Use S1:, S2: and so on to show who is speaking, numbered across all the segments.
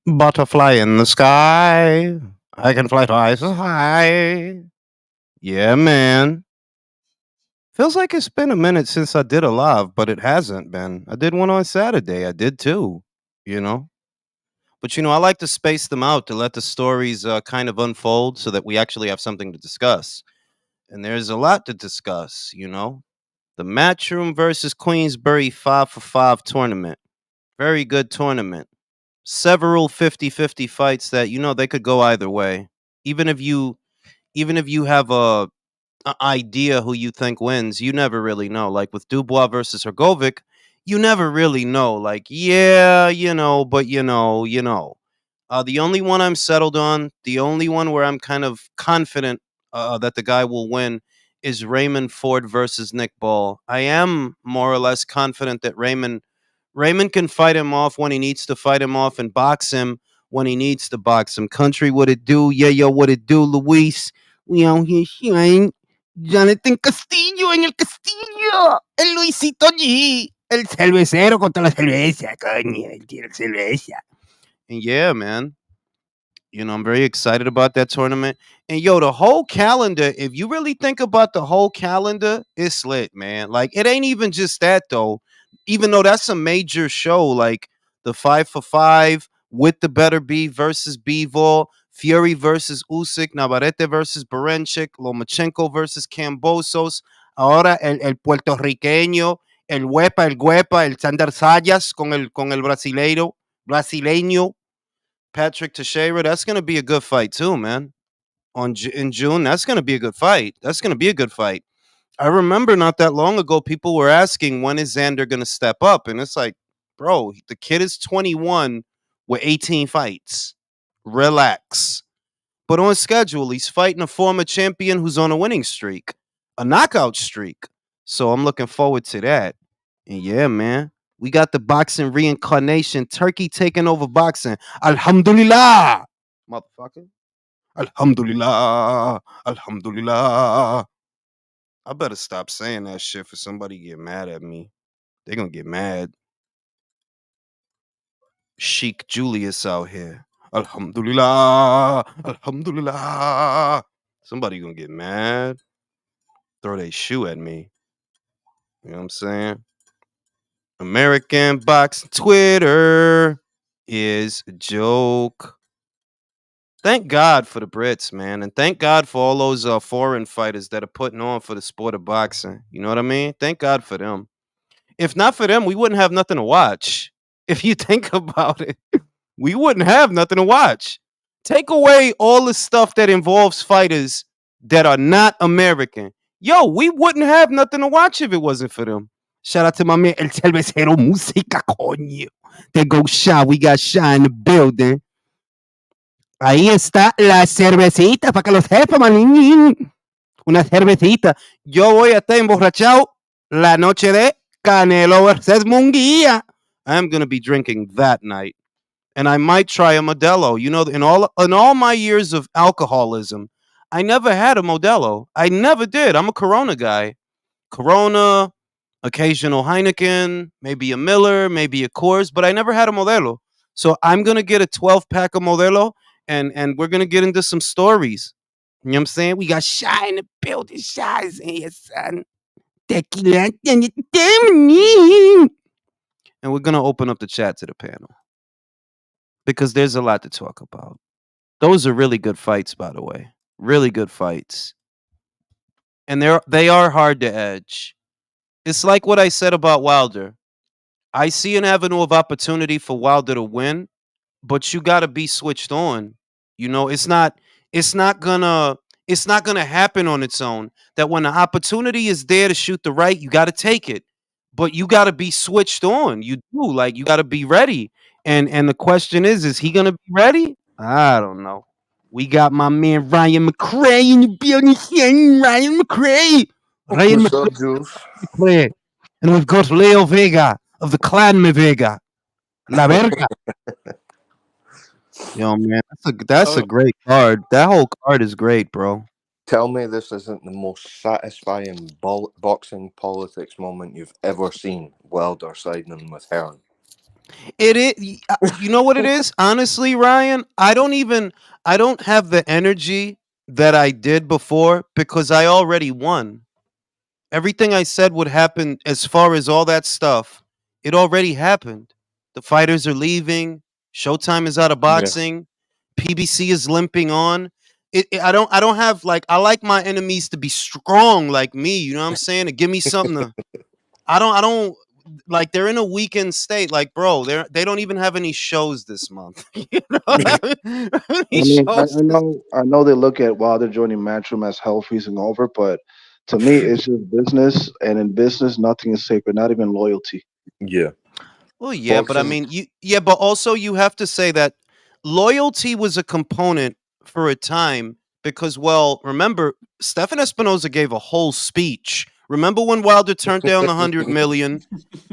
S1: Butterfly in the sky. I can fly twice as high. Yeah, man. Feels like it's been a minute since I did a live, but it hasn't been. I did one on Saturday. I did two, you know? But, I like to space them out to let the stories kind of unfold so that we actually have something to discuss. And there's a lot to discuss. The Matchroom versus Queensberry 5 for 5 tournament. Very good tournament. Several 50-50 fights that they could go either way. Even if you even if you have a idea who you think wins, you never really know. Like with Dubois versus Hergovic, you never really know. Like, yeah, but the only one I'm settled on, the only one where I'm kind of confident that the guy will win is Raymond Ford versus Nick Ball. I am more or less confident that Raymond can fight him off when he needs to fight him off and box him when he needs to box him. Country, what it do? Yeah, yo, what it do, Luis? We out here shine. Jonathan Castillo en el Castillo. El Luisito G. El cervecero contra la cerveza, coño. El tiro cerveza. And yeah, man. I'm very excited about that tournament. And the whole calendar, if you really think about the whole calendar, it's lit, man. Like, it ain't even just that, though. Even though that's a major show, like the 5 for 5 with the Beterbiev versus Bivol, Fury versus Usyk, Navarrete versus Berenchik, Lomachenko versus Cambosos. Ahora el puertorriqueño, el Huepa, el Sandar Sayas con el brasileño. Patrick Teixeira, that's going to be a good fight too, man. In June, that's going to be a good fight. That's going to be a good fight. I remember not that long ago, people were asking when is Xander going to step up, and it's like, bro, the kid is 21 with 18 fights. Relax. But on schedule, he's fighting a former champion who's on a winning streak, a knockout streak. So I'm looking forward to that. And yeah, man, we got the boxing reincarnation, Turkey taking over boxing. Alhamdulillah, motherfucker. Alhamdulillah, Alhamdulillah. I better stop saying that shit for somebody to get mad at me. They gonna get mad. Sheik Julius out here. Alhamdulillah, Alhamdulillah. Somebody gonna get mad. Throw their shoe at me. You know what I'm saying? American Box Twitter is a joke. Thank God for the Brits, man, and thank God for all those foreign fighters that are putting on for the sport of boxing. You know what I mean? Thank God for them. If not for them, we wouldn't have nothing to watch. If you think about it, we wouldn't have nothing to watch. Take away all the stuff that involves fighters that are not American. Yo, we wouldn't have nothing to watch if it wasn't for them. Shout out to my man El Cervecero Música, coño. There goes Sha. We got Sha in the building. Ahí está la cervecita, para que lo sepa, manín. Una cervecita. Yo voy a estar emborrachado la noche de Canelo versus Munguia. I'm going to be drinking that night. And I might try a Modelo. In all my years of alcoholism, I never had a Modelo. I never did. I'm a Corona guy. Corona, occasional Heineken, maybe a Miller, maybe a Coors, but I never had a Modelo. So I'm gonna get a 12 pack of Modelo, and we're gonna get into some stories. You know what I'm saying? We got Shy in the building. Shy's in here, son. Tequila. And we're gonna open up the chat to the panel because there's a lot to talk about. Those are really good fights, by the way. Really good fights. And they are hard to edge. It's like what I said about Wilder. I see an avenue of opportunity for Wilder to win, but you got to be switched on. It's not gonna happen on its own. That when the opportunity is there to shoot the right, you got to take it. But you got to be switched on. You do, like, you got to be ready. And the question is he gonna be ready? I don't know. We got my man Ryan McCray in the building here. Ryan McCray. Ryan
S2: What's up, Jules?
S1: McCray. And we've got Leo Vega of the Clan Me Vega. La Verga. Yo, man, that's a
S2: Oh,
S1: great card. That whole card is great, bro.
S2: tell me this isn't the most satisfying boxing politics moment you've ever seen. Wilder siding with Hearn.
S1: It is. You know what it is? Honestly, Ryan, I don't have the energy that I did before because I already won. Everything I said would happen as far as all that stuff. It already happened. The fighters are leaving. Showtime is out of
S2: Yeah.
S1: boxing. PBC is limping on. I don't have like I like my enemies to be strong like me, you know what I'm saying? To give me something to I don't like they're in a weakened state. Like, bro, they don't even have any shows this month. You know,
S3: I
S1: any
S3: mean,
S1: shows this
S3: I know they look at Wilder joining Matchroom as hell freezing over, but to me, it's just business, and in business, nothing is sacred, not even loyalty.
S2: Yeah.
S1: Well, yeah, but I
S2: Boxing.
S1: mean, but also you have to say that loyalty was a component for a time because, well, remember, Stefan Espinoza gave a whole speech. Remember when Wilder turned down the 100 million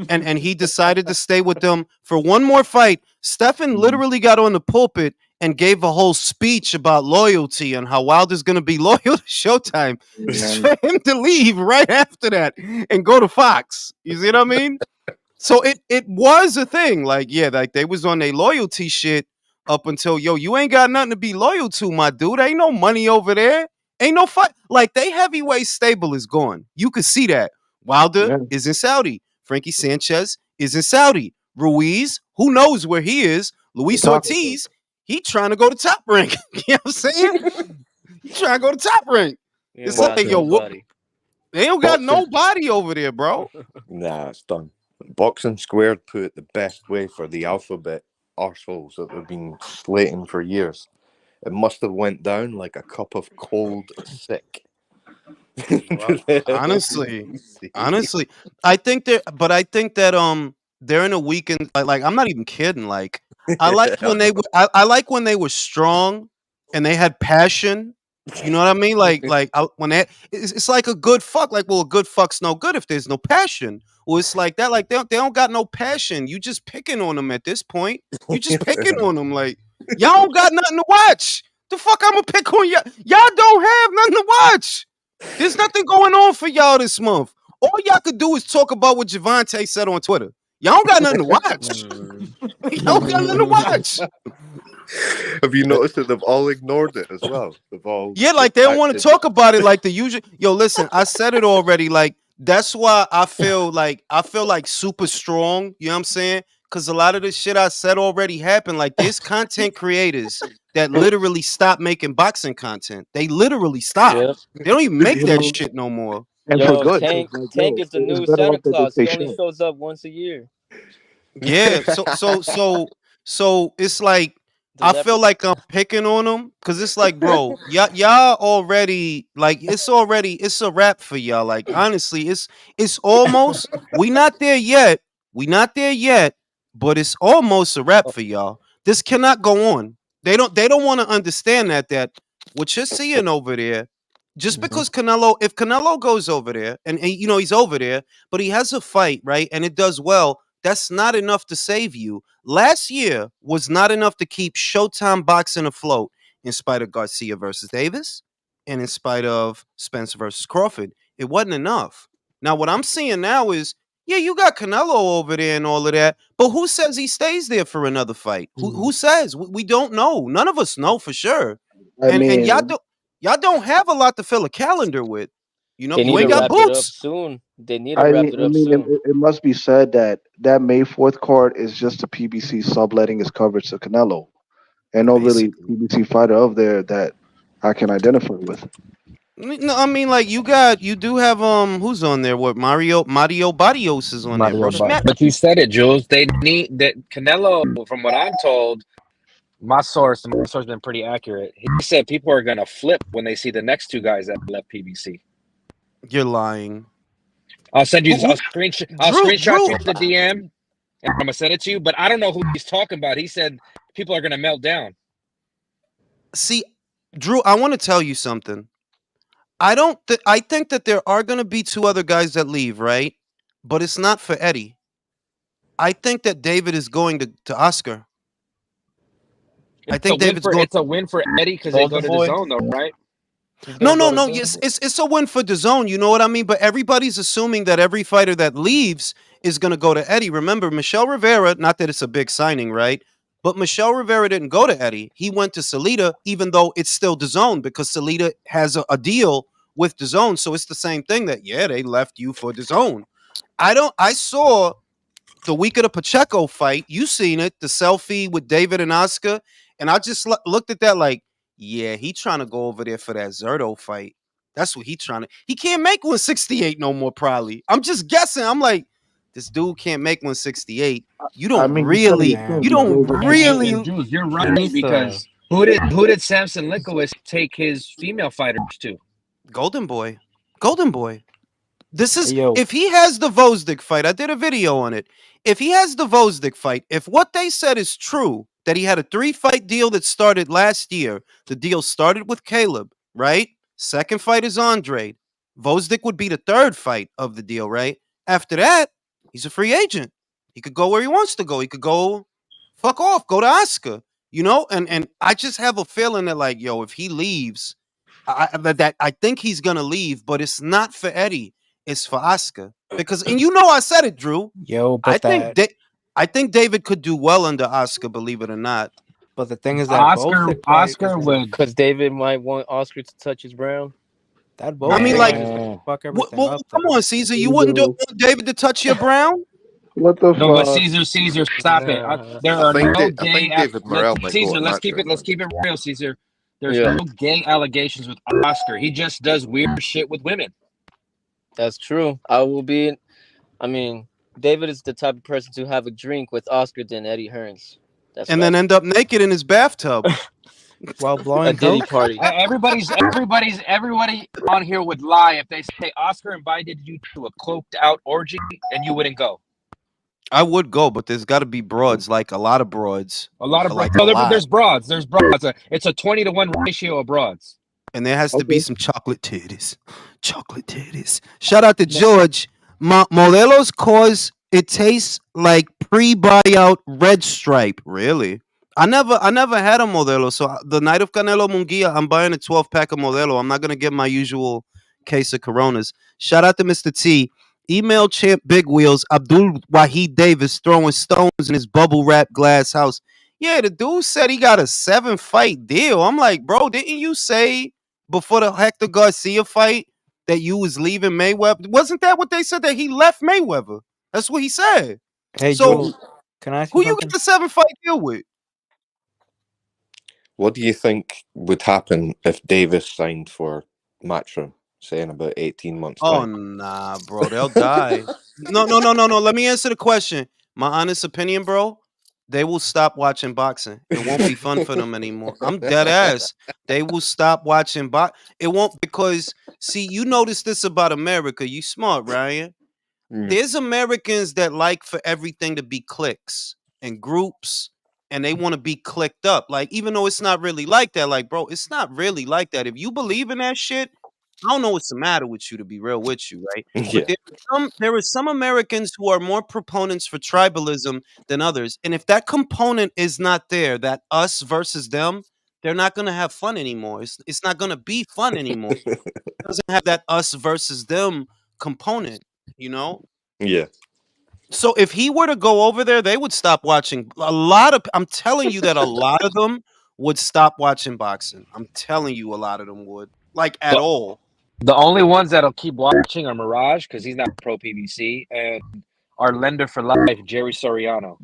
S1: and he decided to stay with them for one more fight? Stefan
S3: Mhm.
S1: literally got on the pulpit and gave a whole speech about loyalty and how Wilder's going to be loyal to Showtime, just
S3: Yeah.
S1: for him to leave right after that and go to Fox. You see what I mean? So it was a thing. Like, yeah, like they was on their loyalty shit up until you ain't got nothing to be loyal to, my dude. Ain't no money over there. Ain't no fight. Like they heavyweight stable is gone. You could see that. Wilder
S3: Yeah.
S1: is in Saudi. Frankie Sanchez is in Saudi. Ruiz, who knows where he is?
S3: The
S1: Luis
S3: top of it.
S1: Ortiz, he trying to go to top rank. You know what I'm saying? He trying to go to top rank.
S4: You
S1: It's
S4: don't got
S1: like,
S2: Boxing.
S4: nobody.
S1: they don't got
S2: Boxing.
S1: nobody over there, bro.
S2: Nah, it's done. Boxing Squared put it the best way for the alphabet arseholes that they've been slating for years. It must have went down like a cup of cold sick.
S1: Well, honestly, I think that they're in a weekend. Like I'm not even kidding. Like I liked when they were, I like when they were strong and they had passion. You know what I mean? When it's like a good fuck. Like, well, a good fuck's no good if there's no passion. Well, it's like that. Like they don't got no passion. You just picking on them at this point. You just picking on them. Like y'all don't got nothing to watch. The fuck I'm gonna pick on y'all. Y'all don't have nothing to watch. There's nothing going on for y'all this month. All y'all could do is talk about what Javante said on Twitter. Y'all don't got nothing to watch. Y'all don't got nothing to watch.
S2: Have you noticed that they've all ignored it as well? They've all
S1: Yeah, like they don't want to talk about it like the usual. Yo, listen, I said it already. Like that's why I feel like super strong. You know what I'm saying? Because a lot of the shit I said already happened. Like there's content creators that literally stopped making boxing content. They literally stopped.
S4: Yep.
S1: They don't even make
S3: You
S1: that
S3: know,
S1: shit no more.
S3: and for
S4: Yo,
S3: good, 'cause,
S4: Tank
S3: like,
S4: Tank
S3: yo,
S4: is the
S3: it's
S4: new
S3: better
S4: Santa
S3: off that
S4: Claus.
S3: they
S4: He
S3: stay
S4: only
S3: shut.
S4: shows up once a year.
S1: Yeah, so it's like
S4: The
S1: I feel
S4: leopard.
S1: like I'm picking on them because it's like, bro, y'all already like it's a wrap for y'all. Like honestly, it's almost we not there yet. We not there yet, but it's almost a wrap for y'all. This cannot go on. They don't want to understand that what you're seeing over there. Just
S3: Mhm.
S1: because if Canelo goes over there and he's over there, but he has a fight, right? And it does well, that's not enough to save you. Last year was not enough to keep Showtime boxing afloat in spite of Garcia versus Davis and in spite of Spence versus Crawford. It wasn't enough. Now, what I'm seeing now is, yeah, you got Canelo over there and all of that, but who says he stays there for another fight? Who says? We don't know. None of us know for sure.
S3: I
S1: And
S3: mean,
S1: y'all don't have a lot to fill a calendar with.
S4: They
S1: You
S4: need to
S1: ain't got
S3: true.
S4: wrap it up
S1: boots.
S4: soon. They need to wrap it
S3: I
S4: up
S3: mean,
S4: soon.
S3: it must be said that that May 4th card is just the PBC subletting his coverage to Canelo, and no really
S1: Basically.
S3: PBC fighter of there that I can identify with.
S1: No, I mean like you do have who's on there? What Mario Barrios is on there, bro.
S5: But you said it, Jules. They need that Canelo. From what I'm told, my source been pretty accurate. He said people are gonna flip when they see the next two guys that left PBC.
S1: You're lying.
S5: I'll send you.
S1: Who,
S5: I'll screenshot
S1: Drew.
S5: you the DM, and I'm gonna send it to you. But I don't know who he's talking about. He said people are gonna melt down.
S1: See, Drew, I want to tell you something. I think that there are going to be two other guys that leave, right? But it's not for Eddie. I think that David is going to Oscar. I think David's going.
S5: It's a win for Eddie because they go to the
S4: Boy.
S5: zone, though, right?
S4: He's
S1: No,
S4: gonna
S1: no,
S4: go to
S1: no.
S4: zone.
S1: Yes, it's a win for the zone. You know what I mean? But everybody's assuming that every fighter that leaves is going to go to Eddie. Remember, Michelle Rivera, not that it's a big signing, right? But Michelle Rivera didn't go to Eddie. He went to Salida, even though it's still DAZN, because Salida has a deal with DAZN. So it's the same thing that, yeah, they left you for DAZN. I saw the week of the Pacheco fight. You seen it, the selfie with David and Oscar. And I just looked at that like, yeah, he trying to go over there for that Zerto fight. That's what he trying to. He can't make 168 no more, probably. I'm just guessing. I'm like, this dude can't make 168. You
S3: I
S1: don't
S3: mean,
S1: really,
S3: man.
S1: you don't really.
S5: And Jules, you're right
S4: Lisa.
S5: because who did Samson Likowitz take his female fighters to?
S1: Golden Boy. Golden Boy. This is,
S4: Yo.
S1: if he has the Vosdick fight, I did a video on it. If he has the Vosdick fight, if what they said is true, that he had a 3-fight deal that started last year, the deal started with Caleb, right? Second fight is Andre. Vosdick would be the 3rd fight of the deal, right? After that, he's a free agent. He could go where he wants to go. He could go fuck off, go to Oscar, you know? And I just have a feeling that, like, yo, if he leaves, I think he's gonna leave, but it's not for Eddie. It's for Oscar. Because, and you know I said it, Drew.
S6: Yo, but
S1: I think David could do well under Oscar, believe it or not.
S6: but the thing is that
S5: Oscar would.
S4: Because David might want Oscar to touch his brown.
S6: That
S1: I mean, like,
S6: fuck everything
S1: well,
S6: up.
S1: come on, Caesar. You wouldn't want David to touch your brown?
S3: What the
S5: No, but
S3: fuck?
S5: Caesar, stop it. There
S2: I
S5: are
S2: think
S5: no
S2: Da- I
S5: gay.
S2: think David Morrell might go
S5: Caesar,
S2: on
S5: let's keep
S2: Matchroom,
S5: it
S2: man.
S5: real, Caesar. There's
S4: Yeah.
S5: no gay allegations with Oscar. He just does weird shit with women.
S4: That's true. I mean, David is the type of person to have a drink with Oscar than Eddie Hearns. That's
S1: And then end up naked in his bathtub.
S6: While
S4: a
S6: blowing
S4: Diddy
S6: coke.
S4: party.
S5: Everybody on here would lie if they say Oscar invited you to a cloaked out orgy and you wouldn't go.
S1: I would go, but there's got to be broads, like a lot of broads.
S5: A lot of
S1: Like
S5: broads.
S1: a lot.
S5: There's broads. It's a 20-to-1 ratio of broads.
S1: And there has to be some chocolate titties. Chocolate titties. Shout out to George. Modelos cause it tastes like pre-buyout Red Stripe. Really? I never had a Modelo. So the night of Canelo Munguia, I'm buying a 12-pack of Modelo. I'm not going to get my usual case of Coronas. Shout out to Mr. T. Email champ Big Wheels. Abdul Wahid Davis throwing stones in his bubble wrap glass house. Yeah, the dude said he got a 7-fight deal. I'm like, bro, didn't you say before the Hector Garcia fight that you was leaving Mayweather? Wasn't that what they said, that he left Mayweather? That's what he said.
S6: Hey,
S1: So,
S6: Jules, can I ask
S1: who
S6: you
S1: you
S6: something?
S1: get the 7-fight deal with?
S2: What do you think would happen if Davis signed for Matchroom, say in about 18 months'
S1: Oh,
S2: time?
S1: nah, bro. They'll die. No. Let me answer the question. My honest opinion, bro. They will stop watching boxing. It won't be fun for them anymore. I'm dead ass. They will stop watching It won't, because, see, you notice this about America. You smart, Ryan. There's Americans that like for everything to be cliques and groups, and they want to be clicked up. Like, even though it's not really like that, like, bro, it's not really like that. If you believe in that shit, I don't know what's the matter with you, to be real with you, right?
S2: Yeah.
S1: But there are some Americans who are more proponents for tribalism than others. And if that component is not there, that us versus them, they're not going to have fun anymore. It's not going to be fun anymore. It doesn't have that us versus them component, you know?
S2: Yeah.
S1: So if he were to go over there, they would stop watching. I'm telling you that a lot of them would stop watching boxing. I'm telling you a lot of them would. Like, at all.
S5: The only ones that'll keep watching are Mirage, because he's not pro PBC, and our lender for life, Jerry Soriano.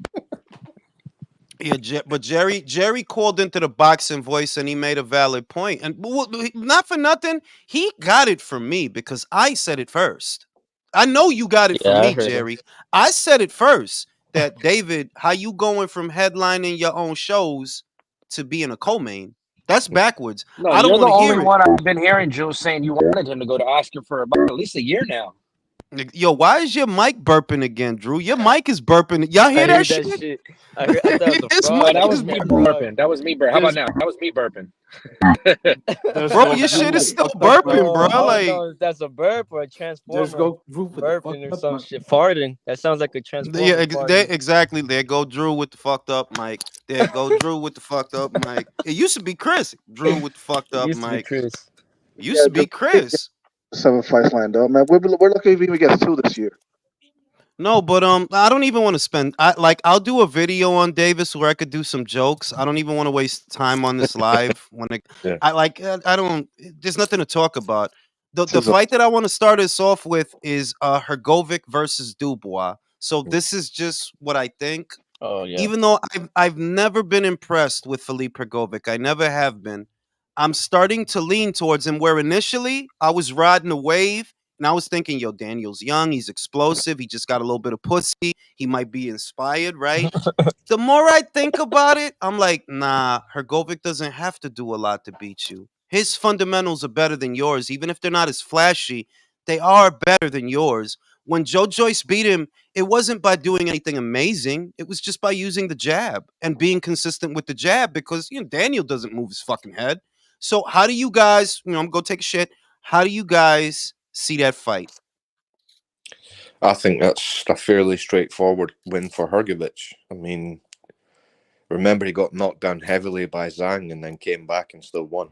S1: Yeah, but Jerry called into the Boxing Voice and he made a valid point. And not for nothing, he got it from me because I said it first. I know you got it from
S4: I
S1: me,
S4: heard him.
S1: Jerry. I said it first that, David, how you going from headlining your own shows to being a co-main? That's backwards.
S5: No,
S1: I don't
S5: you're the
S1: want to hear
S5: only
S1: it.
S5: one I've been hearing, Joe, saying you wanted him to go to Oscar for about at least a year now.
S1: Yo, why is your mic burping again, Drew? Your mic is burping. Y'all hear that shit?
S4: I thought it was a
S1: His
S4: frog.
S1: mic
S5: That was
S1: is
S5: me
S1: burping.
S5: burping. That was me burping. How about now? That was me burping.
S1: Bro, your shit is still burping, bro.
S4: I don't
S1: Like,
S4: know if that's a burp or a transformer.
S7: Just go Drew with the
S4: burping or
S7: fucked
S4: some
S7: up
S4: shit. Farting. That sounds like a transformer.
S1: yeah,
S4: farting.
S1: exactly. There go Drew with the fucked up mic. There go Drew with the fucked up mic. It used to be Chris. Drew with the fucked up
S4: Used to be
S1: mic.
S4: Chris.
S1: Used to be Chris.
S3: 7 fights lined up, man. We're lucky if we even get 2 this year.
S1: No, but I don't even want to spend. I'll do a video on Davis where I could do some jokes. I don't even want to waste time on this live.
S2: Yeah.
S1: I don't. There's nothing to talk about. The
S2: This is a-
S1: fight that I want to start us off with is Hergovic versus Dubois. So this is just what I think.
S4: Oh yeah.
S1: Even though I've never been impressed with Philippe Hergovic, I never have been. I'm starting to lean towards him. Where initially I was riding a wave, and I was thinking, yo, Daniel's young, he's explosive, he just got a little bit of pussy, he might be inspired, right? The more I think about it, I'm like, nah, Hergovic doesn't have to do a lot to beat you. His fundamentals are better than yours, even if they're not as flashy. They are better than yours. When Joe Joyce beat him, it wasn't by doing anything amazing. It was just by using the jab and being consistent with the jab because Daniel doesn't move his fucking head. So how do you guys? I'm gonna go take a shit. How do you guys see that fight?
S2: I think that's a fairly straightforward win for Hergovic. I mean, remember he got knocked down heavily by Zhang and then came back and still won,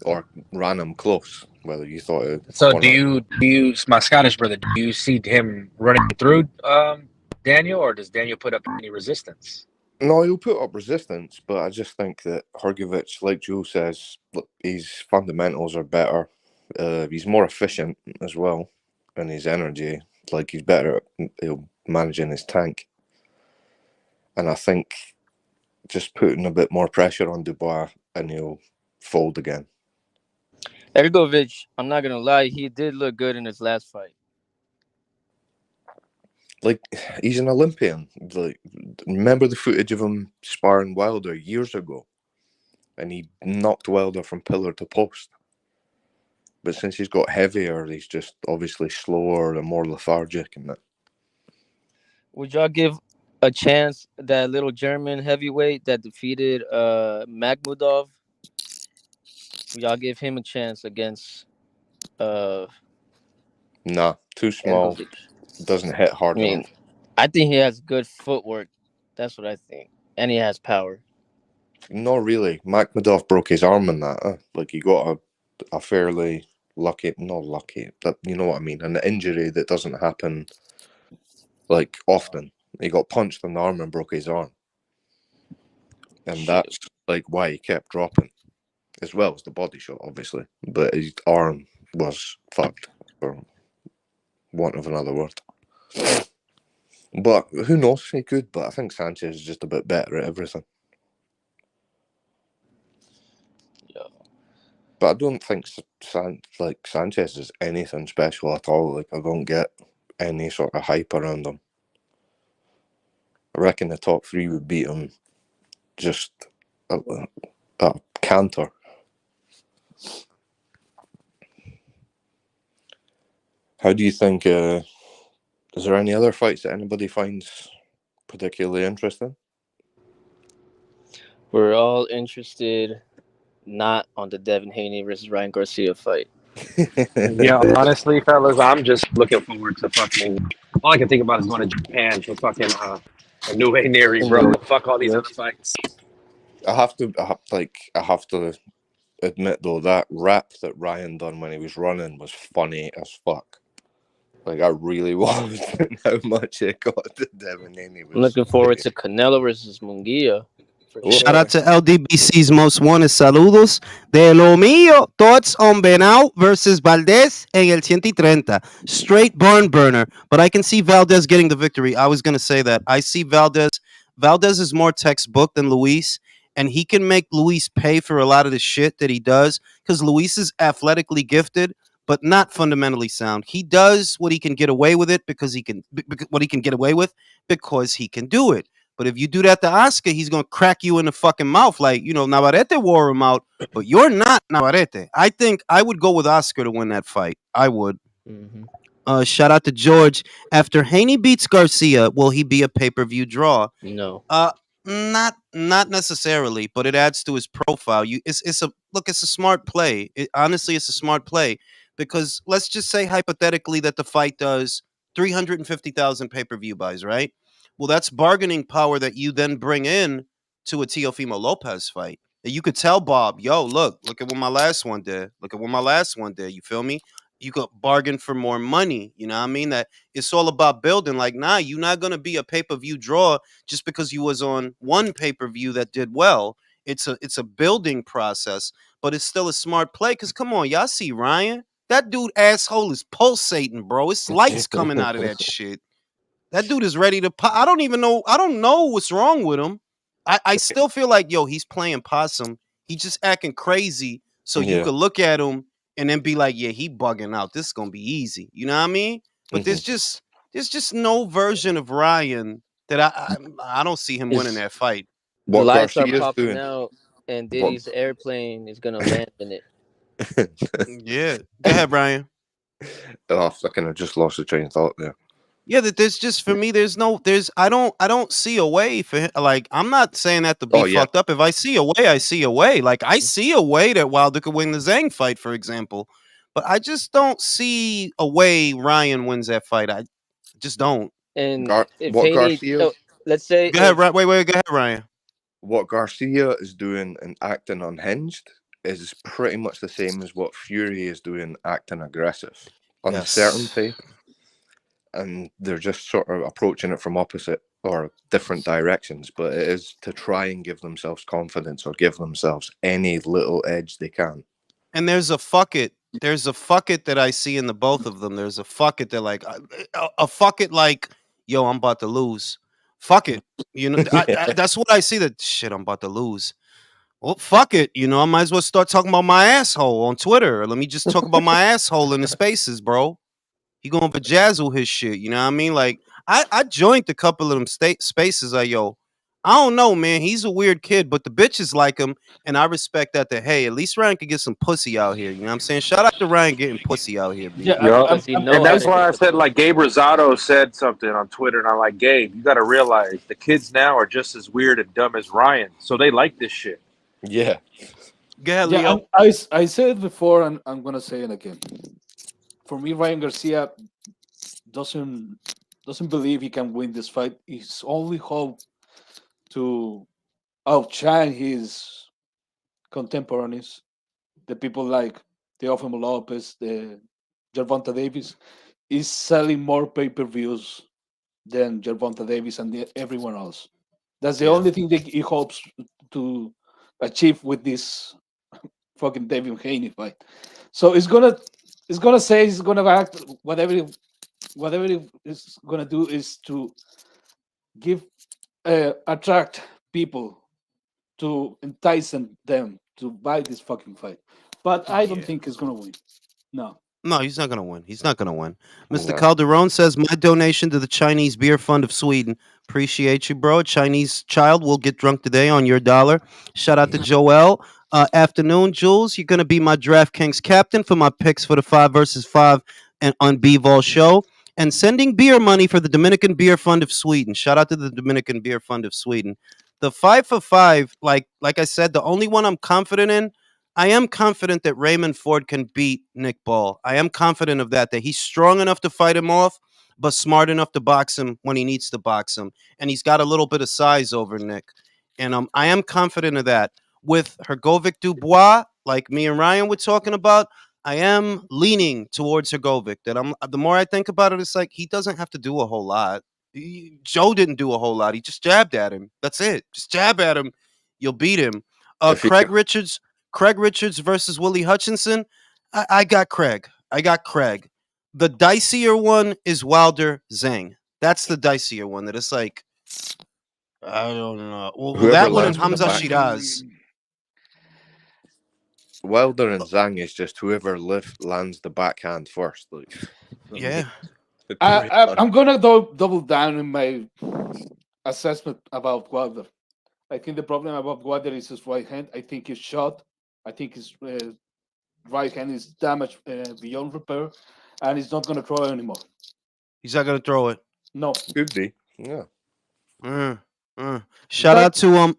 S2: or ran him close. Whether you thought it
S5: So
S2: or
S5: do
S2: not.
S5: you, my Scottish brother, do you see him running through Daniel, or does Daniel put up any resistance?
S2: No, he'll put up resistance, but I just think that Hergovic, like Joe says, look, his fundamentals are better. He's more efficient as well, and his energy, like he's better at managing his tank. And I think just putting a bit more pressure on Dubois, and he'll fold again.
S4: Hergovic, I'm not gonna lie, he did look good in his last fight.
S2: Like, he's an Olympian. Like, remember the footage of him sparring Wilder years ago, and he knocked Wilder from pillar to post. But since he's got heavier, he's just obviously slower and more lethargic and that.
S4: Would y'all give a chance that little German heavyweight that defeated Magmudov? Would y'all give him a chance against
S2: Nah, too small.
S4: Hergovic?
S2: Doesn't hit hard
S4: I mean,
S2: enough.
S4: I think he has good footwork. That's what I think, and he has power.
S2: Not really. Makhmudov broke his arm in that. Like, he got a fairly lucky, not lucky, but you know what I mean, an injury that doesn't happen like often. He got punched in the arm and broke his arm. And that's like why he kept dropping, as well as the body shot, obviously. But his arm was fucked, for want of another word. But who knows? He could. But I think Sanchez is just a bit better at everything.
S4: Yeah.
S2: But I don't think Sanchez is anything special at all. Like, I don't get any sort of hype around him. I reckon the top three would beat him just a canter. How do you think? Is there any other fights that anybody finds particularly interesting?
S4: We're all interested not on the Devin Haney versus Ryan Garcia fight.
S5: Yeah, honestly, fellas, I'm just looking forward to fucking. All I can think about is going to Japan for fucking a new Neri, bro. Fuck all these
S4: Yep.
S5: other fights.
S2: I have to admit though, that rap that Ryan done when he was running was funny as fuck. Like, I really was how much it got to Devin Haney.
S4: I'm looking forward to Canelo versus Munguia. For
S2: Oh.
S4: sure.
S1: Shout out to LDBC's Most Wanted. Saludos de lo mío. Thoughts on Benau versus Valdez en el 130. Straight barn burner. But I can see Valdez getting the victory. I was going to say that. I see Valdez. Valdez is more textbook than Luis. And he can make Luis pay for a lot of the shit that he does. Because Luis is athletically gifted, but not fundamentally sound. He does what he can get away with it because he can. What he can get away with because he can do it. But if you do that to Oscar, he's going to crack you in the fucking mouth. Like, Navarrete wore him out, but you're not Navarrete. I think I would go with Oscar to win that fight. I would.
S4: Mm-hmm.
S1: Shout out to George. After Haney beats Garcia, will he be a pay-per-view draw?
S4: No.
S1: Not necessarily, but it adds to his profile. It's a smart play. Honestly, it's a smart play because let's just say hypothetically that the fight does 350,000 pay-per-view buys, right? Well, that's bargaining power that you then bring in to a Teofimo Lopez fight. And you could tell Bob, yo, look at what my last one did. Look at what my last one did. You feel me? you could bargain for more money. You know what I mean? That it's all about building. Like, nah, you're not gonna be a pay-per-view draw just because you was on one pay-per-view that did well. It's a building process, but it's still a smart play. Cause come on, y'all see Ryan? That dude asshole is pulsating, bro. It's lights coming out of that shit. That dude is ready to pop. I don't even know. I don't know what's wrong with him. I still feel like, yo, he's playing possum. He just acting crazy. So you
S2: Yeah.
S1: could look at him and then be like, yeah, he bugging out. This is gonna be easy. You know what I mean? But there's just no version of Ryan that I don't see him winning
S4: Is
S1: that fight.
S2: What
S4: lights are
S2: Garcia's
S4: popping
S2: doing.
S4: out, and
S2: What?
S4: Diddy's airplane is gonna land in it.
S1: Yeah. Go ahead, Brian.
S2: Oh, I kind of just lost the train of thought there.
S1: Yeah, that there's just for me, I don't see a way for him. Like, I'm not saying that to be
S2: Oh, yeah.
S1: fucked up. If I see a way, I see a way. Like, I see a way that Wilder could win the Zhang fight, for example. But I just don't see a way Ryan wins that fight. I just don't.
S4: And if
S2: What
S4: Haney,
S2: Garcia?
S4: let's say
S1: Go ahead,
S4: if
S1: wait, go ahead, Ryan.
S2: What Garcia is doing and acting unhinged is pretty much the same as what Fury is doing acting aggressive. Uncertainty. And they're just sort of approaching it from opposite or different directions, but it is to try and give themselves confidence or give themselves any little edge they can.
S1: And there's a fuck it. There's a fuck it that I see in the both of them. There's a fuck it that like a fuck it like, yo, I'm about to lose. Fuck it. You know, that's what I see. That shit, I'm about to lose. Well, fuck it. You know, I might as well start talking about my asshole on Twitter. Let me just talk about my asshole in the spaces, bro. He going to vajazzle his shit. You know what I mean? Like, I joined a couple of them spaces. Like, yo, I don't know, man. He's a weird kid, but the bitches like him, and I respect that. That hey, at least Ryan could get some pussy out here. You know what I'm saying? Shout out to Ryan getting pussy out here, B.
S7: Yeah,
S4: because he know
S5: And
S4: how
S5: that's
S4: to
S5: why
S4: get
S5: I
S4: the
S5: said,
S4: pussy.
S5: like, Gabe Rosado said something on Twitter, and I'm like, Gabe, you got to realize the kids now are just as weird and dumb as Ryan, so they like this shit.
S2: Yeah.
S1: Go ahead,
S7: yeah.
S1: Leo.
S7: I said it before, and I'm gonna say it again. For me, Ryan Garcia doesn't believe he can win this fight. His only hope to outshine his contemporaries, the people like Teofimo Lopez, the Gervonta Davis, is selling more pay-per-views than Gervonta Davis and everyone else. That's the
S1: Yeah.
S7: only thing that he hopes to achieve with this fucking David Haney fight. So it's gonna say it's gonna act whatever it is gonna do is to give attract people to entice them to buy this fucking fight. But I don't
S1: Yeah.
S7: think he's gonna win. No.
S1: No, he's not gonna win. He's not gonna win. Mr.
S2: No.
S1: Calderon says my donation to the Chinese Beer Fund of Sweden. Appreciate you, bro. A Chinese child will get drunk today on your dollar. Shout out to Joel. Afternoon, Jules. You're gonna be my DraftKings captain for my picks for the 5 versus 5 and on Bivol show. And sending beer money for the Dominican Beer Fund of Sweden. Shout out to the Dominican Beer Fund of Sweden. The 5 for 5, like I said, the only one I'm confident in. I am confident that Raymond Ford can beat Nick Ball. I am confident of that he's strong enough to fight him off, but smart enough to box him when he needs to box him. And he's got a little bit of size over Nick. And I am confident of that. With Hergovic Dubois, like me and Ryan were talking about, I am leaning towards Hergovic. The more I think about it, it's like he doesn't have to do a whole lot. Joe didn't do a whole lot. He just jabbed at him. That's it. Just jab at him. You'll beat him. Craig Richards versus Willie Hutchinson. I got Craig. The dicier one is Wilder Zhang. That's the dicier one. That it's like, I don't know. Well, that one and Hamza Shiraz.
S2: Wilder and Zhang is just whoever lands the backhand first. Like,
S1: Yeah.
S7: I'm gonna double down in my assessment about Wilder. I think the problem about Wilder is his right hand. I think he's shot. I think his right hand is damaged beyond repair, and he's not gonna throw it anymore.
S1: He's not gonna throw it.
S7: No.
S2: Could be. Yeah.
S1: Shout out to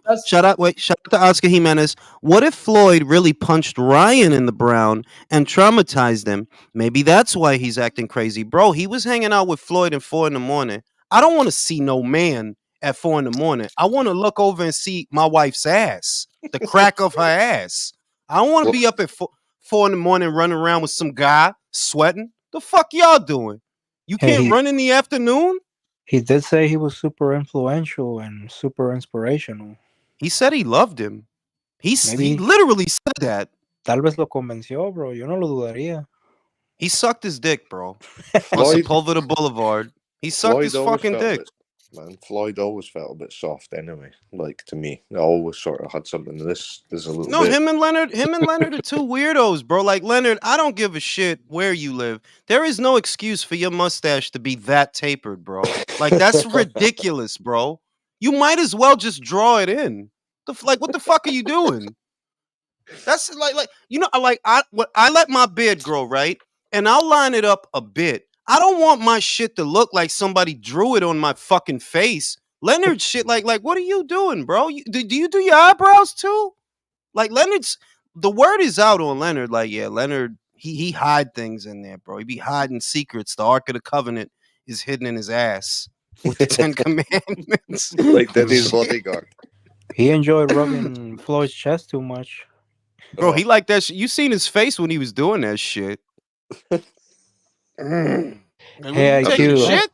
S1: Oscar Jimenez. What if Floyd really punched Ryan in the brown and traumatized him? Maybe that's why he's acting crazy. Bro, he was hanging out with Floyd at 4 a.m. I don't want to see no man at 4 a.m. I want to look over and see my wife's ass, the crack of her ass. I don't want to be up at 4 a.m. running around with some guy sweating. The fuck y'all doing? You
S6: Hey,
S1: can't run in the afternoon?
S6: he did say he was super influential and super inspirational.
S1: He said he loved him. He
S6: Maybe
S1: literally said that.
S6: tal vez lo convenció, bro. Yo no lo dudaría.
S1: He sucked his dick, bro. On
S2: Floyd,
S1: Sepulveda Boulevard. He sucked
S2: Floyd
S1: his
S2: always
S1: fucking
S2: felt a
S1: dick.
S2: bit, man. Floyd always felt a bit soft anyway. Like to me, I always sort of had something. This is a little
S1: No,
S2: bit.
S1: him and Leonard are two weirdos, bro. Like Leonard, I don't give a shit where you live. There is no excuse for your mustache to be that tapered, bro. Like that's ridiculous, bro. You might as well just draw it in. Like, what the fuck are you doing? That's like you know, I let my beard grow, right? And I'll line it up a bit. I don't want my shit to look like somebody drew it on my fucking face. Leonard shit, like what are you doing, bro? Do you do your eyebrows too? Like Leonard's the word is out on Leonard. Like, yeah, Leonard, he hide things in there, bro. He be hiding secrets. The Ark of the Covenant is hidden in his ass with the Ten Commandments.
S2: Like Diddy's bodyguard.
S6: He enjoyed rubbing Floyd's chest too much.
S1: Bro, he like that shit. You seen his face when he was doing that shit. Like,
S6: Hey,
S1: you taking
S6: IQ,
S1: shit?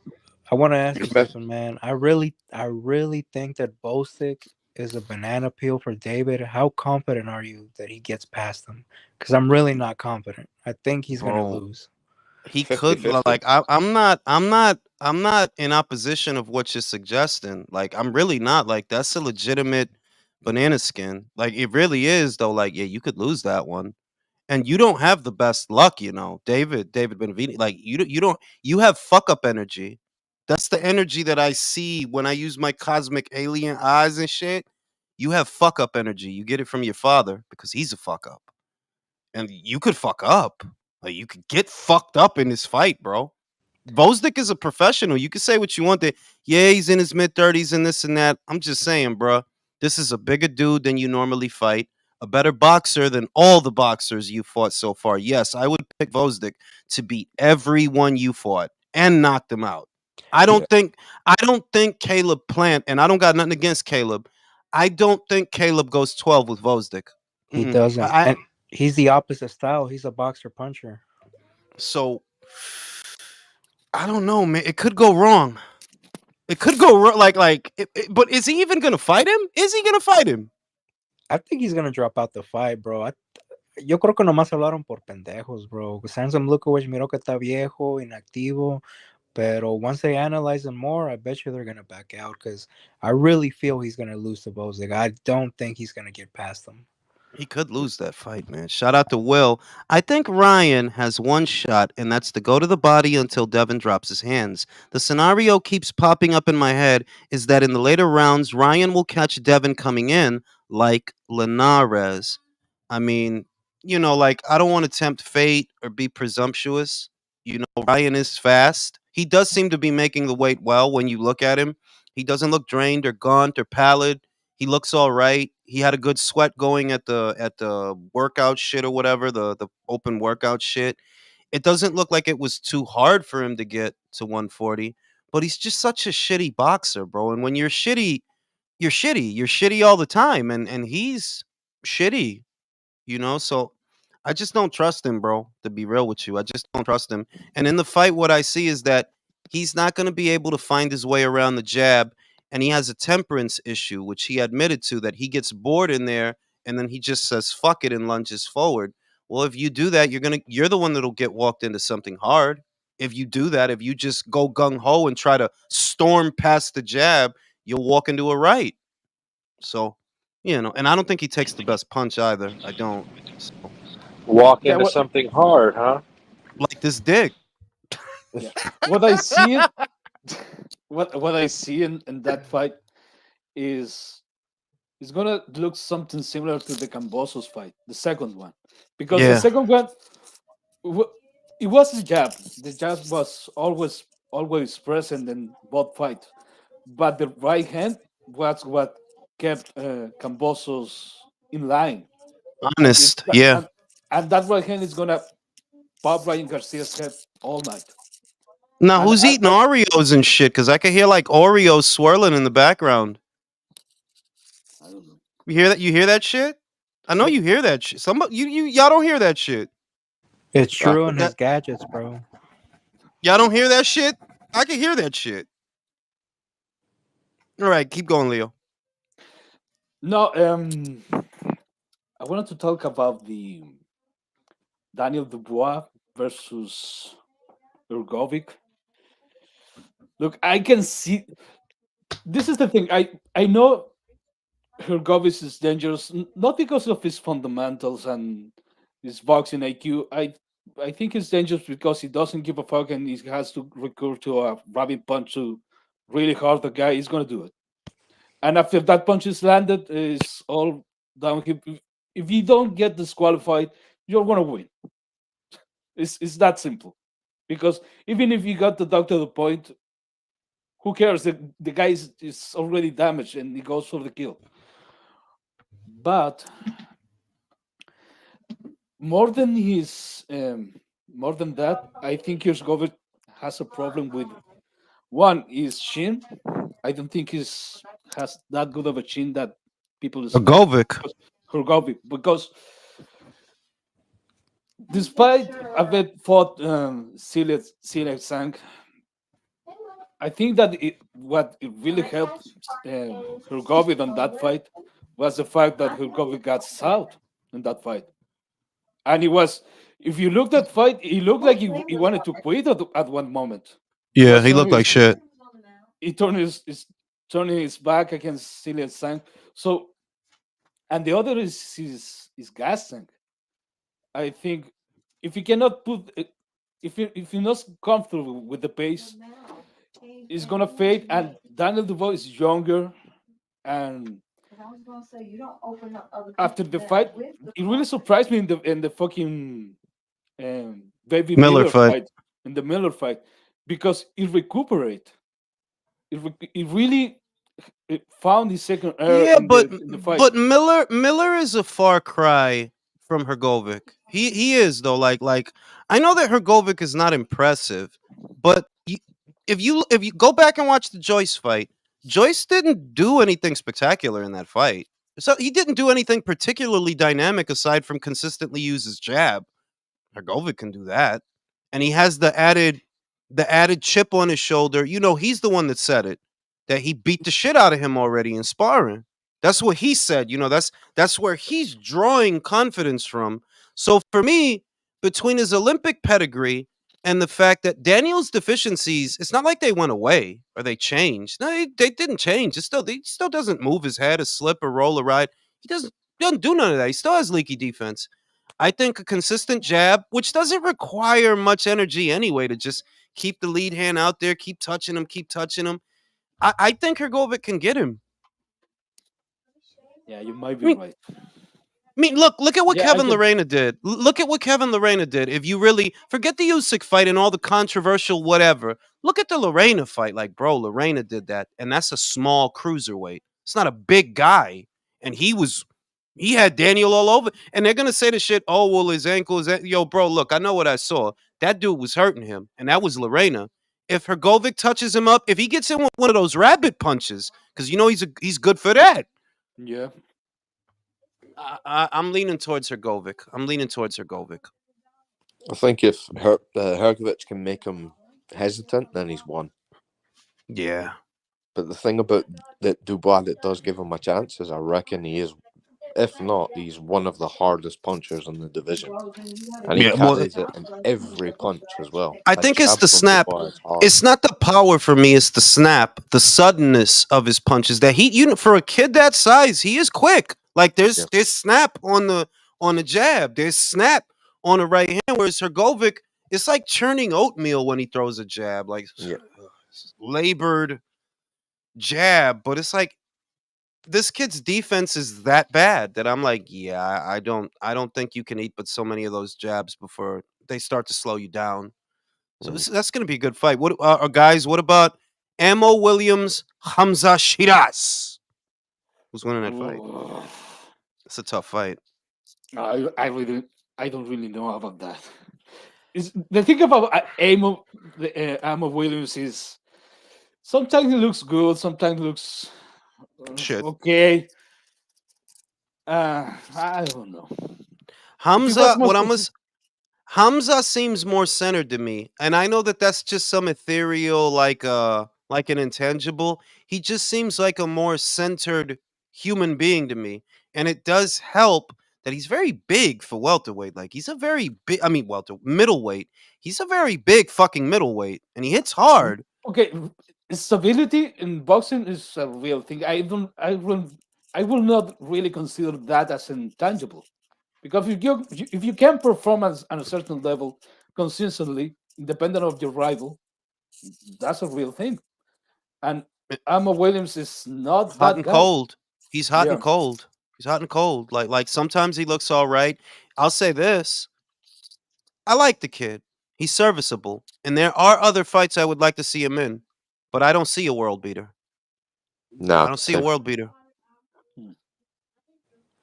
S6: I want to ask you
S2: Remember-
S6: something, man. I really think that Bostic is a banana peel for David. How confident are you that he gets past him? Because I'm really not confident. I think he's gonna
S1: Bro.
S6: lose.
S1: He
S2: 50-50.
S1: could like I'm not in opposition of what you're suggesting. Like I'm really not. Like that's a legitimate banana skin. Like it really is though. Like, yeah, you could lose that one. And you don't have the best luck, you know. David Benavides, like you have fuck up energy. That's the energy that I see when I use my cosmic alien eyes and shit. You have fuck up energy. You get it from your father because he's a fuck up. And you could fuck up. Like you could get fucked up in this fight, bro. Bosdick is a professional. You can say what you want. That yeah, he's in his mid-30s and this and that. I'm just saying, bro. This is a bigger dude than you normally fight. A better boxer than all the boxers you fought so far. Yes, I would pick Bosdick to beat everyone you fought and knock them out. I don't think Caleb Plant, and I don't got nothing against Caleb. I don't think Caleb goes 12 with Bosdick.
S6: He doesn't,
S1: I-
S6: and he's the opposite style. He's a boxer puncher.
S1: So I don't know, man. It could go wrong. It could go wrong. But is he even gonna fight him? Is he gonna fight him?
S6: I think he's gonna drop out the fight, bro. Yo creo que nomás hablaron por pendejos, bro. Samson Lukovic miró que está viejo, inactivo. Pero once they analyze him more, I bet you they're gonna back out because I really feel he's gonna lose to Bosdick. I don't think he's gonna get past him.
S1: He could lose that fight, man. Shout out to Will. I think Ryan has one shot, and that's to go to the body until Devin drops his hands. The scenario keeps popping up in my head is that in the later rounds, Ryan will catch Devin coming in like Linares. I mean, you know, like I don't want to tempt fate or be presumptuous. You know, Ryan is fast. He does seem to be making the weight well when you look at him. He doesn't look drained or gaunt or pallid. He looks all right. He had a good sweat going at the workout shit or whatever, the open workout shit. It doesn't look like it was too hard for him to get to 140, but he's just such a shitty boxer, bro. And when you're shitty, you're shitty. You're shitty all the time, and he's shitty, you know. So I just don't trust him, bro. To be real with you, I just don't trust him. And in the fight, what I see is that he's not going to be able to find his way around the jab, and he has a temperance issue, which he admitted to, that he gets bored in there, and then he just says "fuck it" and lunges forward. Well, if you do that, you're the one that'll get walked into something hard. If you do that, if you just go gung ho and try to storm past the jab, you'll walk into a right. So, you know, and I don't think he takes the best punch either. I don't. So,
S5: Walk
S7: Yeah,
S5: into something hard, huh?
S1: like this dick.
S7: yeah. What I see it, what I see in that fight is it's gonna look something similar to the Cambosos fight, the second one, because the
S1: Yeah.
S7: second one it was a jab. The jab was always present in both fights, but the right hand was what kept Cambosos in line.
S1: Honest. Yeah.
S7: And that right hand is gonna pop Ryan Garcia's head all night.
S1: Now,
S7: And
S1: who's eating Oreos and shit? Because I could hear like Oreos swirling in the background.
S7: I don't know.
S1: You hear that? You hear that shit? I know
S7: Yep.
S1: you hear that shit. Y'all don't hear that shit.
S6: It's true in
S1: That
S6: his gadgets, bro.
S1: y'all don't hear that shit? I can hear that shit. All right, keep going, Leo.
S7: No, I wanted to talk about the Daniel Dubois versus Hergovic. Look, I can see. This is the thing. I know Hergovic is dangerous, not because of his fundamentals and his boxing IQ. I think he's dangerous because he doesn't give a fuck and he has to recur to a rabbit punch to really hurt the guy. He's gonna do it. And after that punch is landed, it's all downhill. If you don't get disqualified, you're gonna win. It's that simple. Because even if you got the dog to the point, who cares? The guy is already damaged and he goes for the kill. But more than more than that, I think Hergovic has a problem with one is chin. I don't think he's has that good of a chin that people expect.
S1: Agovic.
S7: Hergovic, because despite Abed fought Silet Sang, I think that what it really helped Hergovic on that fight was the fact that Hergovic got south in that fight. And he was, if you looked at fight, he looked like he wanted to quit at one moment.
S1: Yeah, he looked like shit.
S7: He turned turning his back against Silet Sang. So, and the other is his gas tank. I think if you cannot put if you're not comfortable with the pace, it's gonna fade. And Daniel Dubois is younger, and after the fight, it really surprised me in the fucking Baby
S1: Miller fight.
S7: fight, in the Miller fight, because it recuperate. It really found his second air
S1: Yeah,
S7: in the fight.
S1: but Miller is a far cry from Hergovic. He is though. Like I know that Hergovic is not impressive, but if you go back and watch the Joyce fight, Joyce didn't do anything spectacular in that fight. So he didn't do anything particularly dynamic aside from consistently use his jab. Hergovic can do that, and he has the added chip on his shoulder. You know, he's the one that said it, that he beat the shit out of him already in sparring. That's what he said. You know, that's where he's drawing confidence from. So for me, between his Olympic pedigree and the fact that Daniel's deficiencies, it's not like they went away or they changed. No, they didn't change. He still doesn't move his head, a slip, or roll, a ride. He doesn't do none of that. He still has leaky defense. I think a consistent jab, which doesn't require much energy anyway, to just keep the lead hand out there, keep touching him, keep touching him. I think Hergovic can get him.
S7: Yeah, you might be right.
S1: I mean, look at what
S7: Yeah,
S1: Kevin Lorena did. Look at what Kevin Lorena did. If you really forget the Usyk fight and all the controversial whatever, look at the Lorena fight. Like, bro, Lorena did that, and that's a small cruiserweight. It's not a big guy, and he had Daniel all over. And they're gonna say the shit. Oh well, his ankle is yo, bro. Look, I know what I saw. That dude was hurting him, and that was Lorena. If Hergovic touches him up, if he gets in with one of those rabbit punches, because you know he's good for that.
S7: Yeah.
S1: I'm leaning towards Hergovic.
S2: I think if Hergovic can make him hesitant, then he's won.
S1: Yeah.
S2: But the thing about that Dubois that does give him a chance is I reckon he is, if not, he's one of the hardest punchers in the division. And he carries it in every punch as well.
S1: I think it's the snap. It's not the power for me, it's the snap, the suddenness of his punches. That for a kid that size, he is quick. Like there's snap on the jab, there's snap on the right hand, whereas Hergovic, it's like churning oatmeal when he throws a jab, like labored jab. But it's like this kid's defense is that bad that I'm like, yeah, I don't think you can eat but so many of those jabs before they start to slow you down. So that's going to be a good fight. What guys? What about Amo Williams, Hamza Shiras? Who's winning that fight? It's a tough fight.
S7: I don't really know about that. The thing about Amo Williams is sometimes he looks good, sometimes he looks
S1: shit.
S7: Okay. I don't know.
S1: Hamza, Hamza seems more centered to me, and I know that that's just some ethereal, like an intangible. He just seems like a more centered human being to me, and it does help that he's very big for welterweight. Like he's a very big, I mean, middleweight. He's a very big fucking middleweight, and he hits hard.
S7: Okay, stability in boxing is a real thing. I will not really consider that as intangible, because if you can perform at a certain level consistently, independent of your rival, that's a real thing. And
S1: Eh,
S7: Amma Williams is not
S1: Hot
S7: that
S1: and
S7: guy.
S1: cold. He's hot
S7: Yeah.
S1: and cold. He's hot and cold. Like sometimes he looks all right. I'll say this. I like the kid. He's serviceable. And there are other fights I would like to see him in, but I don't see a world beater. I
S2: Nah,
S1: don't see a world beater.
S7: Hmm.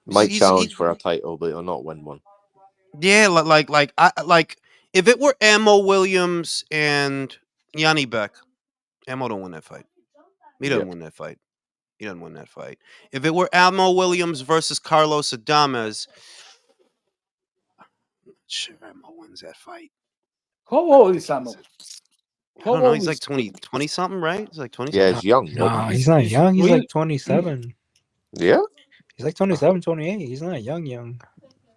S2: might challenge
S1: He,
S2: for a title, but he'll not win one.
S1: yeah, like if it were Ammo Williams and Yanni Beck, Ammo don't win that fight. He
S2: Yeah.
S1: doesn't win that fight. He doesn't win that fight. If it were Ammo Williams versus Carlos Adames, sure Ammo wins that fight.
S7: How old is Amma?
S1: I
S7: How
S1: don't know.
S7: old
S1: He's like
S7: is
S1: 20 something, right? He's like 20
S2: Yeah,
S1: something.
S2: he's young.
S6: Nah,
S7: Is
S6: he's not
S7: is
S6: young. He's
S7: real?
S6: like 27.
S2: Yeah,
S6: He's like 27, 28. He's not young.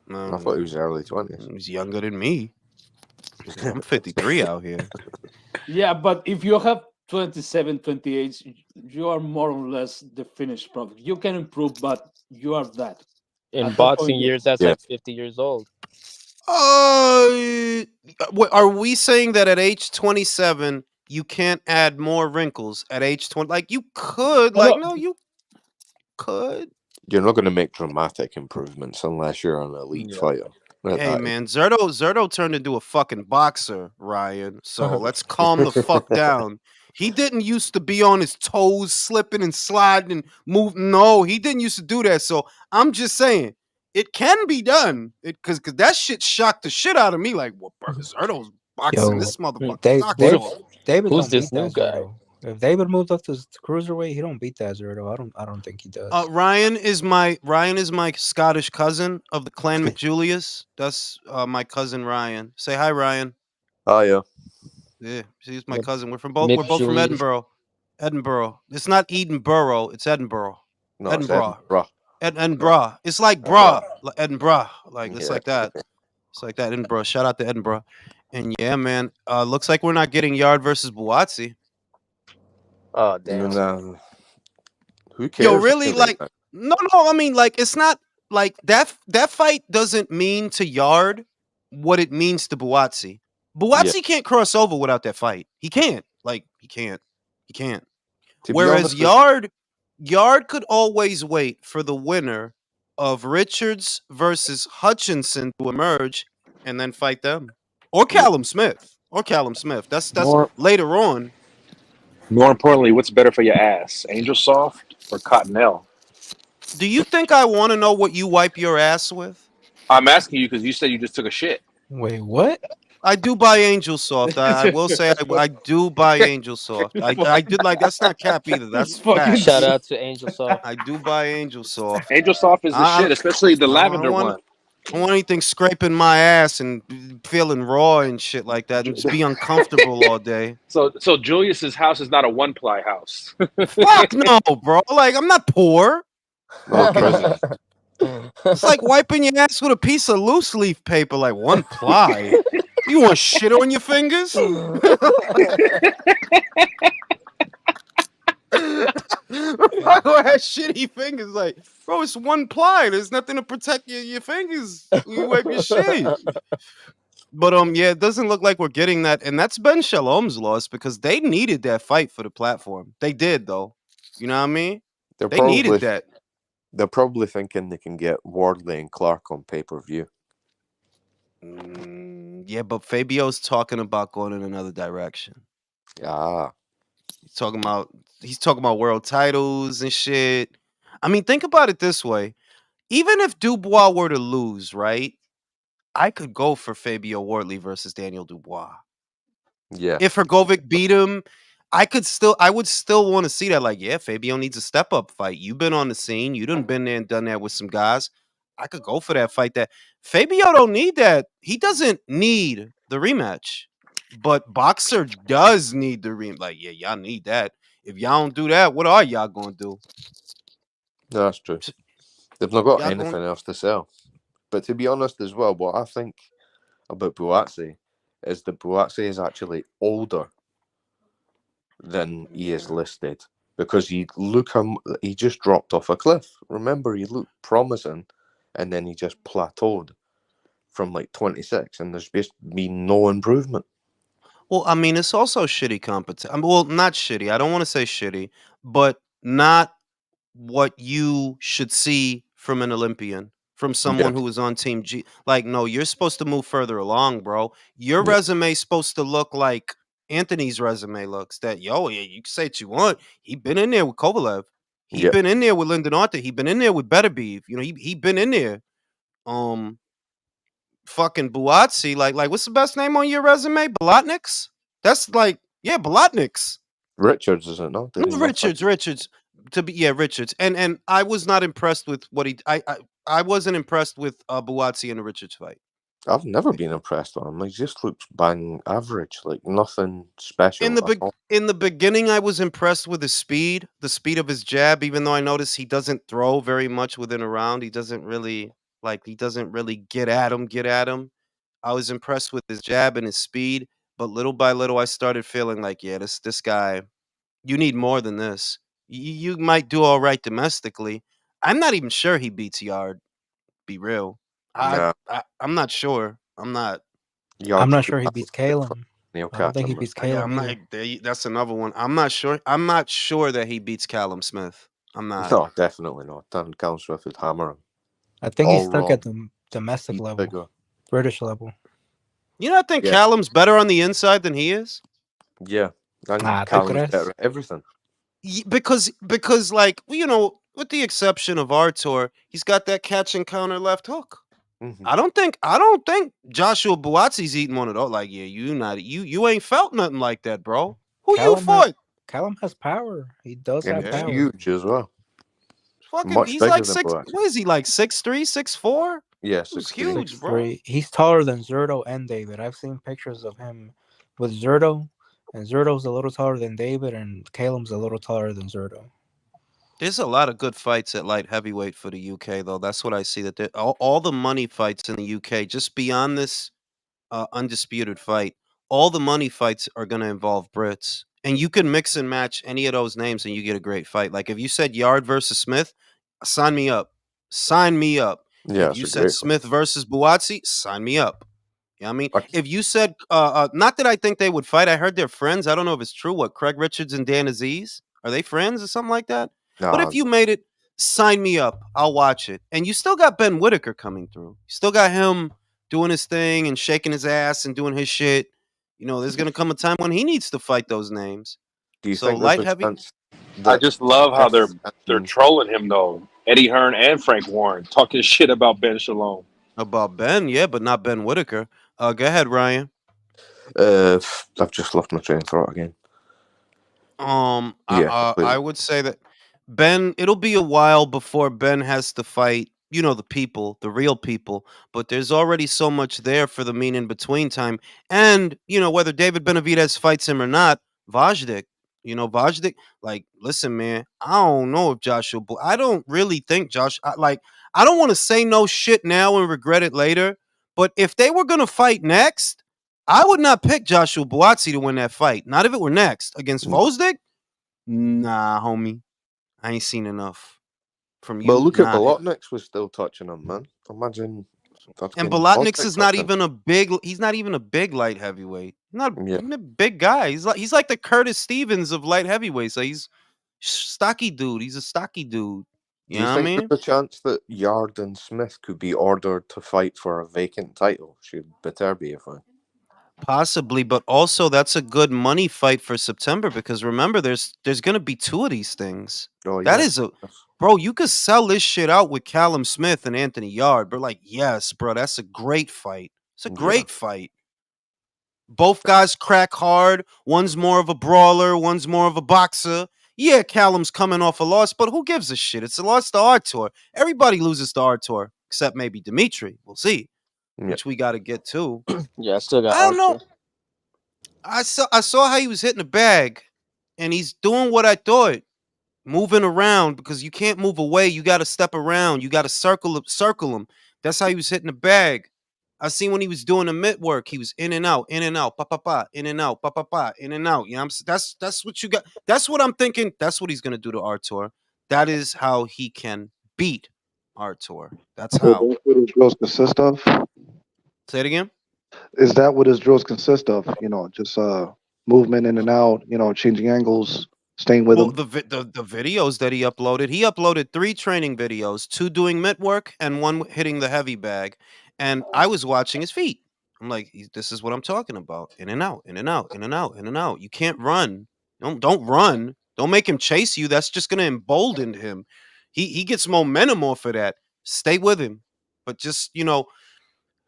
S2: I thought he was early 20s.
S1: He's younger than me. I'm 53 out here.
S7: Yeah, but if you have 27, 28, you are more or less the finished product. You can improve, but you are that.
S4: In
S7: At that point,
S4: boxing years, that's
S2: Yeah.
S4: like 50 years old.
S1: Are we saying that at age 27 you can't add more wrinkles at age 20? Like you could,
S7: no,
S1: like
S7: no,
S1: no, you could.
S2: You're not going to make dramatic improvements unless you're an elite
S4: Yeah.
S2: fighter. At
S1: Hey
S2: that
S1: man, Zerto turned into a fucking boxer, Ryan. So let's calm the fuck down. He didn't used to be on his toes, slipping and sliding and moving. No, he didn't used to do that. So I'm just saying, it can be done. Because that shit shocked the shit out of me. Like, well, bro, Zerto's boxing.
S6: Yo,
S1: This motherfucker
S6: Dave,
S1: knocks
S6: Dave,
S1: off.
S6: David
S4: Who's
S6: don't
S4: this
S6: beat
S4: new
S6: that
S4: guy?
S6: Zerto. If David moved up to cruiserweight, he don't beat that Zerto. I don't think he does.
S1: Ryan is my Scottish cousin of the clan McJulius. That's my cousin Ryan. Say hi, Ryan.
S2: Oh, yeah.
S1: Yeah, she's my
S4: Yep.
S1: cousin. We're
S4: Mick
S1: both from
S4: Julius.
S1: Edinburgh. Edinburgh. It's not Edinburgh. It's Edinburgh.
S2: No, it's
S1: Edinburgh.
S2: Edinburgh.
S1: Edinburgh. It's like
S2: Edinburgh.
S1: Edinburgh. Like it's
S2: Yeah.
S1: like that. It's like that. Edinburgh. Shout out to Edinburgh. And yeah, man. Looks like we're not getting Yard versus Buatsi.
S4: Oh damn.
S2: No. Who cares?
S1: Yo, really?
S2: really?
S1: Like no. I mean, like it's not like that fight doesn't mean to Yard what it means to Buatsi. Buatsi can't cross over without that fight. He can't. Like he can't. He can't.
S2: To be
S1: Whereas
S2: honest,
S1: Yard could always wait for the winner of Richards versus Hutchinson to emerge and then fight them. Or Callum Smith. That's
S5: More,
S1: later on.
S5: more importantly, what's better for your ass, Angel Soft or Cottonelle?
S1: Do you think I want to know what you wipe your ass with?
S5: I'm asking you because you said you just took a shit.
S6: Wait, what?
S1: I do buy Angel Soft. I will say I do buy Angel Soft. I did like that's not cap either. That's
S7: Fucking
S1: fact.
S4: Shout out to Angel Soft.
S1: I do buy Angel Soft.
S5: Angel Soft is the
S1: I-
S5: shit, especially the
S1: I don't
S5: lavender
S1: want-
S5: one.
S1: I don't want anything scraping my ass and feeling raw and shit like that and just be uncomfortable all day.
S5: So Julius's house is not a one ply house.
S1: Fuck no, bro. Like I'm not poor.
S2: well, prison.
S1: It's like wiping your ass with a piece of loose leaf paper, like one ply. You want shit on your fingers? Bro has shitty fingers. Like, bro, it's one ply. There's nothing to protect your fingers when you wipe your shit. But yeah, it doesn't look like we're getting that, and that's Ben Shalom's loss because they needed that fight for the platform. They did though. You know what I mean?
S2: They're
S1: They needed that.
S2: They're probably thinking they can get Wardley and Clark on pay-per-view.
S1: Yeah, but Fabio's talking about going in another direction.
S2: Ah,
S1: He's talking about world titles and shit. I mean, think about it this way. Even if Dubois were to lose, right? I could go for Fabio Wardley versus Daniel Dubois.
S2: yeah.
S1: If Hergovic beat him, I would still want to see that. Like, yeah, Fabio needs a step up fight. You've been on the scene. You done been there and done that with some guys. I could go for that fight. That Fabio don't need that. He doesn't need the rematch, but Boxer does need the rematch. Like, yeah, y'all need that. If y'all don't do that, what are y'all gonna do?
S2: No, that's true. They've not got
S1: Y'all
S2: anything
S1: going
S2: else to sell. But to be honest as well, what I think about Buatsi is that Buatsi is actually older than he is listed. Because he just dropped off a cliff. Remember, he looked promising, and then he just plateaued from like 26, and there's just been no improvement.
S1: Well, I mean, it's also shitty competition. I mean, well, not shitty. I don't want to say shitty, but not what you should see from an Olympian, from
S2: Yeah,
S1: someone who is on Team G. Like, no, you're supposed to move further along, bro. Your
S2: yeah,
S1: resume is supposed to look like Anthony's resume looks. That yo, yeah, you can say what you want. He been in there with Kovalev. He
S2: yeah.
S1: been in there with Lyndon Arthur. He been in there with Beterbiev. You know, he been in there. Um, fucking Buatsi. Like, what's the best name on your resume? Bolotniks. That's like, yeah, Bolotniks.
S2: Richards, is it not? Did he not fight?
S1: Richards. To be Richards. And I was not impressed with what he. I wasn't impressed with Buatsi in the Richards fight.
S2: I've never been impressed with him. He just looks bang average, like nothing special at all.
S1: In the beginning, I was impressed with his speed, the speed of his jab. Even though I noticed he doesn't throw very much within a round, he doesn't really get at him. Get at him. I was impressed with his jab and his speed, but little by little, I started feeling like, yeah, this guy, you need more than this. You might do all right domestically. I'm not even sure he beats Yard. Be real.
S2: Nah,
S1: I'm not sure. I'm not.
S6: I'm
S2: Yard's
S6: not
S2: too
S6: sure he beats
S2: athletic for
S6: Caleb.
S2: Neil
S6: I don't think he
S2: Catlin.
S6: beats
S1: Yeah,
S6: Caleb
S1: I'm not.
S6: either.
S1: That's another one. I'm not sure. I'm not sure that he beats Callum Smith. I'm not.
S2: No, definitely not. Dan Callum Smith would hammer him.
S6: I think he's
S2: All
S6: stuck
S2: wrong.
S6: at the domestic
S2: He's
S6: level,
S2: bigger.
S6: British level.
S1: You know, I think
S2: Yeah.
S1: Callum's better on the inside than he is.
S2: Yeah, and
S6: ¿Tú
S2: Callum's
S6: crees?
S2: better at everything.
S1: Because like, you know, with the exception of Artur, he's got that catch and counter left hook.
S2: Mhm.
S1: I don't think Joshua Buatsi's eating one of those. Like, yeah, you ain't felt nothing like that, bro. Who you fought?
S6: Callum has power. He does
S2: And
S6: have
S2: he's
S1: Yeah.
S6: power.
S2: huge as well.
S1: Fucking,
S2: Much
S1: he's
S2: bigger
S1: like
S2: than
S1: six.
S2: Buatsi.
S1: What is he like? 6'3", 6'4"?
S2: Yeah,
S1: He was
S2: 6'3".
S1: huge, bro.
S6: 6'3". He's taller than Zerto and David. I've seen pictures of him with Zerto, and Zerto's a little taller than David, and Caleb's a little taller than Zerto.
S1: There's a lot of good fights at light heavyweight for the UK, though. That's what I see. That all the money fights in the UK, just beyond this undisputed fight, all the money fights are going to involve Brits. And you can mix and match any of those names and you get a great fight. Like if you said Yard versus Smith, sign me up. Sign me up.
S2: Yeah,
S1: If
S2: it's
S1: you
S2: a
S1: said
S2: great one.
S1: Smith versus Buatsi, sign me up. You know what I mean?
S2: I-
S1: If you said, not that I think they would fight, I heard they're friends. I don't know if it's true. What, Craig Richards and Dan Aziz? Are they friends or something like that? But
S2: Nah,
S1: if you made it, sign me up. I'll watch it. And you still got Ben Whitaker coming through. You still got him doing his thing and shaking his ass and doing his shit. You know, there's gonna come a time when he needs to fight those names.
S2: do you
S1: So
S2: think there's
S1: light
S2: a
S1: heavy
S2: chance
S5: I
S2: that
S5: just love how they're
S2: and
S5: trolling him though. Eddie Hearn and Frank Warren talking shit about Ben Shalom.
S1: about Ben, yeah, but not Ben Whitaker. Go ahead, Ryan.
S2: I've just lost my train of thought again. Yeah,
S1: I
S2: completely.
S1: would say that Ben. It'll be a while before Ben has to fight. You know, the people, the real people. But there's already so much there for the mean in between time. And you know, whether David Benavidez fights him or not, Vajdik. You know, Vajdik. Like, listen, man. I don't know if Joshua. I don't really think Josh. I don't want to say no shit now and regret it later. But if they were gonna fight next, I would not pick Joshua Buatsi to win that fight. Not if it were next against Vosdik. Nah, homie. I ain't seen enough from
S2: But
S1: you.
S2: look at
S1: Nah.
S2: Bolotniks was still touching him, man. Imagine
S1: And
S2: fucking
S1: Bolotniks
S2: Bostic
S1: is not
S2: touching him.
S1: even a big. He's not even a big light heavyweight. He's not
S2: Yeah.
S1: even a big guy. He's like the Curtis Stevens of light heavyweight. So he's stocky dude. He's a stocky dude.
S2: Do
S1: You
S2: you
S1: know what I
S2: think
S1: mean?
S2: there's a chance that Yard and Smith could be ordered to fight for a vacant title? Should Beterbiev win?
S1: Possibly, but also that's a good money fight for September because remember, there's gonna be two of these things.
S2: Oh
S1: That
S2: yeah.
S1: is bro. You could sell this shit out with Callum Smith and Anthony Yard, but like, yes, bro, that's a great fight. It's a
S2: Yeah.
S1: great fight. Both guys crack hard. One's more of a brawler. One's more of a boxer. Yeah, Callum's coming off a loss, but who gives a shit? It's a loss to Artur. Everybody loses to Artur except maybe Dimitri. We'll see,
S2: Yeah.
S1: which we got to get to.
S4: Yeah, I still got
S1: I don't know.
S4: Archer.
S1: I saw how he was hitting the bag, and he's doing what I thought, moving around, because you can't move away. You got to step around. You got to circle him. That's how he was hitting the bag. I seen when he was doing the mid work, he was in and out, pa pa pa, in and out, pa pa pa, in and out. You know, that's what you got. That's what I'm thinking. That's what he's gonna do to Artur. That is how he can beat Artur. That's
S3: So
S1: how.
S3: that's what his drills consist of.
S1: Say it again.
S3: Is that what his drills consist of? Just movement in and out. Changing angles, staying with
S1: Well,
S3: him.
S1: the videos that he uploaded 3 training videos, 2 doing mitt work and 1 hitting the heavy bag. And I was watching his feet. I'm like, this is what I'm talking about. In and out, in and out, in and out, in and out. You can't run. Don't run. Don't make him chase you. That's just gonna embolden him. He gets momentum off of that. Stay with him. But just,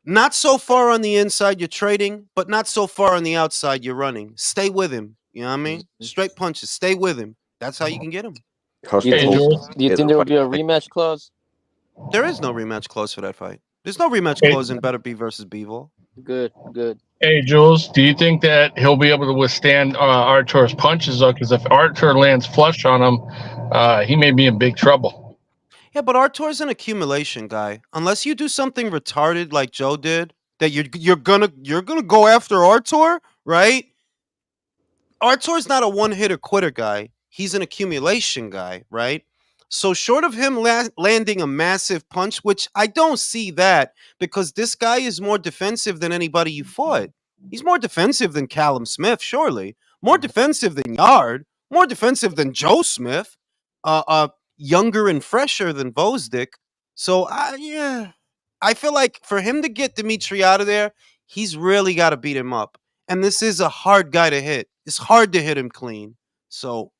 S1: not so far on the inside you're trading, but not so far on the outside you're running. Stay with him. You know what I mean? Straight punches. Stay with him. That's how you can get him.
S2: Has
S4: Do you
S2: to
S8: Hey,
S4: think?
S2: hold
S8: Jules.
S4: Do you
S2: get
S4: think
S2: the
S4: there will be a
S2: fight.
S4: rematch clause?
S1: There is no rematch clause for that fight. There's no rematch
S8: Hey,
S1: clause in Beterbiev versus Bivol.
S4: Good, good.
S8: hey, Jules. Do you think that he'll be able to withstand Artur's punches though? Because if Artur lands flush on him, he may be in big trouble.
S1: Yeah, but Artur's an accumulation guy. Unless you do something retarded like Joe did, that you're gonna go after Artur, right? Artur's not a one-hitter quitter guy. He's an accumulation guy, right? So short of him landing a massive punch, which I don't see that, because this guy is more defensive than anybody you fought. He's more defensive than Callum Smith, surely. More defensive than Yard. More defensive than Joe Smith. Younger and fresher than Vosdick. So I feel like for him to get Dimitri out of there, he's really got to beat him up. And this is a hard guy to hit. It's hard to hit him clean. So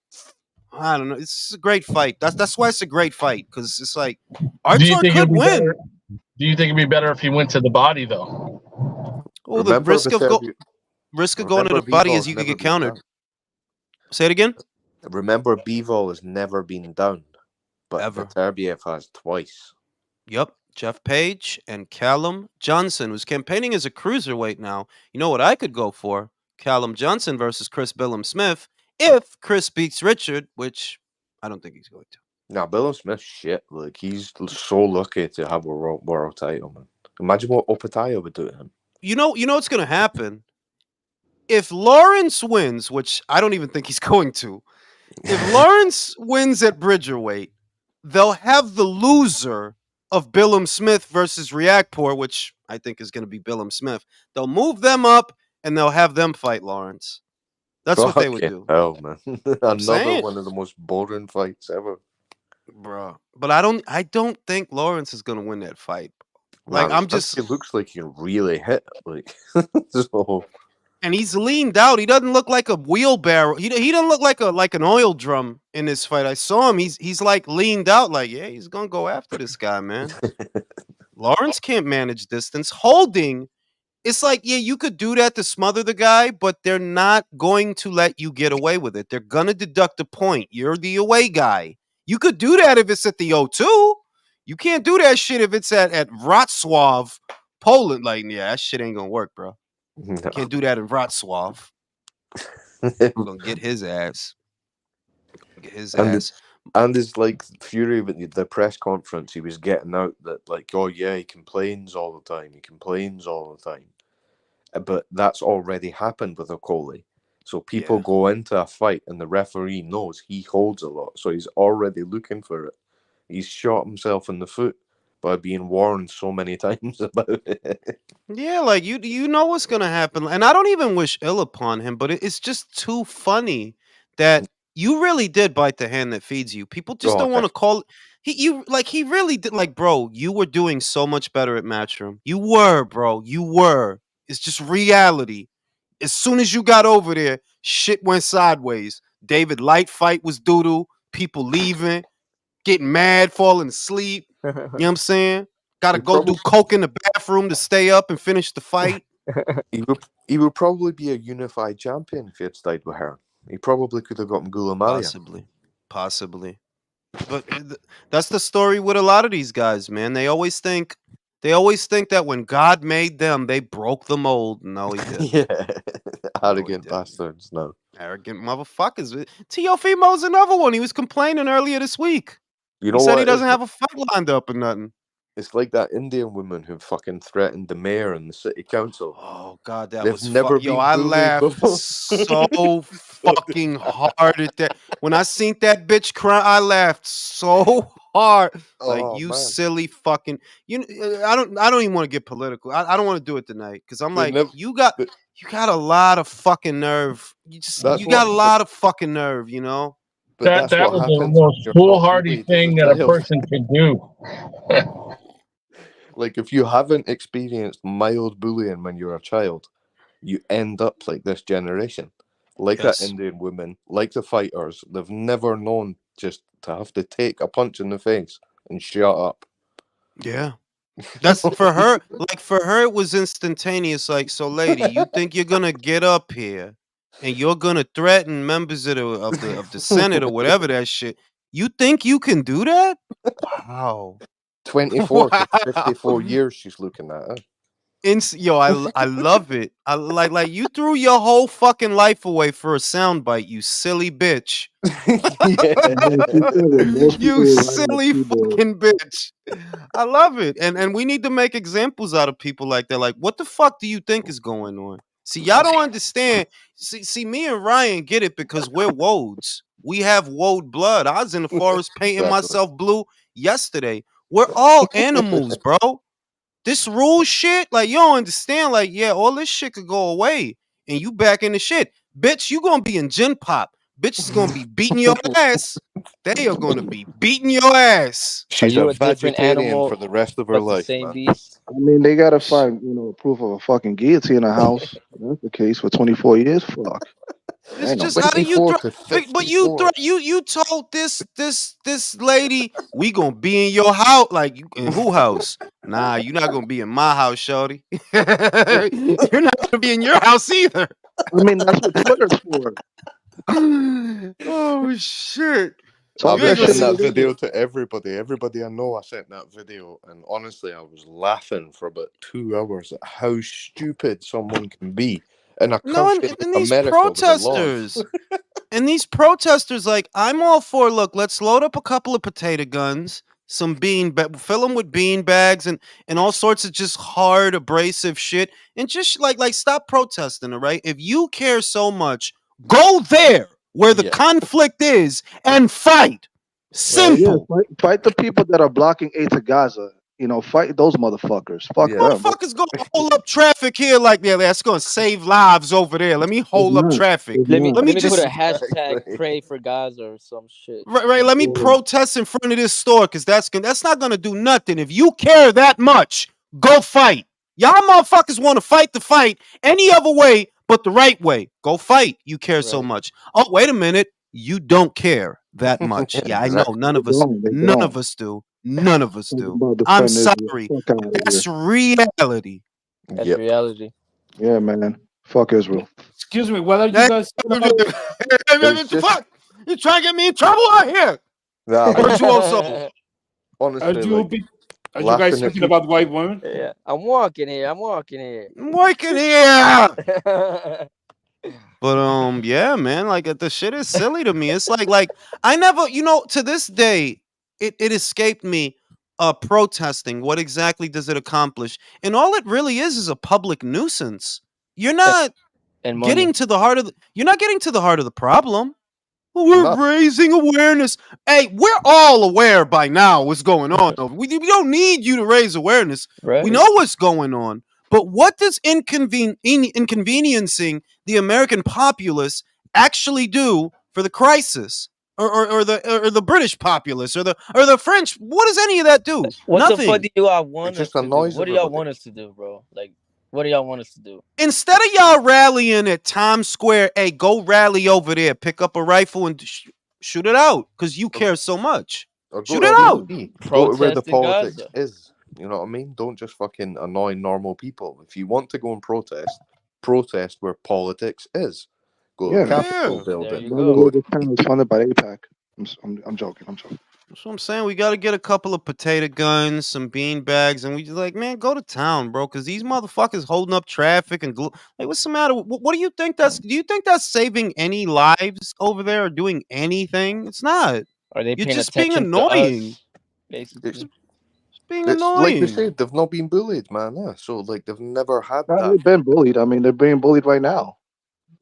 S1: I don't know. It's a great fight. That's why it's a great fight, because it's like
S8: Do you
S1: Artur
S8: think
S1: could
S8: it'd be
S1: win.
S8: better? Do you think it'd be better if he went to the body though?
S1: Well, the
S2: Remember
S1: risk of going to the body is
S2: Bivol's
S1: you could
S2: never
S1: get
S2: been
S1: countered.
S2: down.
S1: Say it again.
S2: Remember Bivol has never been down, but
S1: Ever.
S2: Beterbiev has twice.
S1: Yep. Jeff Page and Callum Johnson, who's campaigning as a cruiserweight now. You know what I could go for? Callum Johnson versus Chris Billum Smith. If Chris beats Richard, which I don't think he's going to.
S2: Now, Bill Smith's shit. Like, he's so lucky to have a world title, man. Imagine what Opataya would do to him.
S1: You know what's going to happen? If Lawrence wins, which I don't even think he's going to, if Lawrence wins at Bridgerweight, they'll have the loser of Billum Smith versus Reactpor, which I think is going to be Billum Smith. They'll move them up and they'll have them fight Lawrence. That's what they would
S2: Fucking
S1: do.
S2: hell, man. Another
S1: saying.
S2: one of the most boring fights ever.
S1: Bro. But I don't think Lawrence is going to win that fight. Like,
S2: Nah,
S1: I'm just...
S2: It looks like he can really hit. Like, so...
S1: And he's leaned out. He doesn't look like a wheelbarrow. He doesn't look like an oil drum in this fight. I saw him. He's like leaned out. Like, yeah, he's gonna go after this guy, man. Lawrence can't manage distance. Holding, it's like, yeah, you could do that to smother the guy, but they're not going to let you get away with it. They're gonna deduct a point. You're the away guy. You could do that if it's at the O2. You can't do that shit if it's at Wrocław, Poland. Like, yeah, that shit ain't gonna work, bro.
S2: No.
S1: Can't do that in Wrocław. We're gonna get his ass. Get his ass.
S2: And his like Fury with the press conference, he was getting out that like, oh yeah, he complains all the time. He complains all the time. But that's already happened with Okolie. So people go into a fight and the referee knows he holds a lot. So he's already looking for it. He's shot himself in the foot by being warned so many times about it.
S1: Yeah, like you know what's gonna happen, and I don't even wish ill upon him, but it's just too funny that you really did bite the hand that feeds you. People just don't want to call he really did. Like, bro, you were doing so much better at Matchroom. You were, bro. You were. It's just reality. As soon as you got over there, shit went sideways. David Light fight was doodoo. People leaving, getting mad, falling asleep. You know what I'm saying? Gotta go do coke in the bathroom to stay up and finish the fight.
S2: He would probably be a unified champion if he had stayed with her. He probably could have gotten Gulamalia.
S1: Possibly. But that's the story with a lot of these guys, man. They always think that when God made them, they broke the mold. No, he didn't.
S2: Yeah,
S1: No, he
S2: arrogant
S1: didn't.
S2: bastards. No,
S1: Arrogant motherfuckers. Teofimo's another one. He was complaining earlier this week.
S2: you know
S1: He said
S2: what
S1: he
S2: it is,
S1: doesn't have a fight lined up or nothing.
S2: It's like that Indian woman who fucking threatened the mayor and the city council.
S1: Oh God, that
S2: They've
S1: was
S2: never
S1: yo.
S2: been
S1: I
S2: bullied
S1: laughed
S2: before.
S1: so fucking hard at that. When I seen that bitch cry, I laughed so hard. Like
S2: Oh
S1: you
S2: man,
S1: silly fucking. I don't even want to get political. I don't want to do it tonight because I'm
S2: they
S1: like
S2: never.
S1: you got a lot of fucking nerve.
S2: That's
S1: You got a
S2: what.
S1: lot of fucking nerve. You know.
S2: But
S8: That
S2: that's what
S8: was the
S2: happens when
S8: most
S2: you're not
S8: foolhardy
S2: bullied as a
S8: thing that a
S2: child.
S8: person could do.
S2: Like if you haven't experienced mild bullying when you're a child, you end up like this generation. Like that
S1: Yes.
S2: Indian woman, like the fighters, they've never known just to have to take a punch in the face and shut up.
S1: Yeah. That's for her. Like for her, it was instantaneous. Like, so, lady, you think you're gonna get up here and you're gonna threaten members of the Senate or whatever that shit? You think you can do that? Wow.
S2: 24 to 54 years she's looking at her.
S1: Yo, I love it. I like you threw your whole fucking life away for a soundbite, you silly bitch.
S3: Most
S1: You
S3: people write on a
S1: silly
S3: keyboard.
S1: fucking bitch. I love it. And we need to make examples out of people like that. Like, what the fuck do you think is going on? See, y'all don't understand. See, me and Ryan get it because we're woads. We have woad blood. I was in the forest painting
S2: Exactly.
S1: myself blue yesterday. We're all animals, bro. This rule shit, like, you don't understand. Like, yeah, all this shit could go away and you back in the shit. Bitch, you gonna be in Gen Pop. Bitch is gonna be beating your ass. They are gonna be beating your ass.
S4: Are
S2: She's
S4: you
S2: a
S4: a different
S2: vegetarian for
S4: animal,
S2: the rest of her
S4: but the
S2: life,
S4: same
S2: man.
S4: beast?
S3: I mean, they gotta find proof of a fucking guillotine in a house. If that's the case for 24 years. Fuck.
S1: It's
S3: Ain't no
S1: just how do you
S2: 24
S1: throw?
S2: to
S1: But you
S2: 54.
S1: you told this lady we gonna be in your house, like you in who house? Nah, you're not gonna be in my house, shorty. You're not gonna be in your house either.
S3: I mean, that's what Twitter's for.
S1: Oh shit!
S3: Talk
S2: I've
S1: You
S2: been
S1: ain't
S3: that
S1: gonna
S3: shit
S2: sending
S1: see.
S3: in
S2: that
S3: the video.
S2: video to everybody. Everybody I know, I sent that video, and honestly, I was laughing for about 2 hours at how stupid someone can be in a
S1: No,
S2: country like
S1: and these
S2: America with the laws.
S1: protesters. And these protesters, like, I'm all for. Look, let's load up a couple of potato guns, some fill them with bean bags, and all sorts of just hard, abrasive shit, and just like stop protesting. All right, if you care so much, go there where the
S2: Yeah,
S1: conflict is and fight.
S4: Right.
S3: Yeah,
S1: Simple.
S3: fight the people that are blocking aid to Gaza. Fight those motherfuckers. Fuck
S2: yeah.
S3: them.
S1: Motherfuckers gonna hold up traffic here like that's gonna save lives over there. Let me
S3: It's
S1: hold up
S3: not.
S1: traffic.
S3: It's
S4: Let me
S3: not.
S1: Let me
S4: let me put a
S1: just
S4: hashtag
S2: Exactly.
S4: pray for Gaza or some shit.
S1: right. Let me
S3: Yeah.
S1: protest in front of this store because that's not gonna do nothing. If you care that much, go fight. Y'all motherfuckers want to fight the fight any other way but the right way. Go fight. You care so
S4: Right.
S1: much. Oh, wait a minute. You don't care that much. Yeah, I know.
S2: Exactly.
S1: None
S3: They
S1: of us.
S3: don't. They
S1: None of
S3: don't.
S1: us do. None of us
S3: Talk
S1: do.
S3: about
S1: I'm
S3: defending Israel.
S1: sorry,
S3: Fuck out
S1: but
S3: of here.
S1: that's reality.
S4: That's
S2: Yep.
S4: reality.
S3: Yeah, man. Fuck Israel.
S7: Excuse me, what are you
S1: Hey,
S7: guys talking about?
S2: It's just
S1: fuck! You trying to get me in trouble out here?
S2: nah, man.
S1: Virtuoso.
S7: Are
S2: Honestly,
S7: you
S2: like
S7: be, are you guys
S2: laughing at
S7: talking
S2: people.
S7: about white women?
S4: Yeah, I'm walking here. I'm walking here.
S1: I'm working here. But yeah, man, like the shit is silly to me. It's like I never, to this day, it escaped me. Protesting. What exactly does it accomplish? And all it really is a public nuisance. You're not
S4: And money.
S1: getting to the heart of you're not getting to the heart of the problem. We're
S2: Not
S1: raising awareness. Hey, we're all aware by now what's going on. We don't need you to raise awareness. We
S4: Right.
S1: know what's going on. But what does inconveniencing the American populace actually do for the crisis? Or the British populace or the French? What does any of that do?
S4: What the fuck
S1: Nothing.
S4: do y'all
S2: it
S4: want us
S2: just
S4: to do?
S2: annoys
S4: What do y'all
S2: everybody.
S4: want us to do, bro? Like, what do y'all want us to do?
S1: Instead of y'all rallying at Times Square, hey, go rally over there, pick up a rifle and shoot it out because you care so much.
S2: Or go
S1: Shoot
S2: to
S1: it
S3: Yeah.
S1: out.
S2: DC. Go to where the
S4: Protest in
S2: politics
S4: Gaza.
S2: is. You know what I mean? Don't just fucking annoy normal people. If you want to go and protest where politics is. Go to the
S3: Yeah.
S2: Capitol
S1: Yeah.
S4: There
S2: building.
S4: you
S3: By the
S4: go.
S3: way,
S2: Go.
S3: this panel is funded by APAC. I'm joking. I'm joking.
S1: That's what I'm saying. We got to get a couple of potato guns, some bean bags, and we just like, man, go to town, bro, because these motherfuckers holding up traffic and like, what's the matter? What do you think that's? Do you think that's saving any lives over there or doing anything? It's not.
S4: Are they
S1: You're
S4: paying
S1: just being
S4: attention to
S1: annoying.
S4: us? Basically.
S1: It's being
S2: It's like they
S1: annoying.
S2: said, they've not been bullied, man. So like they've never had
S3: Nah,
S2: that.
S3: they've been bullied. I mean, they're being bullied right now.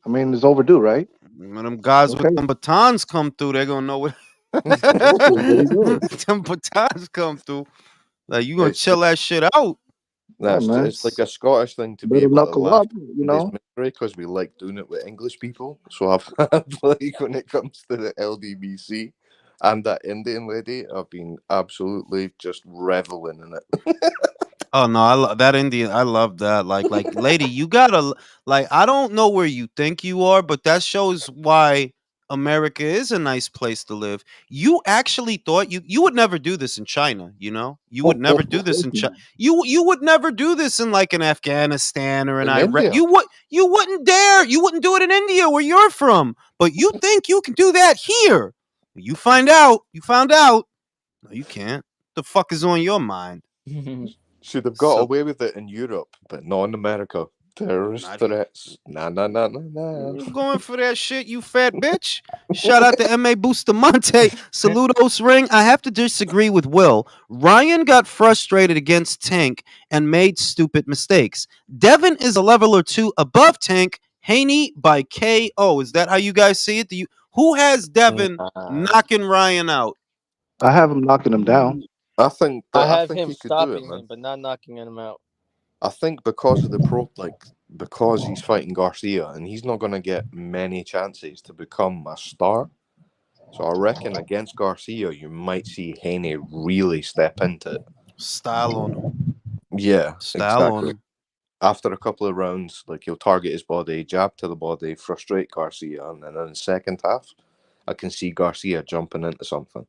S3: I mean, it's overdue, right?
S1: When them guys
S3: Okay.
S1: with them batons come through, they're gonna know what.
S3: Exactly. There you go.
S1: Them batons come through. Like you gonna
S2: It's
S1: chill that shit out.
S3: Yeah, man.
S2: it's like a Scottish thing to be
S3: Better
S2: able to
S3: knuckle
S2: laugh
S3: up, you
S2: at this
S3: know.
S2: misery because we like doing it with English people. So I've had, like, when it comes to the LDBC and that Indian lady, I've been absolutely just reveling in it.
S1: Oh no, I love that Indian. I love that. Like, lady, you gotta like. I don't know where you think you are, but that shows why America is a nice place to live. You actually thought you would never do this in China. You know, you would never do this in China. You would never do this in like in Afghanistan or in
S2: In
S1: Iraq.
S2: India.
S1: You wouldn't dare. You wouldn't do it in India where you're from. But you think you can do that here? You find out. You found out. No, you can't. The fuck is on your mind?
S2: Should have got
S1: So-
S2: away with it in Europe, but not in America. Terrorist
S1: Not here.
S2: threats. Nah.
S1: You going for that shit, you fat bitch? Shout out to M.A. Bustamante. Saludos ring. I have to disagree with Will. Ryan got frustrated against Tank and made stupid mistakes. Devin is a level or two above Tank. Haney by KO. Is that how you guys see it? Who has Devin knocking Ryan out?
S3: I have him knocking him down.
S2: I think
S4: I
S2: that
S4: have
S2: think
S4: him
S2: he could do it,
S4: stopping
S2: man.
S4: him, but not knocking him out.
S2: I think because of because he's fighting Garcia and he's not going to get many chances to become a star. So I reckon against Garcia, you might see Haney really step into it.
S1: Style on him.
S2: Yeah,
S1: Style on
S2: exactly.
S1: him.
S2: After a couple of rounds, like he'll target his body, jab to the body, frustrate Garcia, and then in the second half, I can see Garcia jumping into something.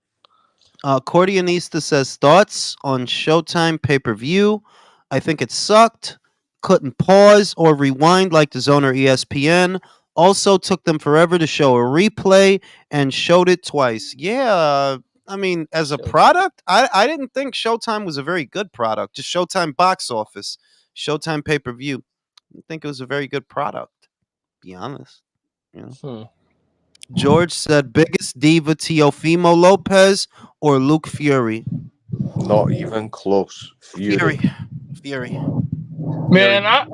S1: Cordionista says thoughts on Showtime pay-per-view. I think it sucked. Couldn't pause or rewind like the Zone or ESPN. Also took them forever to show a replay and showed it twice. Yeah, I mean, as a product, I didn't think Showtime was a very good product. Just Showtime box office, Showtime pay-per-view. I think it was a very good product. Be honest. You know? George said biggest diva Teofimo Lopez or Luke Fury?
S2: Not even close.
S1: Fury.
S8: Man, I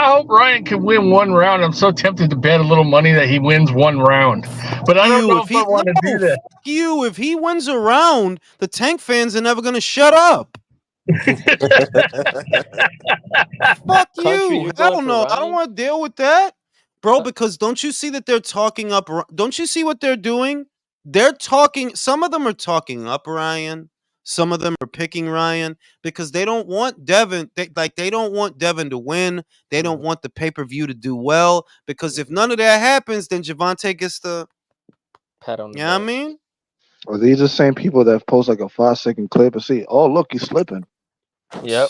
S8: hope Ryan can win one round. I'm so tempted to bet a little money that he wins one round, but I don't know if I want to do that.
S1: Fuck you. If he wins a round, the Tank fans are never going to shut up. Fuck you. Hell no. I don't want to deal with that. Bro, because don't you see that they're talking up? Don't you see what they're doing? They're talking. Some of them are talking up Ryan. Some of them are picking Ryan because they don't want Devin. They don't want Devin to win. They don't want the pay-per-view to do well because if none of that happens, then Javante gets the
S4: pat on the
S1: back. I mean?
S3: Are these the same people that post like a 5-second clip and see, oh look, he's slipping?
S4: Yep.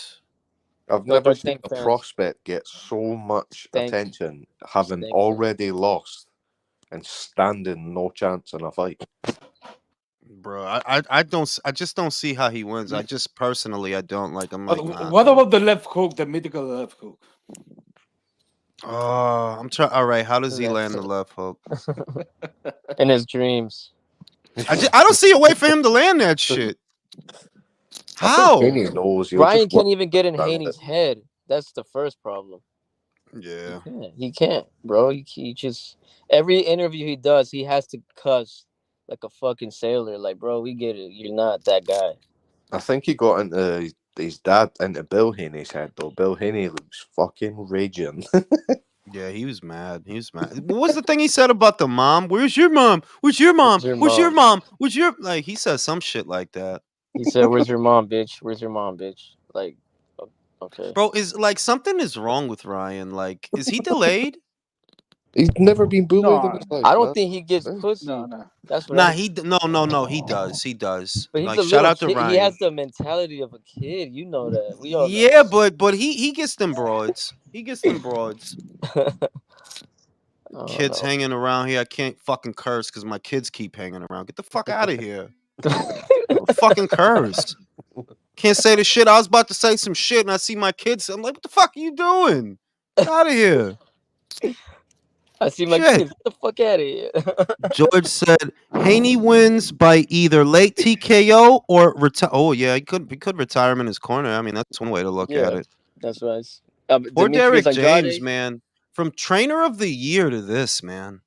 S2: I've never seen a prospect get so much attention having already lost and standing no chance in a fight.
S1: Bro, I just don't see how he wins. I just personally I don't like him. Like, nah,
S7: what about the left hook, the mythical left hook?
S1: Oh, I'm trying. All right, how does he land the left hook?
S4: In his dreams.
S1: I don't see a way for him to land that shit. How?
S4: Ryan can't even get in Haney's head. That's the first problem.
S1: Yeah,
S4: he can't, bro. He just every interview he does, he has to cuss like a fucking sailor. Like, bro, we get it. You're not that guy.
S2: I think he got into his dad into Bill Haney's head though. Bill Haney was fucking raging.
S1: Yeah, he was mad. What was the thing he said about the mom? Where's your mom? Where's your mom? Where's your mom? Where's your like? He said some shit like that.
S4: He said, "Where's your mom, bitch? Where's your mom, bitch?" Like, okay,
S1: bro, is like something is wrong with Ryan. Like, is he delayed?
S2: He's never been bullied in his life.
S4: I don't think he gets pussy. That's what
S1: he does. He does.
S4: But he's
S1: like,
S4: a
S1: shout
S4: little
S1: out to
S4: kid.
S1: Ryan.
S4: He has the mentality of a kid. You know that. We all know.
S1: Yeah, but he gets them broads. He gets them broads. Kids hanging around here. I can't fucking curse because my kids keep hanging around. Get the fuck out of here. Fucking curse. Can't say the shit. I was about to say some shit, and I see my kids. I'm like, what the fuck are you doing? Get out of here.
S4: I see my
S1: Shit.
S4: kids. Get the fuck out of here.
S1: George said Haney wins by either late TKO or retire. Oh yeah, he could retire him in his corner. I mean, that's one way to look at
S4: Yeah,
S1: it.
S4: that's right.
S1: Poor
S4: Demetrius
S1: Derek James,
S4: Andrade.
S1: man. From trainer of the year to this, man.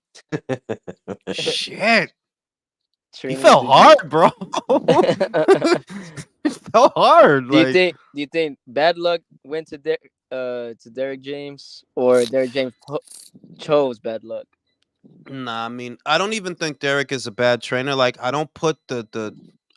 S1: Shit. He
S4: Trainer of
S1: fell
S4: the
S1: hard, bro.
S4: year.
S1: He fell hard.
S4: Do you
S1: Like,
S4: think? Do you think bad luck went to Derek James, or Derek James chose bad luck?
S1: nah, I mean, I don't even think Derek is a bad trainer. Like, I don't put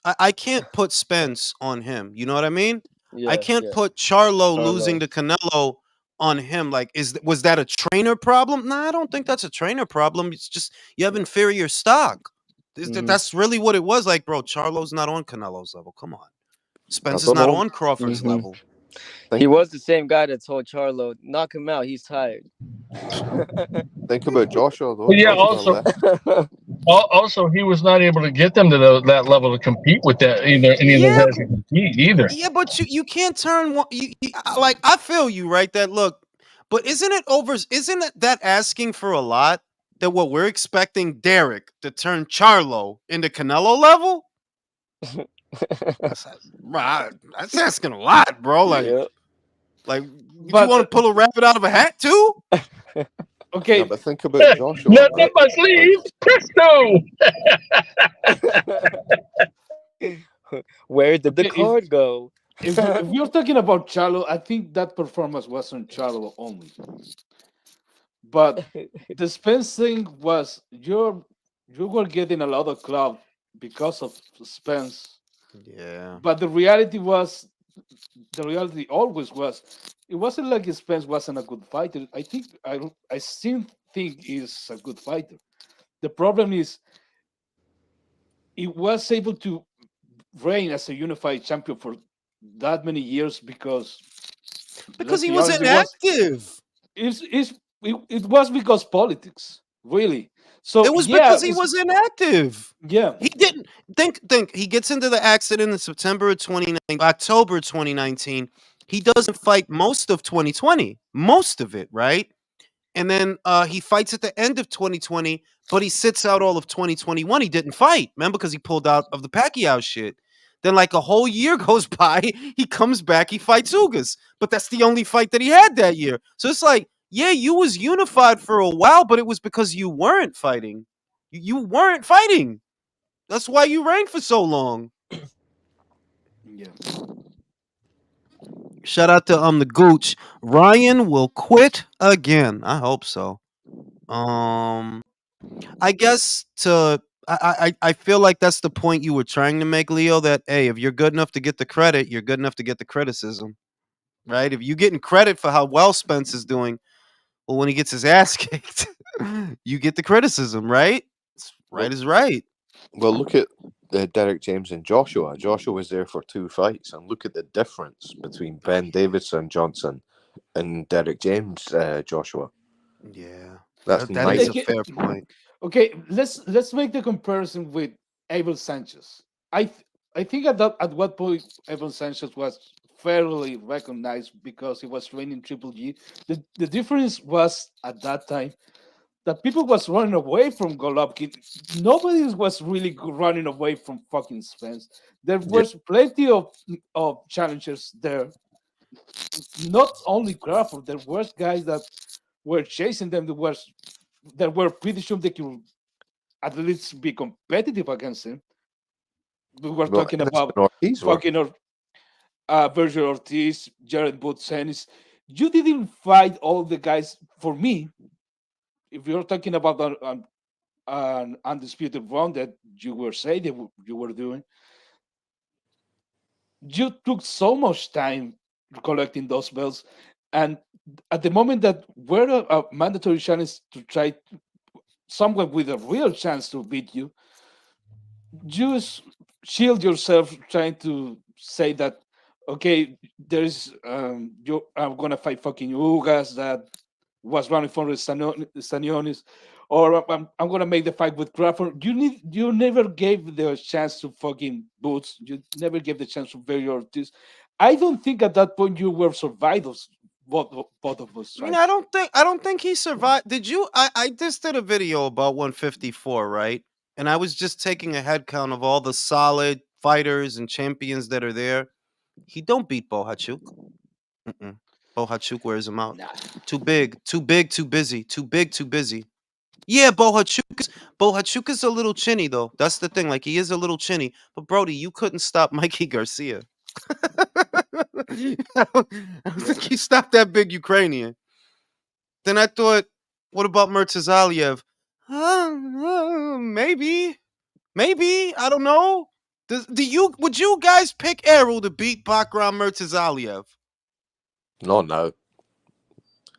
S1: I can't put Spence on him. You know what I mean? I
S4: Yeah,
S1: can't
S4: yeah.
S1: put Charlo losing
S4: Charlo.
S1: to Canelo on him. Like, was that a trainer problem? Nah, I don't think that's a trainer problem. It's just you have inferior stock.
S4: Mhm.
S1: That's really what it was. Like, bro, Charlo's not on Canelo's level. Come on. Spence is
S2: don't
S1: not
S2: know.
S1: on Crawford's
S4: Mhm.
S1: level.
S4: He was the same guy that told Charlo, "Knock him out. He's tired."
S2: Think about Joshua though.
S8: But yeah,
S2: Joshua
S8: also
S2: left.
S8: also he was not able to get them to that level to compete with that either any of those
S1: Yeah,
S8: guys to compete either.
S1: yeah, but you can't turn one. Like I feel you, right? That look, but isn't it over? Isn't that asking for a lot? That what we're expecting Derek to turn Charlo into Canelo level? That's, that's asking a lot, bro.
S4: Yeah.
S1: Like you
S7: But
S1: want to pull a rabbit out of a hat too?
S7: okay,
S2: No, but think about Joshua,
S8: Not
S2: right?
S8: up my sleeve, presto.
S4: Where did the
S7: okay,
S4: card go?
S7: if you're talking about Charlo, I think that performance wasn't Charlo only. But the Spence thing was you were getting a lot of clout because of Spence.
S1: Yeah.
S7: But the reality always was it wasn't like Spence wasn't a good fighter. I still think he's a good fighter. The problem is he was able to reign as a unified champion for that many years because
S1: Because
S7: let's
S1: he
S7: be
S1: was
S7: honest,
S1: inactive.
S7: it was because politics, really. So
S1: It was
S7: yeah,
S1: because he was inactive.
S7: yeah,
S1: He didn't think he gets into the accident in September of 2019, October 2019. He doesn't fight most of 2020, most of it, right? And then he fights at the end of 2020, but he sits out all of 2021. He didn't fight, remember, because he pulled out of the Pacquiao shit. Then, like a whole year goes by, he comes back, he fights Ugas, but that's the only fight that he had that year. So it's like, yeah, you was unified for a while, but it was because you weren't fighting. You weren't fighting. That's why you reigned for so long.
S7: yeah.
S1: Shout out to the Gooch. Ryan will quit again. I hope so. I guess I feel like that's the point you were trying to make, Leo. That hey, if you're good enough to get the credit, you're good enough to get the criticism, right? If you're getting credit for how well Spence is doing, well, when he gets his ass kicked, you get the criticism, right? Right
S2: Well,
S1: is right.
S2: well, look at Derek James and Joshua. Joshua was there for 2 fights, and look at the difference between Ben Davidson Johnson and Derek James Joshua.
S1: Yeah,
S2: That's
S1: that
S2: night.
S1: is a
S7: Okay,
S1: fair point.
S7: okay. Let's make the comparison with Abel Sanchez. I think at what point Abel Sanchez was fairly recognized because he was training Triple G. The difference was at that time that people was running away from Golovkin. Nobody was really running away from fucking Spence. There
S2: Yeah.
S7: was plenty of challengers there. Not only Crawford, there was guys that were chasing them. That were pretty sure they could at least be competitive against him. We were
S2: Well,
S7: talking
S2: Ennis
S7: about
S2: and Ortiz were.
S7: fucking Virgil Ortiz, Jared Boots, Ennis. You didn't fight all the guys for me. If you're talking about an undisputed run that you were saying that you were doing, you took so much time collecting those belts, and at the moment that were a mandatory challenge to try someone with a real chance to beat you, just shield yourself trying to say that okay, there's I'm gonna fight fucking Ugas that was running for the Stanionis, or I'm gonna make the fight with Crawford. You never gave the chance to fucking Boots. You never gave the chance to Very Ortiz. I don't think at that point you were survivors. Both of us,
S1: I mean,
S7: right?
S1: I don't think he survived. Did you? I just did a video about 154, right? And I was just taking a head count of all the solid fighters and champions that are there. He don't beat Bohachuk. Mm-mm. Bohachuk wears him out.
S7: Nah.
S1: Too big, too big, too busy, too big, too busy. Yeah, Bohachuk is a little chinny though. That's the thing. Like he is a little chinny. But Brody, you couldn't stop Mikey Garcia. I don't think he stopped that big Ukrainian. Then I thought, what about Murtazaliev? Maybe, I don't know. Would you guys pick Errol to beat Bakram Murtazaliev?
S2: No.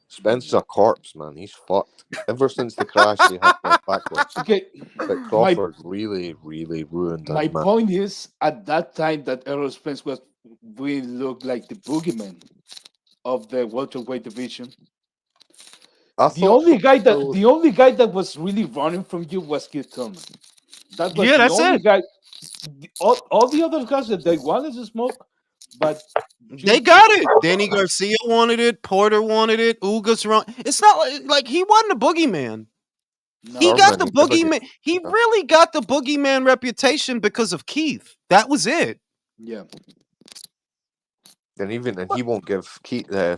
S2: Spencer's a corpse, man. He's fucked. Ever since the crash, he had went backwards.
S7: Okay,
S2: But Crawford really, really ruined
S7: my
S2: him, man.
S7: point is, at that time that Errol Spence was, we looked like the boogeyman of the welterweight division.
S2: I
S7: The
S2: thought
S7: only guy that
S2: so.
S7: the only guy that was really running from you was Keith Thurman. That was
S1: Yeah,
S7: the
S1: that's
S7: only
S1: it.
S7: guy. All the other guys that they wanted to smoke, but
S1: They got it. Danny Garcia wanted it. Porter wanted it. Ugas run. It's not like he wasn't a boogeyman.
S7: no.
S1: He got the
S2: Thurman, he never
S1: boogeyman.
S2: gets-
S1: He really got the boogeyman reputation because of Keith. That was it.
S7: Yeah,
S2: And he won't give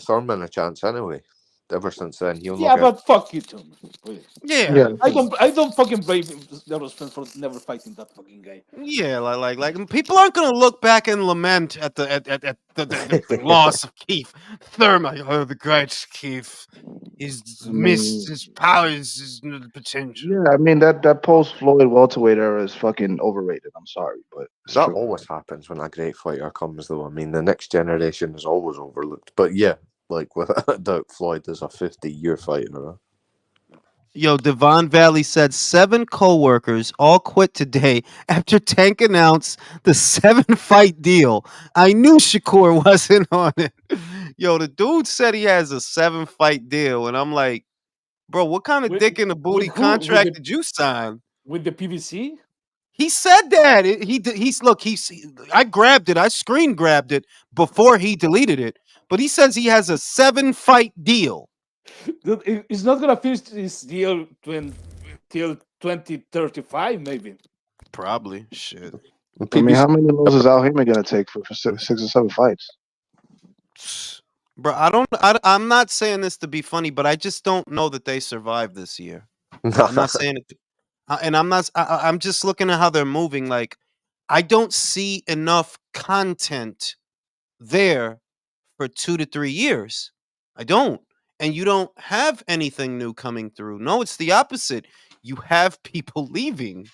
S2: Thurman a chance anyway. Ever since then, he'll
S7: yeah,
S2: not get.
S7: but fuck you, Thurman. Really.
S1: Yeah.
S3: Yeah,
S7: I don't fucking blame Errol Spence for never fighting that fucking guy.
S1: Yeah, like people aren't gonna look back and lament at the loss of Keith Thurman. Oh, the great Keith, he's
S3: I
S1: missed
S3: mean,
S1: his powers, his potential.
S3: yeah, I mean that post Floyd welterweight era is fucking overrated. I'm sorry, but it's
S2: That
S3: true.
S2: always happens when a great fighter comes, though. I mean, the next generation is always overlooked. But yeah, like without a doubt, Floyd is a 50-year fighter.
S1: Yo, Devon Valley said 7 co-workers all quit today after Tank announced the 7-fight deal. I knew Shakur wasn't on it. Yo, the dude said he has a 7-fight deal, and I'm like, bro, what kind of
S7: With,
S1: dick in the booty
S7: with who?
S1: contract did you sign?
S7: With the PBC?
S1: He said that. I grabbed it. I screen grabbed it before he deleted it. But he says he has a 7-fight deal.
S7: Dude, he's not gonna finish this deal till 2035, maybe.
S1: Probably. Shit.
S3: I mean, how many losses Al Heyman gonna take for 6 or 7 fights?
S1: Bro, I'm not saying this to be funny, but I just don't know that they survived this year. I'm not saying it. And I'm just looking at how they're moving. Like, I don't see enough content there for 2 to 3 years. I don't. And you don't have anything new coming through. No, it's the opposite. You have people leaving.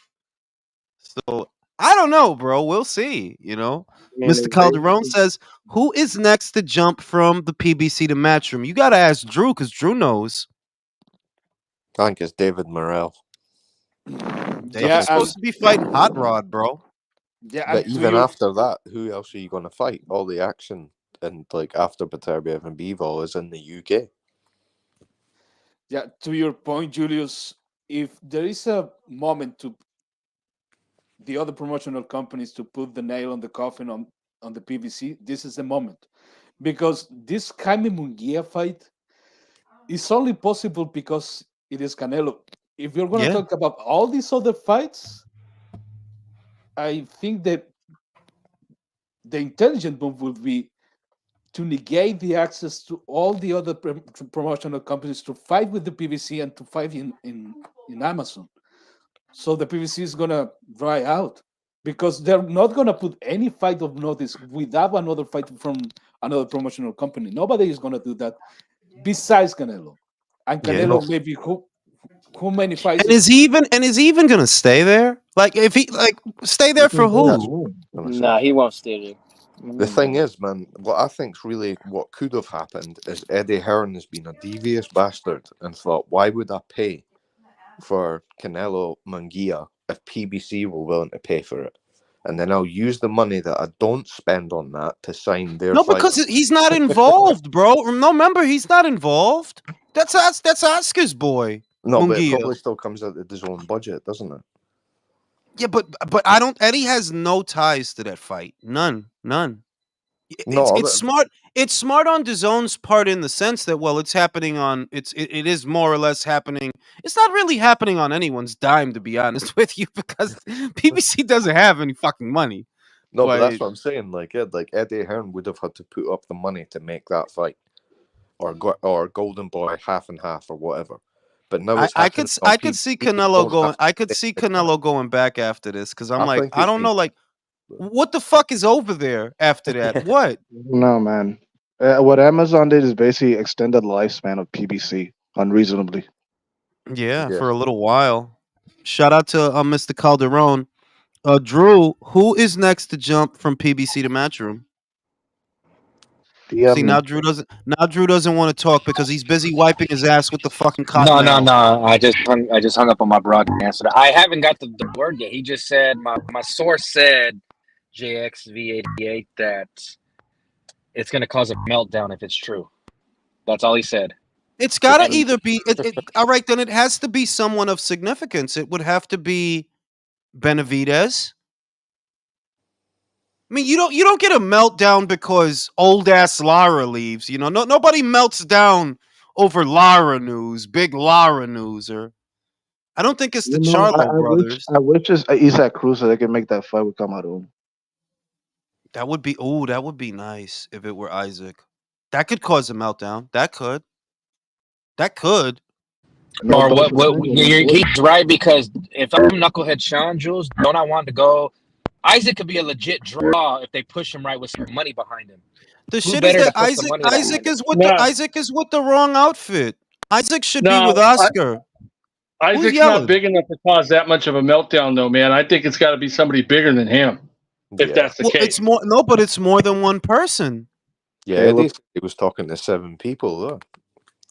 S1: So I don't know, bro. We'll see. Mr. Calderon says, who is next to jump from the PBC to Matchroom? You got to ask Drew because Drew knows.
S2: I think it's David Morrell.
S1: David's supposed to be fighting Hot Rod, bro.
S7: Yeah,
S2: But even after that, who else are you going to fight? All the action and after Beterbiev and Bivol is in the UK.
S7: Yeah, to your point, Julius, if there is a moment to the other promotional companies to put the nail on the coffin on the PBC, this is the moment. Because this Jaime Munguia fight is only possible because it is Canelo. If you're going to talk about all these other fights, I think that the intelligent move would be to negate the access to all the other promotional companies to fight with the PBC and to fight in Amazon. So the PBC is going to dry out because they're not going to put any fight of notice without another fight from another promotional company. Nobody is going to do that besides Canelo. And Canelo maybe who many fights?
S1: And is he even going to stay there? Like if he stay there for who?
S4: Nah, he won't stay there.
S2: The thing is, man, what I think's really what could have happened is Eddie Hearn has been a devious bastard and thought, why would I pay for Canelo Munguia if PBC were willing to pay for it? And then I'll use the money that I don't spend on that to sign their fight.
S1: Because he's not involved, bro. No, remember, he's not involved. That's Oscar's boy.
S2: No, but it
S1: Munguia.
S2: probably still comes out of his own budget, doesn't it?
S1: Yeah, but I don't. Eddie has no ties to that fight. None.
S2: No,
S1: It's smart. It's smart on DAZN's part in the sense that it's happening on. It is more or less happening. It's not really happening on anyone's dime, to be honest with you, because PBC doesn't have any fucking money.
S2: no, but that's what I'm saying. Like Eddie Hearn would have had to put up the money to make that fight, or Golden Boy half and half or whatever. But now
S1: I could see Canelo going. I could see Canelo going back after this because I'm like, I don't know, like, what the fuck is over there after that? What?
S3: No, man. What Amazon did is basically extended the lifespan of PBC unreasonably.
S1: Yeah, for a little while. Shout out to Mr. Calderon. Drew, who is next to jump from PBC to Matchroom? See, now Drew doesn't want to talk because he's busy wiping his ass with the fucking cotton.
S5: No. I just hung up on my broad answer. I haven't got the word yet. He just said my source said JXV88 that it's going to cause a meltdown if it's true. That's all he said.
S1: It's got to either be all right. Then it has to be someone of significance. It would have to be Benavidez. I mean, you don't get a meltdown because old ass Lara leaves. You know, nobody melts down over Lara news, big Lara news, or I don't think it's the Charlo brothers.
S3: I wish it's Isaac Cruz so they can make that fight with Cameroon.
S1: That would be nice if it were Isaac. That could cause a meltdown. That could.
S3: No,
S5: or what? He's right, because if I'm Knucklehead Sean, Jules, don't I want to go? Isaac could be a legit draw if they push him right with some money behind him.
S1: The shit is that Isaac is with the wrong outfit. Isaac should be with Oscar.
S8: Isaac's not big enough to cause that much of a meltdown, though, man. I think it's got to be somebody bigger than him. If that's the case,
S1: but it's more than one person.
S2: Yeah, he was talking to 7 people though,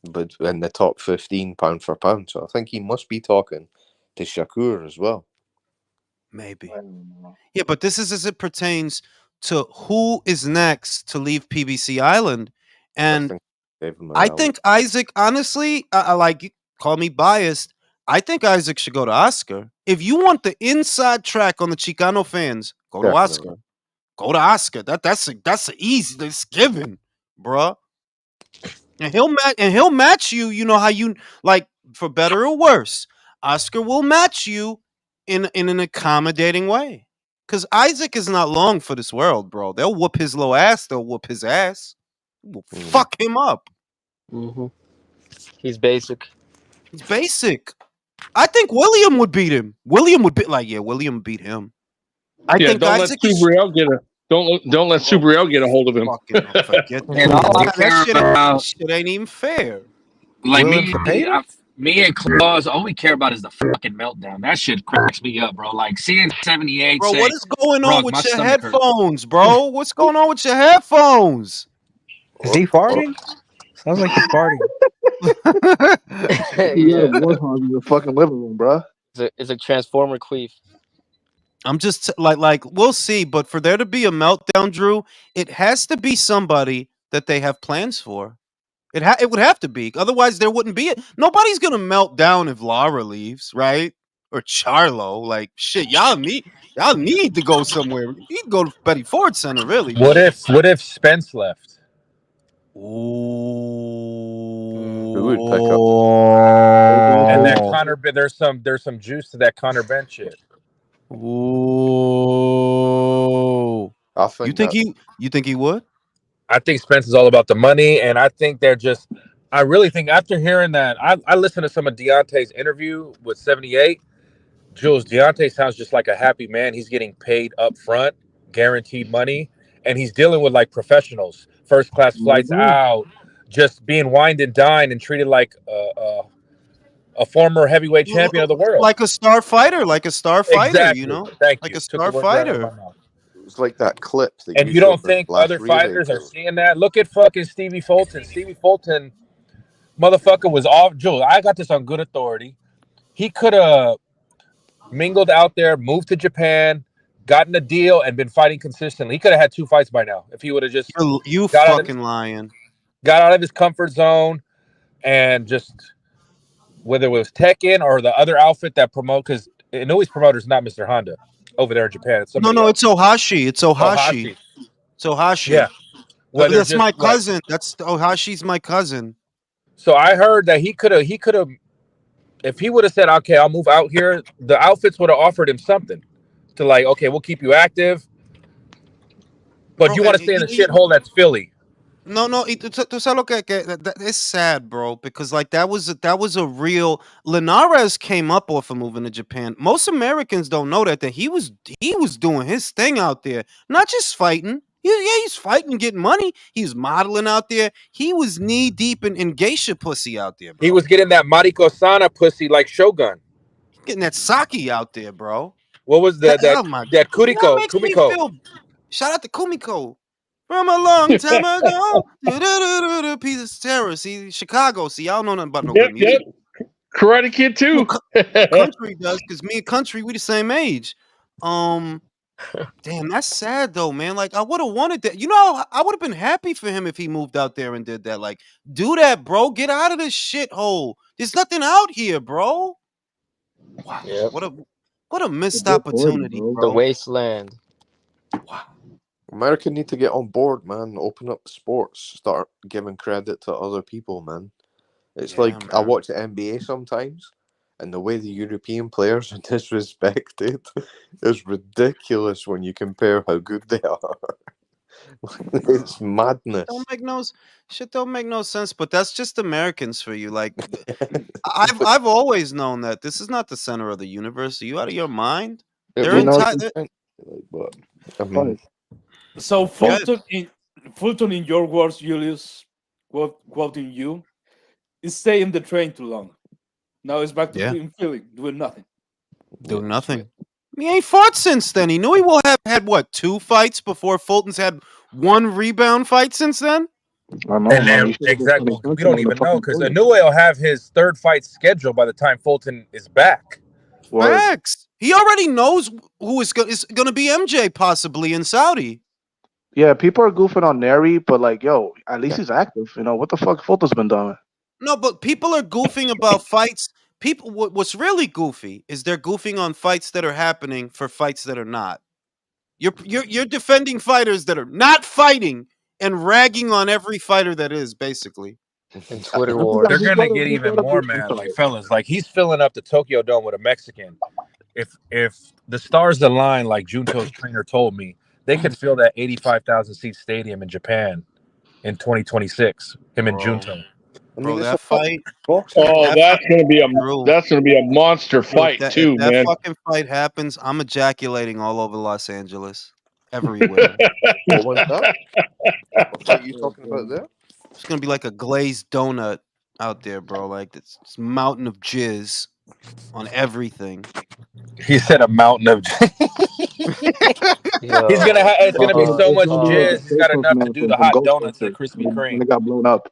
S2: but in the top 15 pound for pound. So I think he must be talking to Shakur as well.
S1: Maybe. Yeah, but this is as it pertains to who is next to leave PBC Island, and I think Isaac. Honestly, I like, call me biased. I think Isaac should go to Oscar. If you want the inside track on the Chicano fans, go to Oscar. Go to Oscar. That's easy. That's given, bruh. And he'll match you. You know how you like, for better or worse. Oscar will match you in an accommodating way. Because Isaac is not long for this world, bro. They'll whoop his little ass. They'll whoop his ass. We'll fuck him up.
S4: Mm-hmm. He's basic.
S1: I think William would beat him. William would beat him. I think
S8: don't let Subriel get a hold of him.
S5: And all I care about
S1: shit ain't even fair.
S5: Like me and Claus, all we care about is the fucking meltdown. That shit cracks me up, bro. Like seeing 78.
S1: Bro, what is going on with your headphones, bro? What's going on with your headphones?
S6: Is he farting? Sounds like he's farting.
S3: Yeah, in your fucking living room, bro.
S4: It's a transformer queef.
S1: I'm just like we'll see, but for there to be a meltdown, Drew, it has to be somebody that they have plans for. It would have to be, otherwise there wouldn't be it. Nobody's gonna melt down if Lara leaves, right? Or Charlo. Like shit, y'all need to go somewhere. You can go to Betty Ford Center, really.
S5: What if Spence left?
S1: Ooh.
S2: Who would pick up?
S5: And that Connor, there's some juice to that Connor bench shit.
S1: Ooh. You think he would?
S5: I think Spence is all about the money, and I think I really think after hearing that, I listened to some of Deontay's interview with 78. Jules, Deontay sounds just like a happy man. He's getting paid up front, guaranteed money, and he's dealing with like professionals, first class flights out, just being wined and dined and treated like a former heavyweight champion of the world,
S1: like a star fighter,
S5: exactly.
S1: You know,
S5: Thank
S1: like
S5: you.
S1: a star fighter.
S2: It was like that clip.
S5: And you don't think other fighters are seeing that? Look at fucking Stevie Fulton. Stevie Fulton, motherfucker, was off. Jules, I got this on good authority. He could have mingled out there, moved to Japan, gotten a deal, and been fighting consistently. He could have had 2 fights by now if he would have just
S1: lying.
S5: Got out of his comfort zone and just whether it was Tekken or the other outfit that promote, because Inouye's promoter is not Mr. Honda over there in Japan. It's somebody
S1: No,
S5: else.
S1: it's Ohashi. It's Ohashi.
S5: Ohashi.
S1: It's Ohashi.
S5: Yeah. Whether
S1: That's
S5: just
S1: my
S5: like,
S1: cousin. That's Ohashi's my cousin.
S5: so I heard that he could have, if he would have said, okay, I'll move out here, the outfits would have offered him something to like, okay, we'll keep you active, but
S1: Bro,
S5: you want to stay in the shithole that's Philly.
S1: No, tú sabes lo que it's sad, bro, because like that was a real Linares came up off of moving to Japan. Most Americans don't know that he was doing his thing out there, not just fighting. He's fighting, getting money. He's modeling out there. He was knee deep in geisha pussy out there, bro.
S5: He was getting that Mariko Sana pussy like Shogun.
S1: Getting that sake out there, bro.
S5: What was that Kuriko? Kumiko.
S1: Shout out to Kumiko. From a long time ago. Piece of terror. See, Chicago. See, y'all know nothing about no good music.
S8: Yep. Karate Kid too.
S1: Country does, because me and Country, we the same age. Damn, that's sad though, man. Like I would have wanted that. You know, I would have been happy for him if he moved out there and did that. Like, do that, bro. Get out of this shithole. There's nothing out here, bro. Wow.
S5: Yep.
S1: What a missed opportunity, bro.
S4: The wasteland.
S1: Wow.
S2: America need to get on board, man. Open up sports. Start giving credit to other people, man. It's like, man. I watch the NBA sometimes, and the way the European players are disrespected is ridiculous when you compare how good they are. It's madness.
S1: Don't make no sense, but that's just Americans for you. Like, I've always known that this is not the center of the universe. Are you out of your mind?
S7: So Fulton, in your words, Julius, quoting you, is stay in the train too long. Now it's back to Philly, doing nothing.
S1: Doing nothing. He ain't fought since then. He knew he will have had what, 2 fights before Fulton's had 1 rebound fight since then.
S3: I know.
S5: And exactly. We don't even know because Inoue will have his 3rd fight scheduled by the time Fulton is back.
S1: Facts. He already knows who is going to be MJ possibly in Saudi.
S3: Yeah, people are goofing on Neri, but like, yo, at least he's active. You know what the fuck Fulton's been doing?
S1: No, but people are goofing about fights. People, what's really goofy is they're goofing on fights that are happening for fights that are not. You're defending fighters that are not fighting and ragging on every fighter that is, basically.
S4: In Twitter war.
S5: They're gonna get even more mad, like fellas. Like he's filling up the Tokyo Dome with a Mexican. If the stars align, like Junto's trainer told me, they could fill that 85,000 seat stadium in Japan in 2026. Him and Junto.
S1: Bro, that fight.
S8: Oh, that's gonna be a monster fight too, man.
S1: That fucking fight happens, I'm ejaculating all over Los Angeles, everywhere.
S2: What are you talking about there?
S1: It's gonna be like a glazed donut out there, bro. Like this mountain of jizz on everything.
S5: He said a mountain of. It's gonna be so much jizz. He's got enough to do the hot donuts at Krispy Kreme.
S3: They got blown up.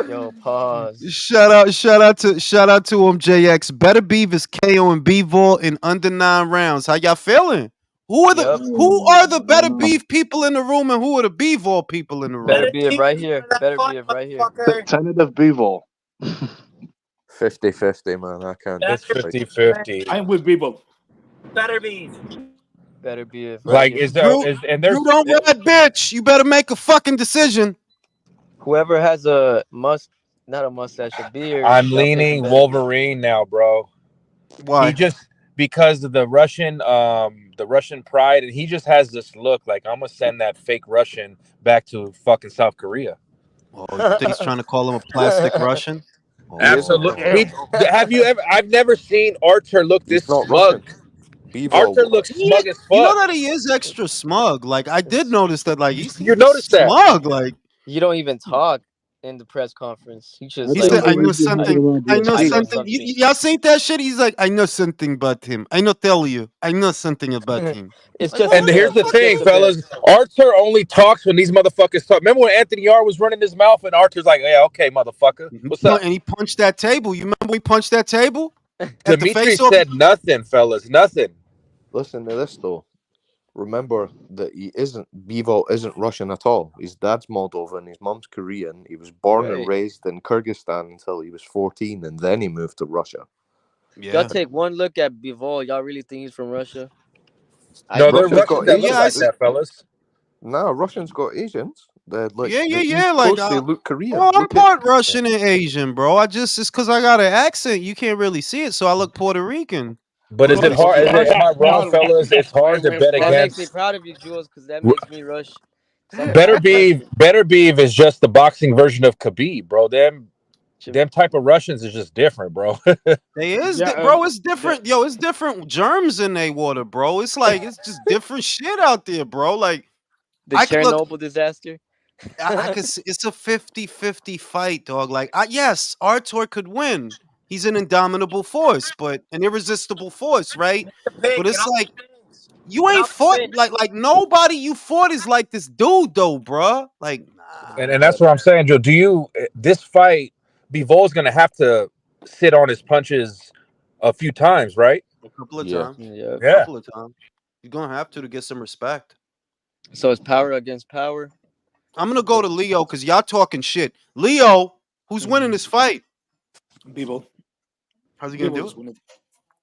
S4: Yo, pause.
S1: Shout out to him, JX. Beterbiev is KOing Bivol in under 9 rounds. How y'all feeling? Who are the Beterbiev people in the room, and who are the Bivol people in the room?
S4: Beterbiev right here. Beterbiev right here.
S3: Tentative Bivol.
S2: 50-50, man. I can't.
S5: It's 50-50.
S7: I'm with Bivol.
S4: Beterbiev. Right
S5: like,
S4: here.
S5: is there? And there's
S1: you don't red bitch. You better make a fucking decision.
S4: Whoever has not a mustache, a beard.
S5: I'm leaning Wolverine now, bro.
S1: Why?
S5: He just because of the Russian pride, and he just has this look like I'm gonna send that fake Russian back to fucking South Korea.
S1: Oh, you think he's trying to call him a plastic Russian? Oh,
S5: absolutely. Have you ever? I've never seen Arthur look this smug. Arthur looks smug as fuck.
S1: You know that he is extra smug. Like I did notice that. Like he's
S5: noticed that
S1: smug. Like
S4: you don't even talk in the press conference. He
S1: said, "I know something. I know something." Y'all seen that shit? He's like, "I know something about him. I know tell you. I know something about him."
S4: It's just.
S5: And here's the thing, fellas. Arthur only talks when these motherfuckers talk. Remember when Anthony Yarr was running his mouth, and Arthur's like, "Yeah, okay, motherfucker, what's up?"
S1: And he punched that table. You remember we punched that table?
S5: Dimitri said nothing, fellas. Nothing.
S2: Listen to this though. remember that Bivol isn't Russian at all. His dad's Moldovan, his mom's Korean. He was born and
S4: Right.
S2: raised in Kyrgyzstan until he was 14, and then he moved to Russia.
S4: Y'all
S1: Yeah.
S4: take one look at Bivol. Y'all really think he's from Russia?
S5: No, they're
S2: Russia's
S5: Russians
S2: got
S5: that look
S1: Yeah, I
S5: like
S2: Asians.
S1: see.
S5: that, fellas.
S2: No, Russians got Asians. Like
S1: Yeah,
S2: the
S1: yeah.
S2: East
S1: Like,
S2: Coast, they look Korean.
S1: well, I'm
S2: Look at
S1: part Russian and Asian, bro. It's because I got an accent. You can't really see it, so I look Puerto Rican.
S5: But is it
S7: Russians,
S5: hard? Am I wrong,
S7: Russians
S5: fellas? It's
S7: where
S5: hard to
S7: we're
S5: bet
S7: from.
S4: That makes me
S5: against.
S4: proud of you, Jules, because that makes me rush.
S5: Beterbiev is just the boxing version of Khabib, bro. Them type of Russians is just different, bro.
S1: They is,
S7: Yeah,
S1: bro. It's different, yo. It's different germs in they water, bro. It's like it's just different shit out there, bro. Like
S4: The
S1: I could look.
S4: Chernobyl disaster.
S1: I could see it's a 50-50 fight, dog. Like, yes, Artur could win. He's an indomitable force, but an irresistible force, right? But it's like you ain't fought like nobody you fought is like this dude though, bruh. Like,
S5: and that's what I'm saying, Joe. This fight, Bivol's gonna have to sit on his punches a few times, right?
S1: a couple of
S2: Yeah.
S1: times,
S4: Yeah.
S5: Yeah.
S1: couple of times. You're gonna have to get some respect.
S4: So it's power against power.
S1: I'm gonna go to Leo because y'all talking shit. Leo, who's winning this fight?
S7: Bivol.
S1: How's he gonna
S7: Bivol
S1: do
S7: is
S1: it?
S7: winning.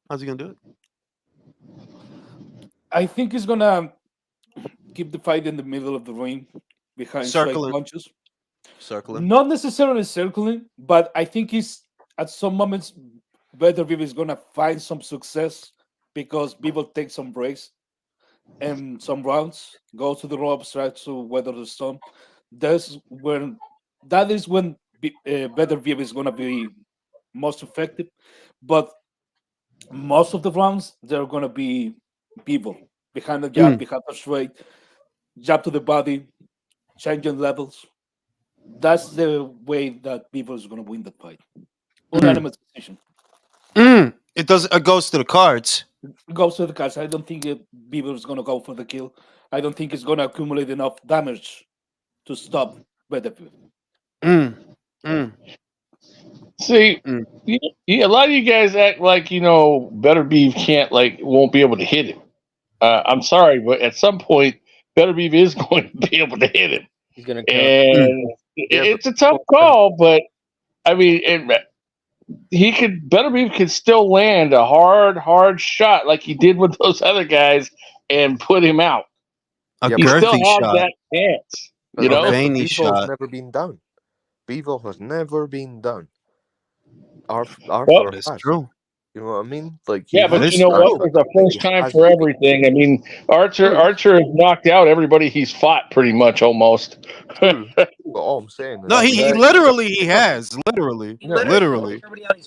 S1: How's he gonna do it?
S7: I think he's gonna keep the fight in the middle of the ring behind straight
S1: Circling.
S7: punches.
S1: Circling.
S7: Not necessarily circling, but I think he's at some moments Beterbiev is gonna find some success because Bivol takes some breaks and some rounds, goes to the ropes, tries to weather the storm. That is when Beterbiev is gonna be most effective. But most of the rounds they're gonna be Bivol behind the jab, behind the straight, jab to the body, changing levels. That's the way that Bivol is gonna win the fight. Unanimous decision.
S1: It does. It goes to the cards.
S7: Goes to the cards. I don't think Bivol is gonna go for the kill. I don't think it's gonna accumulate enough damage to stop Beterbiev.
S8: See,
S1: Mm.
S8: a lot of you guys act like Beterbiev can't won't be able to hit him. I'm sorry, but at some point, Beterbiev is going to be able to hit him,
S4: He's gonna count.
S8: and it's a tough call. But I mean, Beterbiev can still land a hard shot like he did with those other guys and put him out.
S1: A
S8: He still
S1: girthy
S8: has
S1: shot.
S8: that chance.
S2: But
S8: You know,
S2: remember,
S1: veiny
S2: Bivol's
S1: shot.
S2: never been down. Bivol has never been down.
S8: Well,
S2: Arthur
S1: That is
S2: has.
S1: true.
S2: You know what I mean? Like
S8: yeah,
S1: That
S8: but
S1: is
S8: you know what?
S1: true.
S8: There's a first time
S2: has
S8: for
S2: been.
S8: everything. I mean, Archer has knocked out everybody he's fought pretty much almost.
S2: But all I'm saying is,
S1: No, he literally he has literally.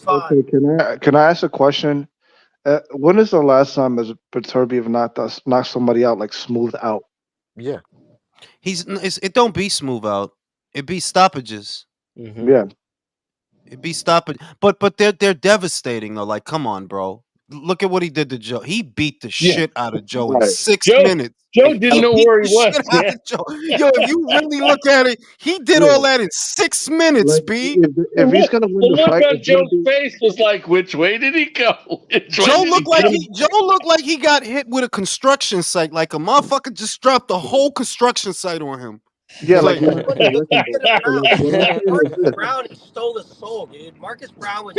S3: Okay, can I ask a question? When is the last time as Beterbiev knocked somebody out like smooth out?
S2: yeah.
S1: It don't be smooth out. It be stoppages.
S3: Yeah.
S1: It be stoppage. But they're devastating though. Like, come on, bro. Look at what he did to Joe. He beat the
S8: Yeah.
S1: shit out of Joe in
S3: Right.
S1: 6
S8: Joe
S1: minutes.
S8: didn't
S1: He
S8: know
S1: beat
S8: where
S1: the
S8: he was.
S1: shit out
S8: Yeah.
S1: of Joe. Yo, if you really look at it, he did all that in 6 minutes,
S3: Like
S1: B.
S3: if he's gonna win
S8: The
S3: the
S8: look
S3: fight,
S8: on
S3: it's gonna
S8: Joe's
S3: be
S8: face was like, which way did he go? Which way
S1: Joe
S8: did
S1: looked
S8: he
S1: like
S8: go?
S1: Joe looked like he got hit with a construction site. Like a motherfucker just dropped the whole construction site on him.
S3: yeah,
S1: It's
S3: like
S1: like,
S3: he was a wrecking ball. So like what I'm saying is this.
S9: Brown, he stole his soul, dude. Marcus Brown was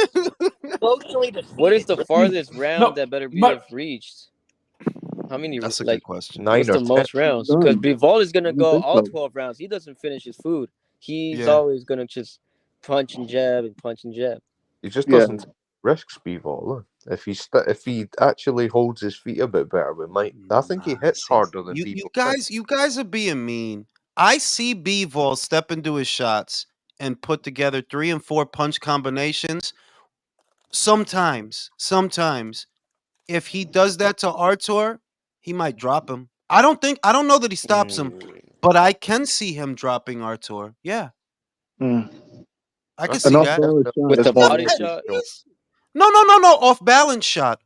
S9: emotionally defeated.
S4: What is the farthest round
S7: No,
S4: that Beterbiev reached? How many?
S1: that's a
S4: Like,
S1: good question.
S2: 9
S4: what's
S2: or
S4: the
S2: 10.
S4: most rounds? Because
S3: None.
S4: Bivol is gonna
S3: I don't
S4: go
S3: think
S4: all
S3: so.
S4: 12 rounds. He doesn't finish his food. He's
S1: Yeah.
S4: always gonna just punch and jab and punch and jab.
S2: He just
S3: Yeah.
S2: doesn't risk Bivol. Look. If he actually holds his feet a bit better, we might. I think he hits
S1: See,
S2: harder than
S1: you
S2: people.
S1: you guys are being mean. I see Bivol step into his shots and put together 3 and 4 punch combinations. Sometimes, if he does that to Artur, he might drop him. I don't know that he stops him, but I can see him dropping Artur. Yeah,
S3: Mm.
S1: I can
S2: An
S1: see
S3: off
S1: that.
S3: balance shot
S4: With
S3: is
S4: the
S3: not
S4: body
S3: working.
S4: shot.
S1: No. Off balance shot.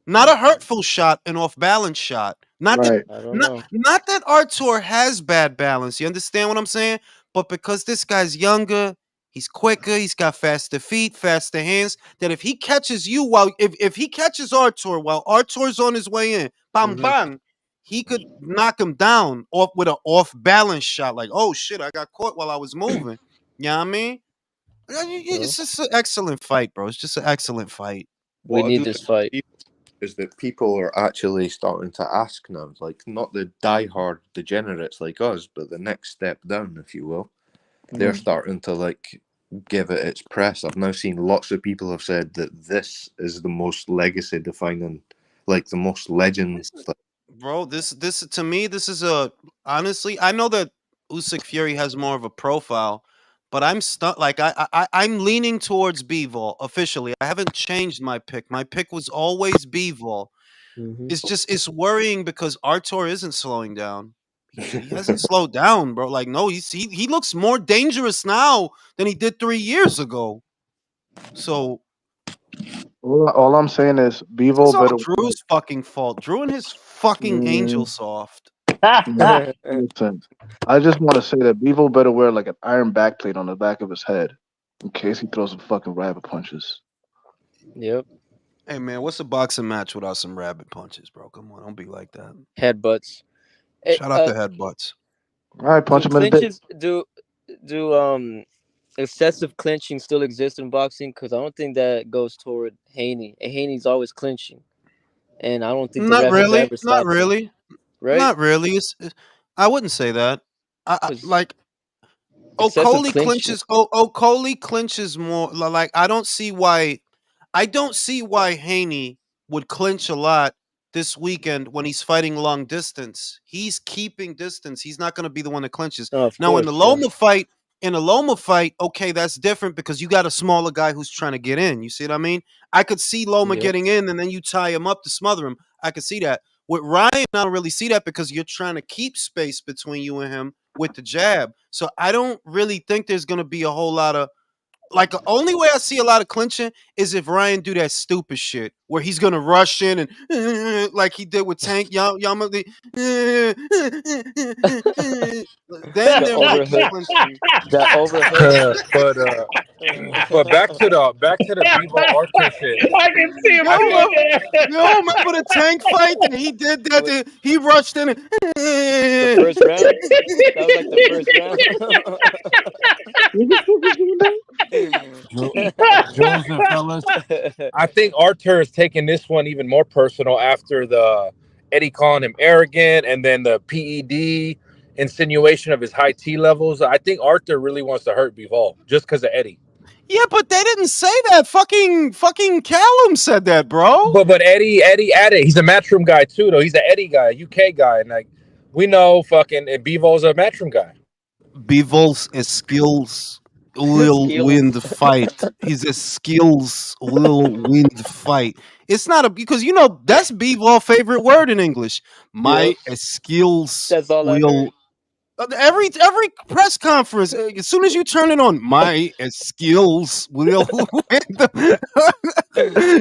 S1: Not a hurtful shot, an off balance shot. Not
S3: Right.
S1: that
S4: I don't know.
S1: not that Artur has bad balance. You understand what I'm saying? But because this guy's younger, He's quicker. He's got faster feet, faster hands. That if he catches you while if he catches Artur while Artur's on his way in, bang
S4: Mhm.
S1: bang, he could knock him down off with an off balance shot. Like, oh shit, I got caught while I was moving. You know what I mean? It's just an excellent fight, bro. It's just an excellent fight.
S4: We
S2: What I
S4: need
S2: do
S4: this fight.
S2: feel is that people are actually starting to ask now, like not the diehard degenerates like us, but the next step down, if you will. They're starting to like give it its press. I've now seen lots of people have said that this is the most legacy defining, like the most legend.
S1: Bro, this to me, this is a honestly, I know that Usyk Fury has more of a profile, but I'm stuck. Like I'm leaning towards Bivol officially. I haven't changed my pick. My pick was always Bivol.
S4: Mhm.
S1: It's just it's worrying because Artur isn't slowing down. He hasn't slowed down, bro. Like no, he looks more dangerous now than he did 3 years ago. So
S3: All I'm saying is
S1: this is
S3: Bivol
S1: all
S3: better.
S1: Drew's fucking fault. Drew and his fucking angel
S3: Mm,
S1: soft.
S3: listen, I just want to say that Bivol better wear like an iron backplate on the back of his head in case he throws some fucking rabbit punches.
S4: Yep.
S1: Hey man, what's a boxing match without some rabbit punches, bro? Come on, don't be like that.
S4: Headbutts.
S1: Shout out to headbutts.
S3: All right, punch
S4: Do
S3: him in the dick.
S4: clinches do excessive clinching still exist in boxing? Because I don't think that goes toward Haney. And Haney's always clinching, and I don't think the
S1: Not
S4: ref has
S1: really,
S4: ever
S1: not
S4: stopped him.
S1: really,
S4: Right?
S1: not really. I wouldn't say that.
S4: Because
S1: Like
S4: excessive
S1: Okolie
S4: clinching.
S1: clinches. Okolie clinches more. Like I don't see why. I don't see why Haney would clinch a lot this weekend when he's fighting long distance. He's keeping distance. He's not going to be the one that clinches.
S4: Oh, of
S1: Now in
S4: course,
S1: the
S4: yeah.
S1: Loma fight, okay, that's different because you got a smaller guy who's trying to get in. You see what I mean? I could see Loma
S4: Yep.
S1: getting in and then you tie him up to smother him. I could see that. With Ryan, I don't really see that because you're trying to keep space between you and him with the jab. So I don't really think there's going to be a whole lot of like the only way I see a lot of clinching is if Ryan do that stupid shit where he's gonna rush in and like he did with Tank Yama. Then
S4: The
S1: there might be
S4: overhook.
S1: clinching.
S4: That overhook.
S5: But back to the Bivol Arthur shit.
S8: I can see him
S1: Yo,
S4: I
S8: doing
S4: think
S8: that.
S1: remember the Tank fight that he did that? He rushed in.
S4: the first round. That was like the first round.
S3: What the fuck is doing that?
S5: Joseph, fellas. I think Arthur is taking this one even more personal after the Eddie calling him arrogant and then the PED insinuation of his high T levels. I think Arthur really wants to hurt Bivol just because of Eddie.
S1: Yeah, but they didn't say that. Fucking Callum said that, bro.
S5: But Eddie added. He's a Matchroom guy too, though. He's an Eddie guy, UK guy, and like we know, fucking Bivol's a Matchroom guy.
S1: Bivol's skills will win the
S4: Skills.
S1: fight. His skills will win the fight. It's not a because that's Bivol's favorite word in English. My
S4: Yep.
S1: skills
S4: That's all I heard.
S1: will. Every press conference, as soon as you turn it on, my skills will win the.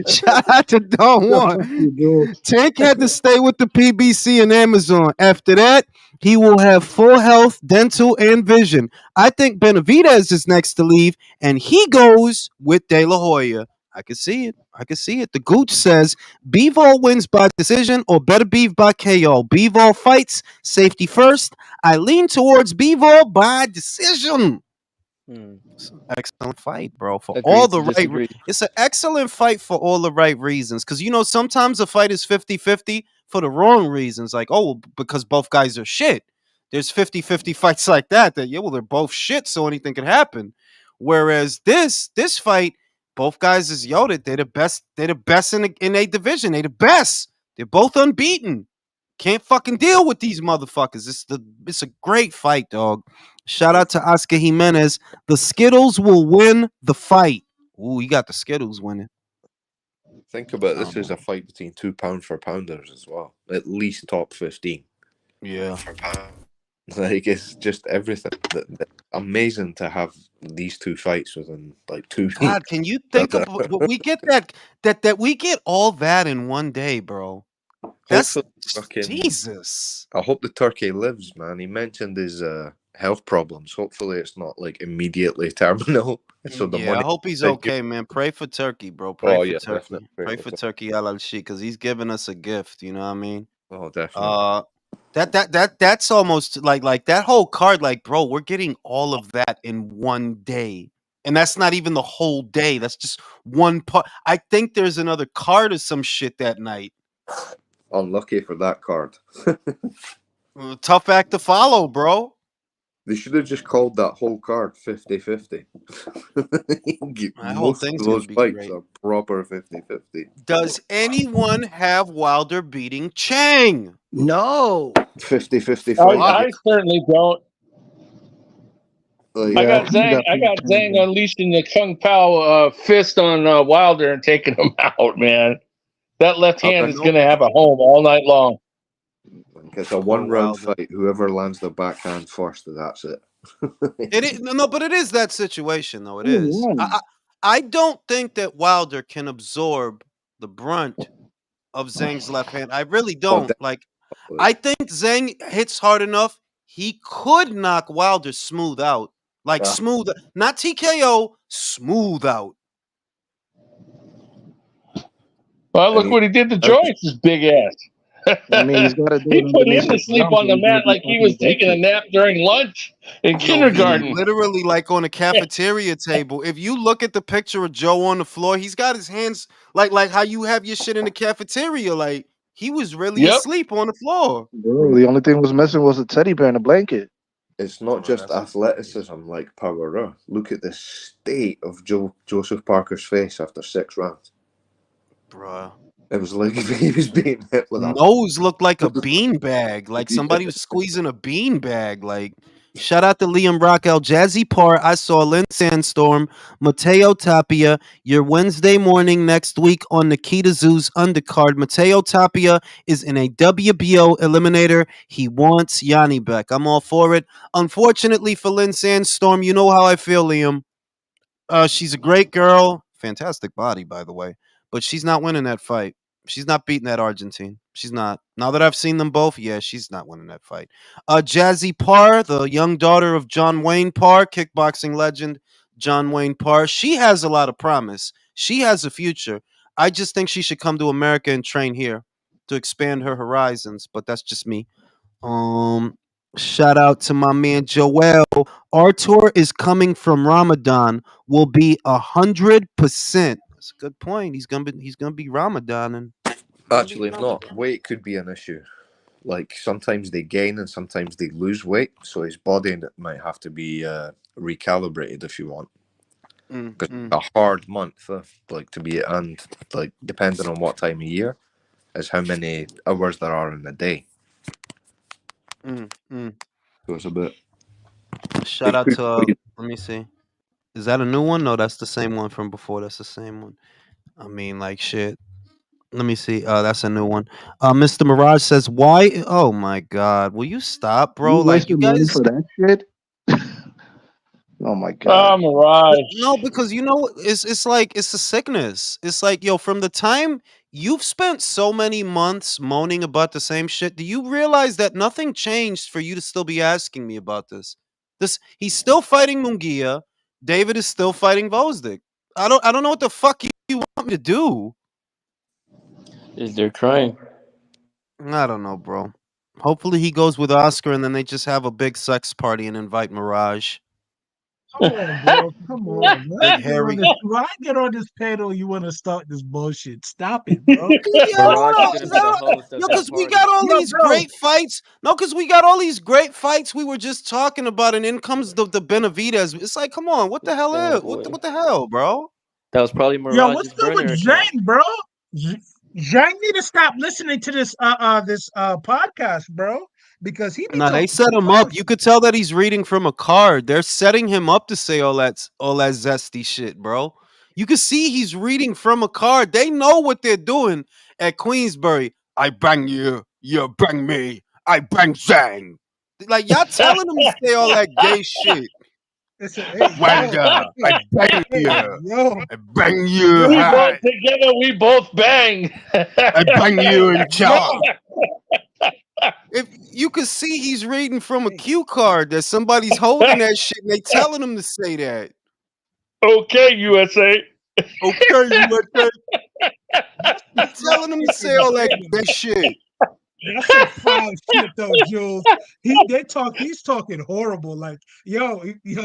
S1: Shout out to Don
S3: What the fuck
S1: Juan.
S3: you doing?
S1: Tank had to stay with the PBC and Amazon. After that, he will have full health, dental, and vision. I think Benavidez is next to leave, and he goes with De La Hoya. I can see it. I can see it. The Gooch says Bivol wins by decision or Beterbiev by KO. Bivol fights safety first. I lean towards Bivol by decision. It's an excellent fight, bro. For all
S4: Agreed
S1: the
S4: to
S1: right
S4: disagree.
S1: it's an excellent fight for all the right reasons. Because sometimes a fight is 50-50 for the wrong reasons. Like, oh, because both guys are shit. There's 50-50 fights like that they're both shit, so anything could happen. Whereas this fight, both guys is they're the best in a division. They the best. They're both unbeaten. Can't fucking deal with these motherfuckers. It's a great fight, dog. Shout out to Oscar Jimenez. The Skittles will win the fight. Ooh, you got the Skittles winning.
S2: Think about this is a fight between 2 pound for pounders as well. At least top 15.
S1: Yeah.
S2: Like it's just everything. Amazing to have these two fights within like 2 weeks.
S1: God, can you think of we get that we get all that in one day, bro? That's
S2: Hopefully fucking
S1: Jesus.
S2: I hope the turkey lives, man. He mentioned his health problems. Hopefully, it's not like immediately terminal. So the
S1: I
S2: money.
S1: hope he's
S2: Thank you.
S1: okay, man. Pray for Turkey, bro. Pray
S2: Oh
S1: for
S2: yeah,
S1: Turkey.
S2: definitely.
S1: Pray for Turkey al-Shik, because he's giving us a gift. You know what I mean?
S2: Oh, definitely.
S1: That's almost like that whole card. Like, bro, we're getting all of that in one day, and that's not even the whole day. That's just one part. I think there's another card or some shit that night.
S2: Unlucky for that card.
S1: Tough act to follow, bro.
S2: They should have just called that whole card 50-50.
S1: That whole
S2: Most
S1: thing's
S2: of
S1: gonna
S2: those
S1: be
S2: fights
S1: great.
S2: are proper 50-50.
S1: Does anyone have Wilder beating Chang?
S9: No.
S2: 50-50 fight.
S8: I certainly don't.
S2: Like,
S8: I got
S3: you
S8: Zhang. I got
S3: Peter
S8: Zhang
S3: Pan.
S8: unleashing the Kung Pao fist on Wilder and taking him out. Man, that left hand is going to have a home all night long.
S2: it's a one-round fight. Whoever lands the backhand first, that's it.
S1: It is, no, but it is that situation, though. It is. I don't think that Wilder can absorb the brunt of Zhang's left hand. I really don't. Like, I think Zhang hits hard enough. He could knock Wilder smooth out. Like, smooth. Not TKO, smooth out.
S8: Well, look what he did to Joyce's big ass.
S3: I mean, he's got to do
S8: He
S3: it
S8: put
S3: underneath
S8: him to
S3: the
S8: sleep
S3: ground,
S8: on
S3: so
S8: the
S3: he's gonna
S8: mat
S3: be
S8: like he
S3: fucking
S8: was taking a
S3: bullshit.
S8: nap during lunch in
S1: No,
S8: kindergarten.
S1: he literally like on a cafeteria table. If you look at the picture of Joe on the floor, he's got his hands like how you have your shit in the cafeteria. Like he was really asleep on the floor.
S3: Bro, the only thing was missing was a teddy bear and a blanket.
S2: It's not just athleticism like power. Look at the state of Joseph Parker's face after 6 rounds.
S1: Bruh.
S2: It was like he was being hit with a
S1: Nose looked like a beanbag. Like somebody was squeezing a beanbag. Like, shout out to Liam Rockwell, Jazzy Parr. I saw Lynn Sandstorm, Mateo Tapia. Your Wednesday morning next week on Nikita Zoo's undercard. Mateo Tapia is in a WBO eliminator. He wants Yanni Beck. I'm all for it. Unfortunately for Lynn Sandstorm, you know how I feel, Liam. She's a great girl. Fantastic body, by the way. But she's not winning that fight. She's not beating that Argentine. She's not. Now that I've seen them both, yeah, she's not winning that fight. Jazzy Parr, the young daughter of John Wayne Parr, kickboxing legend John Wayne Parr. She has a lot of promise. She has a future. I just think she should come to America and train here to expand her horizons. But that's just me. Shout out to my man Joel. Artur is coming from Ramadan. Will be 100%. That's a good point. He's gonna be Ramadan and
S2: Actually not. Weight could be an issue. Like sometimes they gain and sometimes they lose weight, so his body might have to be recalibrated if you want. Because a hard month, like to be, and like depending on what time of year, is how many hours there are in the day. So it's a bit.
S1: Shout out to let me see. Is that a new one? No, that's the same one from before. That's the same one. I mean, like shit. Let me see. That's a new one. Mr. Mirage says, "Why? Oh my God! Will you stop, bro?
S3: You
S1: Like you
S3: wasted money
S1: guys."
S3: for that shit? Oh my God.
S8: Mirage.
S1: No, because you know it's like it's a sickness. It's like yo, from the time you've spent so many months moaning about the same shit, do you realize that nothing changed for you to still be asking me about this? He's still fighting Munguia. David is still fighting Vosdick. I don't know what the fuck you want me to do.
S4: They're trying.
S1: I don't know, bro. Hopefully he goes with Oscar and then they just have a big sex party and invite Mirage.
S10: Come on, bro. Come on. When
S1: Big hairy.
S10: I get on this panel, you want to start this bullshit. Stop it, bro.
S1: Because we got all these great fights. No, because we got all these great fights we were just talking about, and in comes the Benavidez. It's like, come on, what the hell is what the hell, bro?
S4: That was probably Mirage's
S10: Yo, what's good with
S4: burner
S10: Zhang, bro? Zhang need to stop listening to this podcast, bro, because he needs
S1: They set him up. You could tell that he's reading from a card. They're setting him up to say all that zesty shit, bro. You can see he's reading from a card. They know what they're doing at Queensberry. I bang you, you bang me. I bang Zhang. Like y'all telling him to say all that gay shit. Wilder, I bang you. I bang you.
S8: We both together, we both bang.
S1: I bang you in jaw. you can see he's reading from a cue card that somebody's holding that shit and they telling him to say that.
S8: Okay, USA.
S1: Okay, USA.
S10: That's
S1: They
S10: some foul
S1: telling him to
S10: shit
S1: say
S10: they be
S1: all
S10: saying,
S1: that
S10: though.
S1: shit.
S10: That's some foul shit though, Jules. He's talking horrible. Like, yo,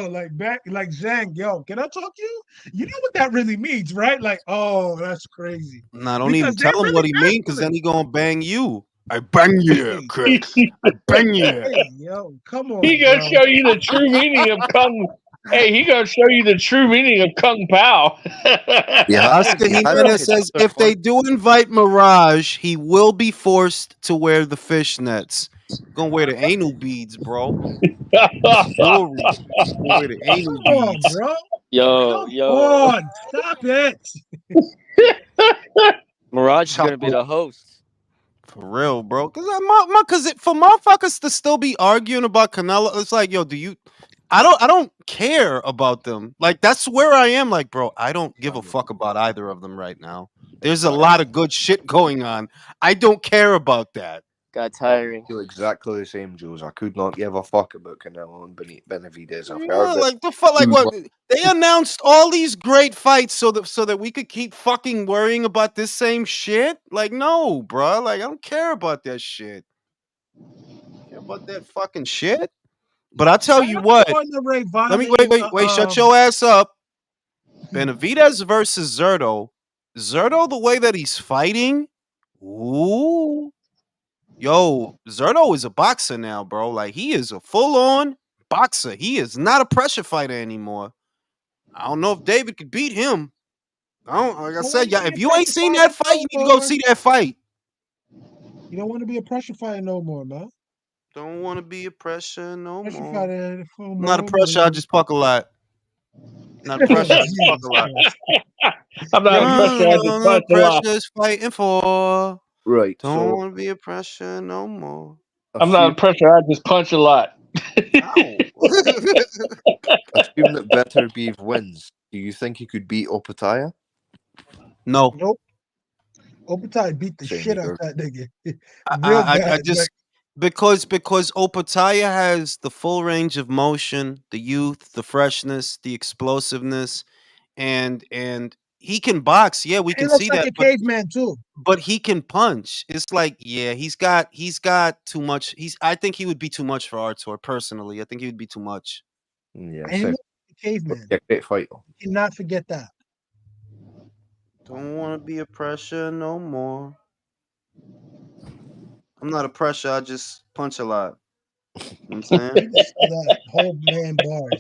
S10: like back like Zhang, yo, can I talk to you? You know what that really means, right? Like, oh, that's crazy.
S1: Nah, don't even
S10: Because they're
S1: tell him what
S10: really
S1: he mean, because then
S10: masculine.
S1: he gonna bang you. I bang you,
S10: Hey,
S1: Craig. I bang you.
S10: hey, yo, come
S8: He
S10: on,
S8: gonna
S10: bro.
S8: show you the true meaning of kung. Hey, he gonna show you the true meaning of kung pao.
S1: Oscar
S2: You had
S1: Jimenez
S2: his
S1: says
S2: other
S1: if they
S2: fight.
S1: do invite Mirage, he will be forced to wear the fishnets. Gonna wear the anal beads, bro. Jewelry. Gonna wear the anal
S10: Come on,
S1: beads.
S10: bro.
S4: Yo,
S10: Come
S4: yo.
S10: on. Stop it.
S4: Mirage is gonna be
S1: Chocolate.
S4: the host.
S1: For real, bro. Cause for motherfuckers to still be arguing about Canelo, it's like, yo, I don't care about them. Like, that's where I am. Like, bro, I don't give a fuck about either of them right now. There's a lot of good shit going on. I don't care about that.
S4: Got
S2: I
S4: tiring.
S2: feel exactly the same, Jules. I could not give a fuck about Canelo and Benavidez. I've
S1: Yeah,
S2: heard it.
S1: like the fuck, like
S2: too
S1: what?
S2: much.
S1: They announced all these great fights so that we could keep fucking worrying about this same shit. Like, no, bro. Like, I don't care about that shit. Care about that fucking shit. But I tell
S10: Shout
S1: you
S10: out to
S1: what.
S10: Honorary
S1: Let me
S10: violating
S1: wait. Shut your ass up. Benavidez versus Zerto. Zerto, the way that he's fighting, ooh, yo, Zerto is a boxer now, bro. Like, he is a full-on boxer. He is not a pressure fighter anymore. I don't know if David could beat him. I don't. Like I
S10: don't
S1: said,
S10: want to
S1: yeah.
S10: be a
S1: If you ain't
S10: pressure
S1: seen
S10: fighter
S1: that fight,
S10: no
S1: you need to go
S10: more.
S1: see that fight.
S10: You don't want to be a pressure fighter no more, man.
S1: Don't want to be a pressure no
S10: Pressure
S1: more.
S10: fighter no
S1: I'm not a
S10: more,
S1: pressure. I
S10: man.
S1: just puck a lot. Not a
S10: Oh,
S1: pressure. I just puck
S10: Jesus
S1: a lot.
S10: Christ.
S8: I'm not
S10: Yo,
S8: a
S10: you
S8: pressure. I just
S1: The
S8: punch a lot.
S1: pressure's fighting for.
S2: Right,
S1: Don't
S2: so
S1: want to be a pressure no more.
S8: I'm not a
S2: assume
S8: pressure. I just punch a lot.
S1: Ow.
S2: assume that Beterbiev wins. Do you think he could beat Opataya?
S1: No.
S10: nope. Opetai beat the
S2: Same
S10: shit out
S2: here.
S10: that nigga.
S1: I,
S10: Real
S1: I,
S10: bad.
S1: I just because Opataya has the full range of motion, the youth, the freshness, the explosiveness, and he can box. Yeah, we
S10: He
S1: can
S10: looks
S1: see
S10: like
S1: that,
S10: a caveman too.
S1: but he can punch. It's like, yeah, he's got too much. I think he would be too much for Artur personally. I think he would be too much.
S2: Yeah,
S10: And he
S2: same.
S10: looks like a caveman.
S2: Yeah, great fight though.
S10: You cannot forget that.
S1: Don't want to be a pressure no more. I'm not a pressure. I just punch a lot. You know what I'm saying?
S10: You just saw that whole man bars.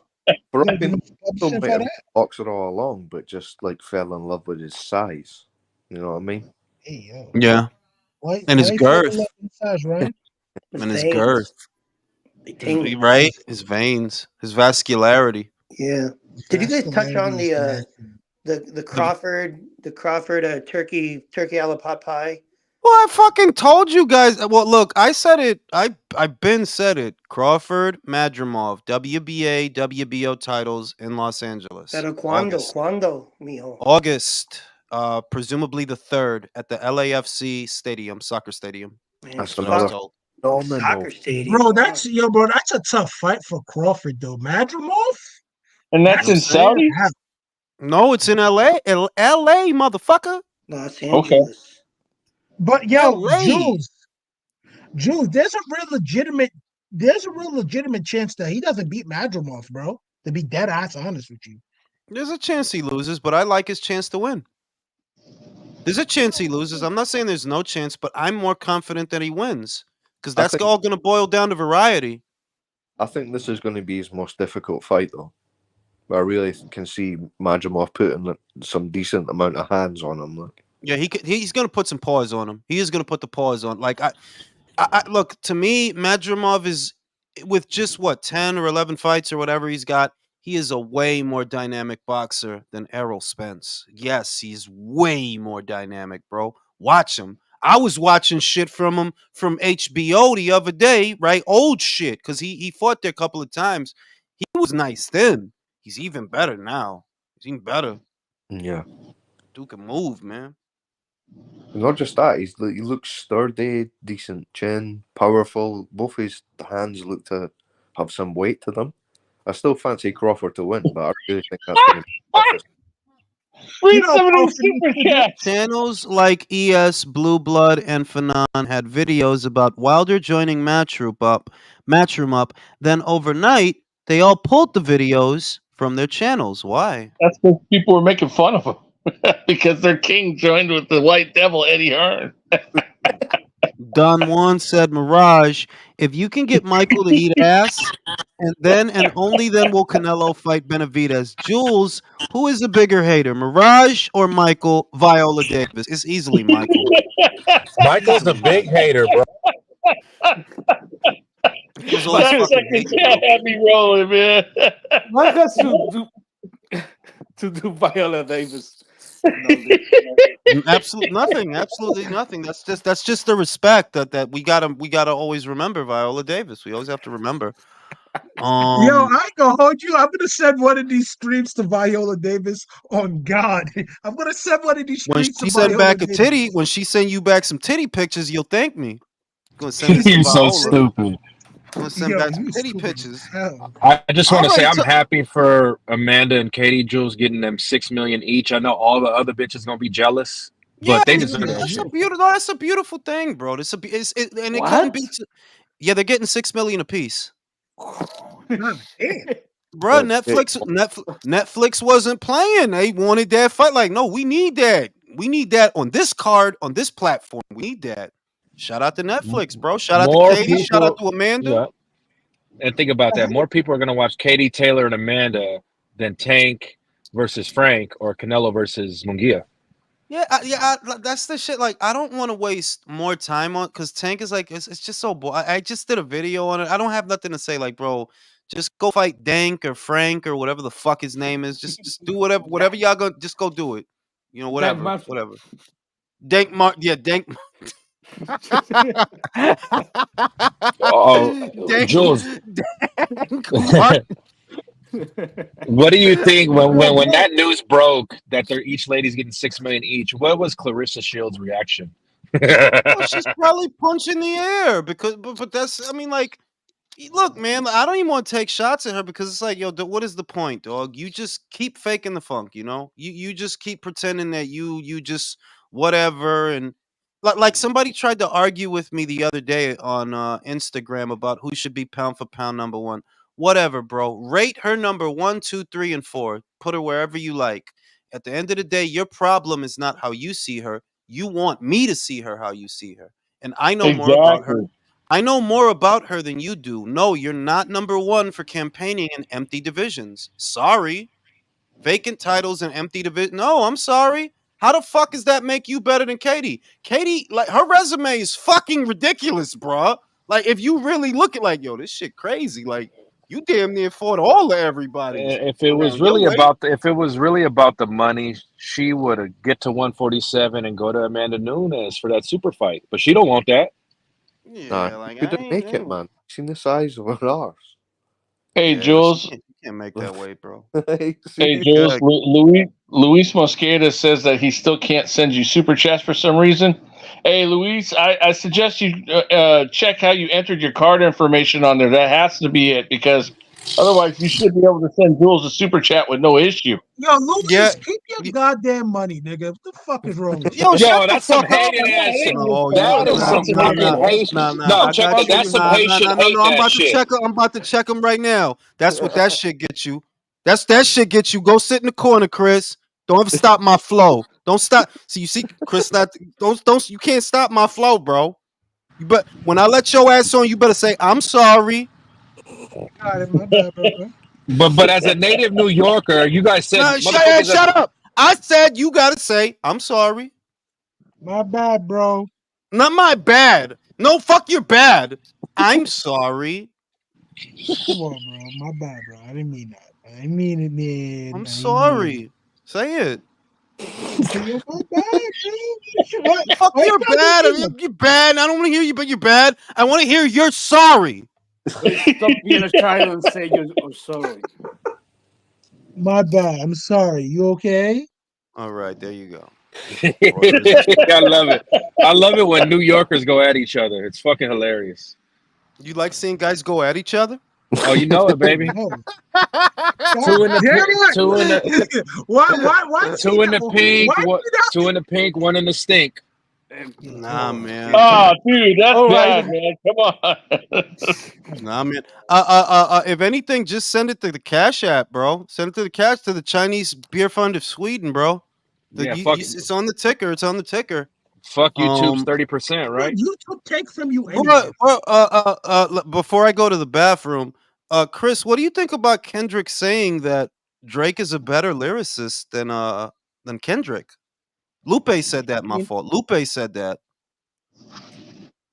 S2: For
S10: You
S2: all
S10: gonna
S2: we
S10: give
S2: know,
S10: me
S2: Phil
S10: publishing
S2: might
S10: for
S2: have been
S10: that?
S2: a boxer all along, but just like fell in love with his size. You know what I mean?
S10: Hey yo.
S1: Yeah,
S10: Why
S1: and his
S10: you fall in
S1: girth,
S10: love with massage, Ryan?
S1: and his girth,
S11: They tingle.
S1: right? His veins, his vascularity.
S11: Yeah. Did you guys touch on
S10: Vascularity is nasty.
S11: the
S1: The
S11: Crawford turkey a la pot pie?
S1: Well, I fucking told you guys. Well, look, I said it. I've been said it. Crawford, Madrimov, WBA, WBO titles in Los Angeles.
S11: Pero
S1: August.
S11: cuando, mijo?
S1: August, presumably the 3rd at the LAFC stadium, soccer stadium.
S11: Man,
S2: That's
S1: That's what I was
S2: another
S1: told.
S2: phenomenal.
S11: soccer stadium.
S10: Bro,
S11: Wow.
S10: bro, that's a tough fight for Crawford though. Madrimov?
S8: And that's
S1: You know
S8: in
S1: what I'm saying?
S8: Saudi?
S1: No, it's in LA. LA, motherfucker.
S11: Los
S8: Okay.
S11: Angeles.
S10: But yo,
S1: LA.
S10: Jules, there's a real legitimate chance that he doesn't beat Madrimov, bro. To be dead ass honest with you.
S1: There's a chance he loses, but I like his chance to win. There's a chance he loses. I'm not saying there's no chance, but I'm more confident that he wins because
S2: I
S1: that's
S2: think
S1: all going to boil down to variety.
S2: I think this is going to be his most difficult fight though. I really can see Madrimov putting some decent amount of hands on him. Like.
S1: Yeah, he's going to put some paws on him. He is going to put the paws on. Like I look, to me, Madrimov is with just what 10 or 11 fights or whatever he's got. He is a way more dynamic boxer than Errol Spence. Yes, he's way more dynamic, bro. Watch him. I was watching shit from him from HBO the other day, right? Old shit, because he fought there a couple of times. He was nice then. He's even better now. He's even better.
S2: Yeah.
S1: Dude can move, man.
S2: Not just that, he looks sturdy, decent chin, powerful. Both his hands look to have some weight to them. I still fancy Crawford to win, but I really think that's going to be the toughest.
S8: Read some of these super chats.
S1: Channels like ES, Blue Blood, and Fanon had videos about Wilder joining Matchroom up. Then overnight, they all pulled the videos from their channels. Why?
S8: That's because people were making fun of him because their king joined with the White Devil Eddie Hearn.
S1: Don Juan said, Mirage, if you can get Michael to eat ass, and then and only then will Canelo fight Benavidez. Jules, who is the bigger hater, Mirage or Michael Viola Davis? It's easily Michael.
S5: Michael's a big hater, bro.
S1: Michael's always
S8: That
S1: fucking
S8: second
S1: hating,
S8: chat
S1: bro.
S8: had me rolling, man.
S7: What has to do Viola Davis?
S1: Absolutely nothing. That's just the respect that we gotta always remember Viola Davis. We always have to remember.
S10: Yo, I ain't gonna hold you. I'm gonna send one of these streams to Viola Davis. On God, I'm gonna send one of these
S1: when
S10: streams
S1: she
S10: to
S1: send
S10: Viola
S1: back a
S10: Davis.
S1: titty, when she send you back some titty pictures, you'll thank me. I'm gonna send this to
S12: You're so
S1: Viola.
S12: stupid.
S1: I'm gonna send
S10: Yo,
S1: back some
S10: you
S1: titty
S10: stupid as
S1: pictures.
S10: hell.
S5: I just want to say
S1: Alright,
S5: I'm happy for Amanda and Katie Jules getting them $6 million each. I know all the other bitches gonna be jealous,
S1: Yeah,
S5: but they
S1: that's
S5: deserve that shit.
S1: that's a beautiful thing, bro. And it couldn't be. Yeah, they're getting $6 million apiece.
S10: God damn.
S1: Bro,
S2: But
S1: Netflix wasn't playing. They wanted that fight. Like, no, we need that. We need that on this card, on this platform. We need that. Shout out to Netflix, bro. Shout out to
S5: More
S1: Katie. Shout out
S5: people,
S1: to Amanda.
S5: yeah. And think about that. More people are gonna watch Katie Taylor and Amanda than Tank versus Frank or Canelo versus Munguia.
S1: Yeah, that's the shit. Like, I don't want to waste more time on because Tank is like it's just so boring. I just did a video on it. I don't have nothing to say. Like, bro, just go fight Dank or Frank or whatever the fuck his name is. Just do whatever y'all gonna just go do it. You know, whatever. Dank Mark, yeah, Dank.
S5: Oh, Jules,
S1: Dank Mark.
S5: what do you think when that news broke that they're each lady's getting $6 million each? What was Clarissa Shields' reaction?
S1: Well, she's probably punching the air because, but that's, I mean, like, look, man, I don't even want to take shots at her because it's like, yo, what is the point, dog? You just keep faking the funk, you know? You just keep pretending that you just whatever, and like somebody tried to argue with me the other day on Instagram about who should be pound for pound number one. Whatever, bro. Rate her number 1, 2, 3, and 4. Put her wherever you like. At the end of the day, your problem is not how you see her. You want me to see her how you see her, and I know more about her.
S8: Exactly.
S1: I know more about her than you do. No, you're not number one for campaigning in empty divisions. Sorry. Vacant titles and empty division. No, I'm sorry. How the fuck does that make you better than Katie? Katie, like, her resume is fucking ridiculous, bruh. Like, if you really look at, like, yo, this shit crazy. Like, you damn near fought all of everybody's
S5: If it was
S1: around your
S5: really
S1: way.
S5: about the money, she would get to 147 and go to Amanda Nunes for that super fight. But she don't want that.
S1: Yeah, like, I
S2: couldn't make it, man. Seen the size of her arse.
S8: Hey,
S1: Yeah,
S8: Jules.
S1: you can't make that weight, bro.
S8: Hey, Jules. Luis Mosqueda says that he still can't send you super chats for some reason. Hey, Luis, I suggest you check how you entered your card information on there. That has to be it because otherwise you should be able to send Jules a super chat with no issue.
S10: Yo, Louis,
S1: Yeah.
S10: keep your goddamn money, nigga. What the fuck is wrong with you?
S1: Yo, shut the
S5: that's some
S1: fuck up.
S5: hating ass shit.
S1: No,
S5: That is some fucking hate. No, check
S1: I got
S5: that.
S1: you.
S5: That's some patient
S1: No.
S5: hate.
S1: I'm
S5: That
S1: about to
S5: shit.
S1: check. I'm about to check him right now. That's what that shit gets you. That shit gets you. Go sit in the corner, Chris. Don't ever stop my flow. Don't stop. So you see, Chris, don't. You can't stop my flow, bro. But when I let your ass on, you better say I'm sorry.
S10: Got it, my bad, bro.
S5: But as a native New Yorker, you guys said
S1: No,
S5: motherfuckers.
S1: shut up. I said you gotta say I'm sorry.
S10: My bad, bro.
S1: Not my bad. No, fuck your bad. I'm sorry.
S10: Come on, bro. My bad, bro. I didn't mean that. I didn't mean it, man.
S1: I'm sorry. Say it.
S10: You're my bad, bro.
S1: Fuck, you're bad. You're bad. I don't want to hear you, but you're bad. I want to hear you're sorry.
S7: Please stop being a child and say you're sorry.
S10: My bad. I'm sorry. You okay?
S1: All right, there you go.
S5: I love it. I love it when New Yorkers go at each other. It's fucking hilarious.
S1: You like seeing guys go at each other?
S5: Oh, you know it, baby.
S10: Oh,
S5: Two in the
S10: damn
S5: pink, two in the
S10: it. Why
S5: two in the pink,
S10: why
S5: two in the pink, one in the stink.
S1: Nah, man.
S8: Oh, dude, that's
S4: All right.
S8: bad, man. Come on.
S1: Nah, man. If anything, just send it to the Cash App, bro. Send it to the Chinese Beer Fund of Sweden, bro.
S5: Yeah, fuck it.
S1: It's on the ticker. It's on the ticker.
S5: Fuck YouTube's 30%, right?
S10: YouTube take from you anyway.
S1: Before I go to the bathroom, Chris, what do you think about Kendrick saying that Drake is a better lyricist than Kendrick? Lupe said that. My fault. Lupe said that.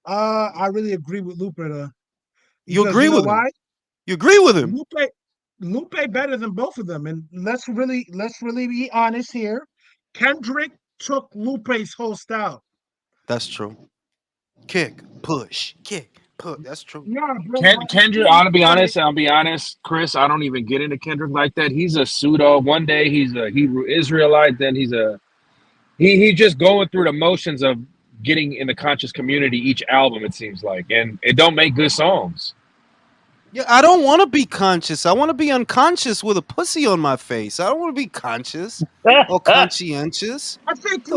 S10: I really agree with Lupe.
S1: You
S10: Because
S1: agree
S10: you know
S1: with him?
S10: why?
S1: You agree with him?
S10: Lupe better than both of them. And let's really be honest here. Kendrick took Lupe's whole style.
S1: That's true. Kick, push, kick, push. That's true.
S10: Yeah, bro.
S5: Kendrick, I'll be honest, Chris, I don't even get into Kendrick like that. He's a pseudo. One day he's a Hebrew Israelite, then he just going through the motions of getting in the conscious community each album, it seems like. And it don't make good songs.
S1: Yeah, I don't want to be conscious. I want to be unconscious with a pussy on my face. I don't want to be conscious or conscientious.
S10: I think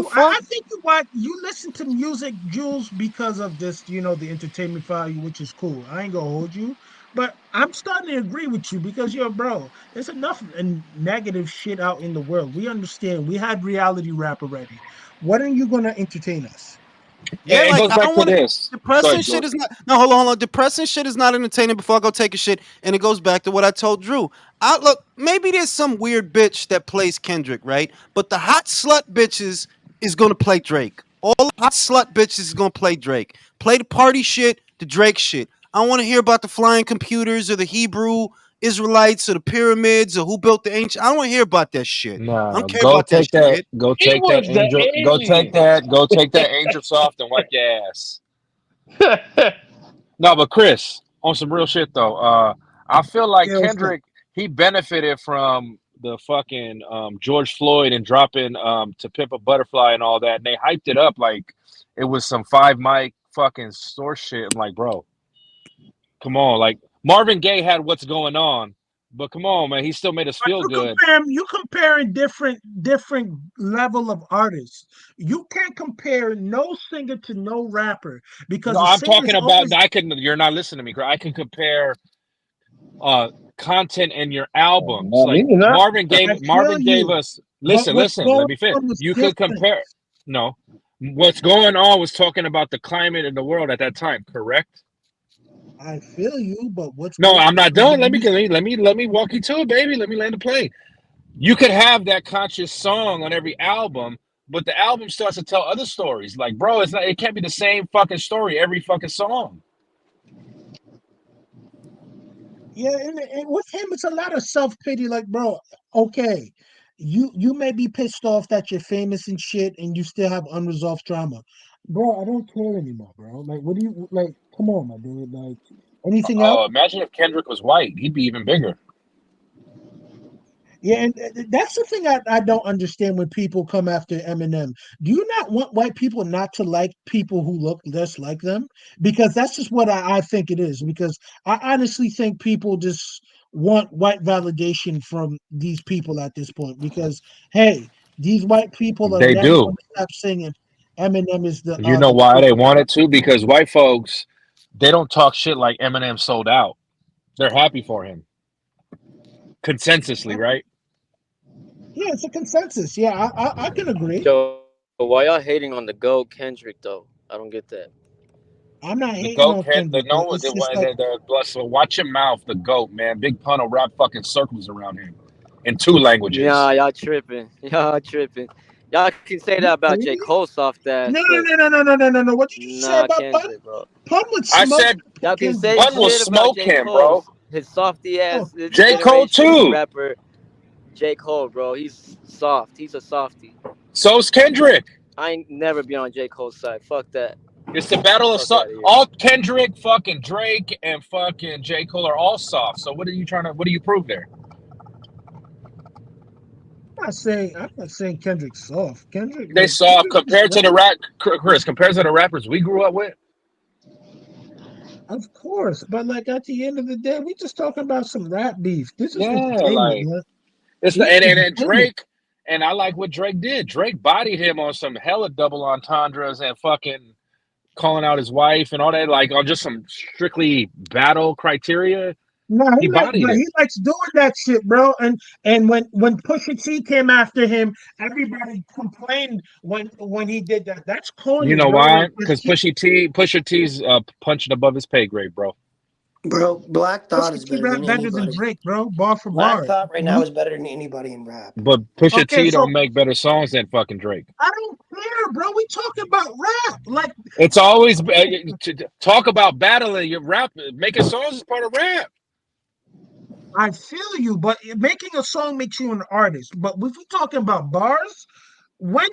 S10: you listen to music, Jules, because of this, the entertainment value, which is cool. I ain't gonna hold you, but I'm starting to agree with you because bro. There's enough negative shit out in the world. We understand. We had reality rap already. When are you gonna entertain us?
S1: Yeah,
S5: it
S1: like
S5: goes
S1: I
S5: back
S1: don't
S5: to
S1: want
S5: this.
S1: depressing
S5: Sorry,
S1: shit
S5: George.
S1: is not. No, hold on. Depressing shit is not entertaining. Before I go take a shit, and it goes back to what I told Drew. Look, maybe there's some weird bitch that plays Kendrick, right? But the hot slut bitches is gonna play Drake. All the hot slut bitches is gonna play Drake. Play the party shit, the Drake shit. I don't want to hear about the flying computers or the Hebrew Israelites or the pyramids or who built the ancient. I don't want to hear about that shit. I
S5: No,
S1: don't care
S5: go
S1: about that
S5: take that.
S1: shit.
S5: Go
S8: He
S5: take that
S8: was the
S5: angel. Go take
S8: alien.
S5: that angel soft and wipe your ass. No, but Chris, on some real shit though, I feel like
S10: Yeah, what's up?
S5: Kendrick he benefited from the fucking George Floyd and dropping To Pimp a Butterfly and all that, and they hyped it up like it was some 5 mic fucking store shit. I'm like, bro, come on, like Marvin Gaye had What's Going On, but come on, man, he still made us feel good.
S10: You comparing different level of artists. You can't compare no singer to no rapper because
S5: No,
S10: the
S5: I'm
S10: singer
S5: talking
S10: is
S5: about
S10: always
S5: you're not listening to me. I can compare content in your albums.
S8: No,
S5: Like
S8: maybe not.
S5: Marvin
S10: I
S5: Marvin
S10: feel
S5: gave
S10: you.
S5: us
S10: But
S5: listen,
S10: what's
S5: let
S10: going
S5: me finish.
S10: on was
S5: You could
S10: different.
S5: compare no. What's going on was talking about the climate in the world at that time, correct?
S10: I feel you, but what's
S5: No,
S10: going
S5: I'm not
S10: on?
S5: done. Let me walk you to it, baby. Let me land the plane. You could have that conscious song on every album, but the album starts to tell other stories. Like, bro, it can't be the same fucking story every fucking song.
S10: Yeah, and with him, it's a lot of self pity. Like, bro, okay, you may be pissed off that you're famous and shit, and you still have unresolved trauma, bro. I don't care anymore, bro. Like, what do you like? Come on, my dude. Like, anything else?
S5: Oh, imagine if Kendrick was white. He'd be even bigger.
S10: Yeah, and that's the thing I don't understand when people come after Eminem. Do you not want white people not to like people who look less like them? Because that's just what I think it is. Because I honestly think people just want white validation from these people at this point. Because hey, these white people are
S5: They
S10: never
S5: do.
S10: going to stop singing. Eminem is
S5: You know
S10: the
S5: why they wanted to? Because white folks, they don't talk shit like Eminem sold out. They're happy for him. Consensusly, right?
S10: yeah, it's a consensus. Yeah, I can agree.
S4: Yo, why y'all hating on the GOAT Kendrick though? I don't get that.
S10: I'm not
S5: The
S10: hating
S5: goat
S10: on
S5: can't.
S10: Kendrick, but it's just like
S5: So watch your mouth. The goat, man. Big pun will wrap fucking circles around him in 2 languages.
S4: Nah, y'all tripping. Y'all tripping. Y'all can say that about J.
S10: really?
S4: Cole soft ass,
S10: No,
S4: but
S10: no. What did you say
S4: nah,
S10: about Pun?
S4: Kendrick, bro.
S10: Pun would
S5: I
S10: smoke
S5: said
S4: Y'all can
S10: Kendrick,
S4: say
S5: pun will
S10: bro.
S4: shit about
S5: smoke
S4: J.
S5: him, bro.
S4: Cole's his softy
S10: Oh,
S4: ass this
S5: J. Cole
S4: generation
S5: too.
S4: rapper. J. Cole, bro, he's soft. He's a softy.
S5: So's Kendrick.
S4: I ain't never been on J. Cole's side. Fuck that.
S5: It's the battle of
S4: Fuck out
S5: soft.
S4: of here.
S5: All Kendrick, fucking Drake, and fucking J. Cole are all soft. So what are you trying to? What do you prove there?
S10: I'm not saying Kendrick's soft.
S5: They saw
S10: Kendrick is
S5: compared to the rap, Chris, compared to the rappers we grew up with.
S10: of course, but like at the end of the day, we just talking about some rap beef. This is
S5: Yeah,
S10: entertainment,
S5: like
S10: man.
S5: it's
S10: This
S5: the
S10: is
S5: and
S10: entertainment.
S5: Drake, and I like what Drake did. Drake bodied him on some hella double entendres and fucking calling out his wife and all that, like on just some strictly battle criteria.
S10: No,
S5: He bodied
S10: but
S5: him.
S10: he likes doing that shit, bro. And when Pusha T came after him, everybody complained when he did that. That's
S5: You
S10: corny,
S5: know
S10: bro.
S5: why?
S10: Like,
S5: Because Pusha T's punching above his pay grade, bro.
S11: Bro, Black Thought
S10: Pusha
S11: is
S10: T
S11: better
S10: rap
S11: than
S10: better than
S11: anybody.
S10: Drake, bro. Bar for
S11: Black
S10: bar.
S11: Thought right now is better than anybody in rap.
S5: But Pusha
S10: Okay,
S5: T
S10: so
S5: don't make better songs than fucking Drake.
S10: I don't care, bro. We talking about rap. Like
S5: It's always to talk about battling your rap, making songs is part of rap.
S10: I feel you, but making a song makes you an artist. But if we talking about bars, when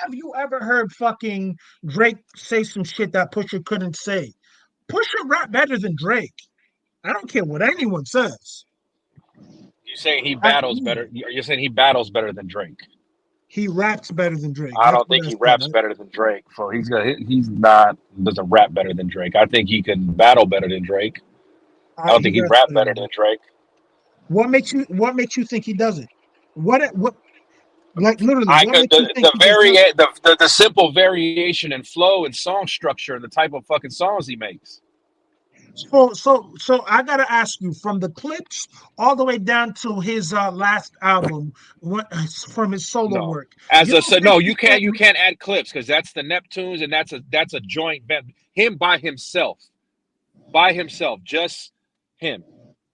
S10: have you ever heard fucking Drake say some shit that Pusha couldn't say? Pusha rap better than Drake. I don't care what anyone says.
S5: You saying he
S10: At
S5: battles
S10: all.
S5: better? You're saying he battles better than Drake?
S10: He raps better than Drake.
S5: I
S10: That's
S5: don't
S10: what
S5: think
S10: I
S5: he
S10: said.
S5: raps better than Drake. So he's not doesn't rap better than Drake. I think he can battle better than Drake. I don't
S10: He
S5: think he
S10: raps
S5: rap
S10: better
S5: better
S10: than
S5: than
S10: Drake.
S5: Drake.
S10: What makes you think he doesn't? What like literally,
S5: I
S10: what
S5: could
S10: makes you think he just doesn't?
S5: the simple variation in flow and song structure and the type of fucking songs he makes.
S10: So I gotta ask you from the clips all the way down to his last album, what from his solo
S5: No,
S10: work. You don't think
S5: no,
S10: he spent
S5: you can't add clips because that's the Neptunes and that's a joint band. Him by himself, just him,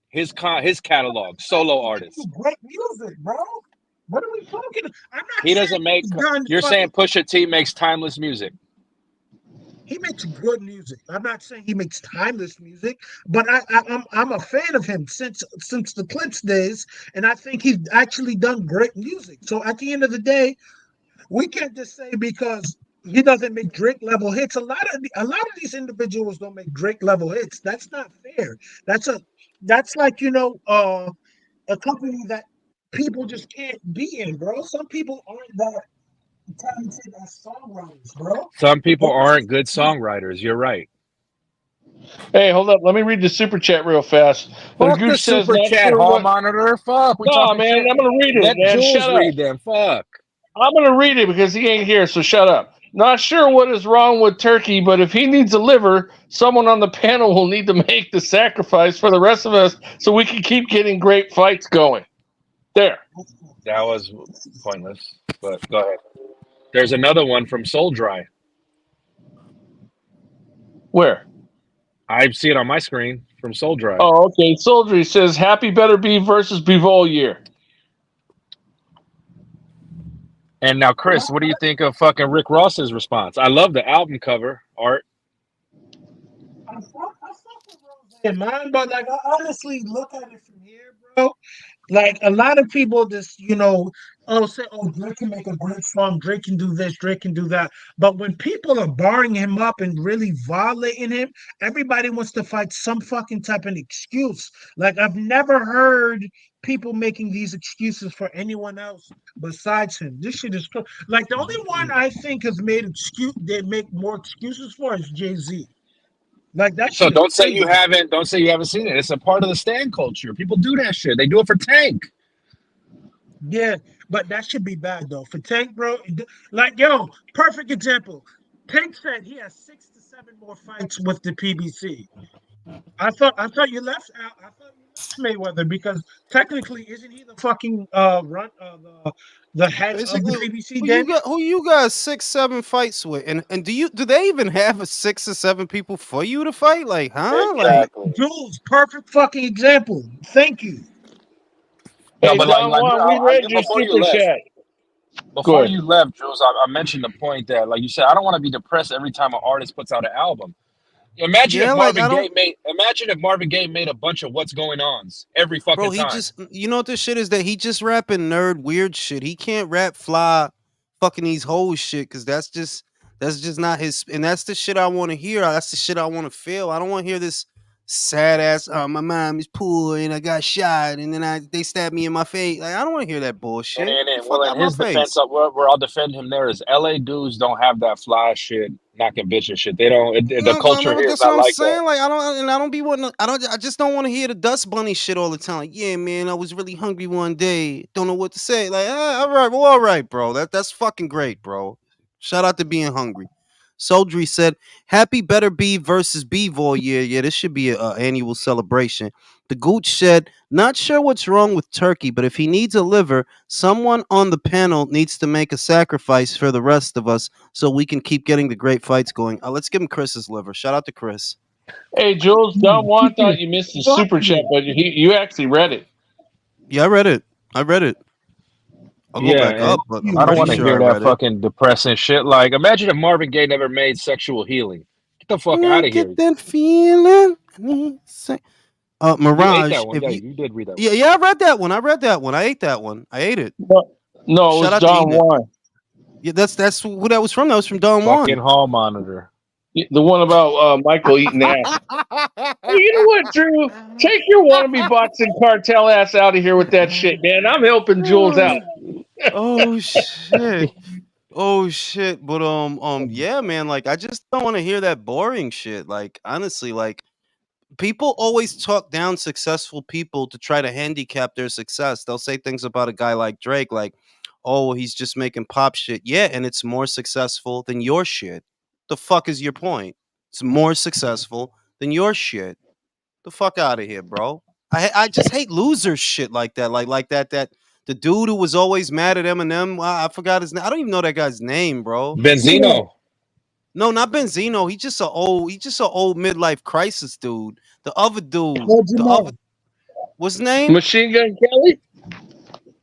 S5: his catalog, solo artist.
S10: great music, bro? What are we talking? I'm not
S5: He
S10: saying
S5: doesn't make.
S10: he's done
S5: You're saying
S10: fucking.
S5: Pusha T makes timeless music.
S10: He makes good music. I'm not saying he makes timeless music, but I'm a fan of him since the Clips days, and I think he's actually done great music. So at the end of the day, we can't just say because he doesn't make Drake level hits. A lot of these individuals don't make Drake level hits. That's not fair. That's like a company that people just can't be in, bro. Some people aren't that talented as songwriters, bro.
S5: Some people
S10: Or
S5: aren't good songwriters. You're right.
S8: Hey, hold up. Let me read the super chat real fast. The
S5: Fuck the
S8: Gooch says,
S5: super
S8: not
S5: chat
S8: sure
S5: hall
S8: what.
S5: monitor. Fuck, we
S8: No,
S5: talking
S8: man,
S5: shit.
S8: I'm going to read it,
S5: Let
S8: man.
S5: Jules
S8: Shut up.
S5: read them. Fuck.
S8: I'm going to read it because he ain't here, so shut up. Not sure what is wrong with Turkey, but if he needs a liver, someone on the panel will need to make the sacrifice for the rest of us so we can keep getting great fights going. There.
S5: That was pointless. But go ahead. There's another one from Soul Dry.
S8: Where?
S5: I see it on my screen from Soul Dry.
S8: Oh, okay. Soldier says, happy Beterbiev versus Bivol year.
S5: And now, Chris, what do you think of fucking Rick Ross's response? I love the album cover art.
S10: I fuck with Rose in mine, but like I honestly look at it from here, bro. Like a lot of people just, say, oh, Drake can make a great song, Drake can do this, Drake can do that. But when people are barring him up and really violating him, everybody wants to fight some fucking type of excuse. Like I've never heard people making these excuses for anyone else besides him. This shit is like the only one I think has made they make more excuses for is Jay-Z. Like that
S5: So
S10: shit is
S5: don't say you
S10: crazy.
S5: haven't. Don't say you haven't seen it. It's a part of the stan culture. People do that shit. They do it for Tank.
S10: Yeah, but that should be bad though. For Tank, bro, like perfect example. Tank said he has 6 to 7 more fights with the PBC. I thought you left out. I thought you left Mayweather because technically, isn't he the fucking the head of the
S1: Basically,
S10: PBC? Damn it.
S1: who you got 6, 7 fights with, and do they even have a 6 or 7 people for you to fight? Like, huh? Like,
S5: Exactly.
S10: Jules, perfect fucking example. Thank you.
S5: No,
S8: Hey,
S5: but
S8: Don Juan, we read your
S5: before you
S8: super
S5: left,
S8: chat. Go ahead.
S5: Jules, I mentioned the point that, like you said, I don't want to be depressed every time an artist puts out an album. Imagine
S1: yeah,
S5: if
S1: like
S5: Marvin
S1: I
S5: Gaye
S1: don't,
S5: made. Imagine if Marvin Gaye made a bunch of What's Going Ons every fucking
S1: bro. He
S5: time.
S1: just, you know what this shit is that he just rapping nerd weird shit. He can't rap fly, fucking these hoes shit because that's just not his, and that's the shit I want to hear. That's the shit I want to feel. I don't want to hear this sad ass. My mom is poor and I got shot and then they stabbed me in my face. Like I don't want to hear that bullshit. Get the fuck out
S5: in
S1: my
S5: his defense,
S1: face.
S5: where I'll defend him there is LA dudes don't have that fly shit, knocking bitches shit. They don't. The culture here is
S1: That's what
S5: not
S1: I'm
S5: like that.
S1: saying. Like I don't be wanting. I just don't want to hear the dust bunny shit all the time. Like, yeah, man, I was really hungry one day. Don't know what to say. Like, all right, bro. That's fucking great, bro. Shout out to being hungry. Soldry said, "Happy Beterbiev versus Bivol. Yeah. This should be an annual celebration." The Gooch said, "Not sure what's wrong with Turkey, but if he needs a liver, someone on the panel needs to make a sacrifice for the rest of us so we can keep getting the great fights going." Let's give him Chris's liver. Shout out to Chris.
S8: Hey, Jules, Don Juan thought you missed the super chat, but you actually read it.
S1: Yeah, I read it. I'll go back
S5: Yeah,
S1: up,
S5: and
S1: but I'm
S5: I don't
S1: pretty
S5: want to
S1: sure I
S5: hear that
S1: read it.
S5: fucking depressing shit. Like, imagine if Marvin Gaye never made Sexual Healing. Get the fuck out of here.
S1: Get that feeling.
S5: You ate
S1: Mirage.
S5: that one.
S1: If
S5: Yeah,
S1: you,
S5: you did read that one.
S1: yeah, I read that one. I ate that one. I ate it.
S8: No, it
S1: Shout
S8: was
S1: out to
S8: Don
S1: eating it.
S8: Juan.
S1: Yeah, that's who that was from. That was from Don
S5: Fucking
S1: Juan.
S5: hall monitor.
S8: The one about Michael eating ass. Hey, you know what, Drew? Take your wannabe boxing cartel ass out of here with that shit, man. I'm helping Jules out.
S1: Oh shit. Oh shit. But yeah, man, like I just don't want to hear that boring shit. Like honestly, like people always talk down successful people to try to handicap their success. They'll say things about a guy like Drake, like, oh, he's just making pop shit. Yeah, and it's more successful than your shit. The fuck is your point? It's more successful than your shit. The fuck out of here, bro. I just hate loser shit like that. Like that the dude who was always mad at Eminem. I forgot his name. I don't even know that guy's name, bro.
S5: Benzino.
S1: No, not Benzino. He's just an old midlife crisis dude. The other dude,
S10: Lord
S1: the
S10: Jamal.
S1: other, what's his name?
S8: Machine Gun Kelly?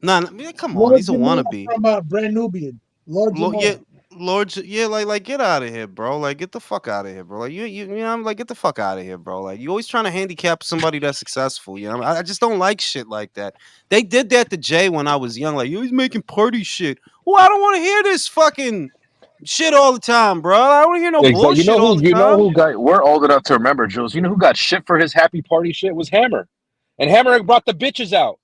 S1: Nah, man, come on,
S10: Lord
S1: he's a
S10: Jamal
S1: wannabe.
S10: from Brand Nubian. Lord Jamal.
S1: Yeah, like get out of here, bro. Like get the fuck out of here, bro. Like you know, I'm like get the fuck out of here, bro. Like you always trying to handicap somebody that's successful. You know, I just don't like shit like that. They did that to Jay when I was young. Like you always making party shit. Well, I don't want to hear this fucking shit all the time, bro. I don't want to hear no
S5: Exactly.
S1: bullshit all the
S5: You know
S1: time.
S5: who got? We're old enough to remember, Jules. You know who got shit for his happy party shit was Hammer, and Hammer brought the bitches out,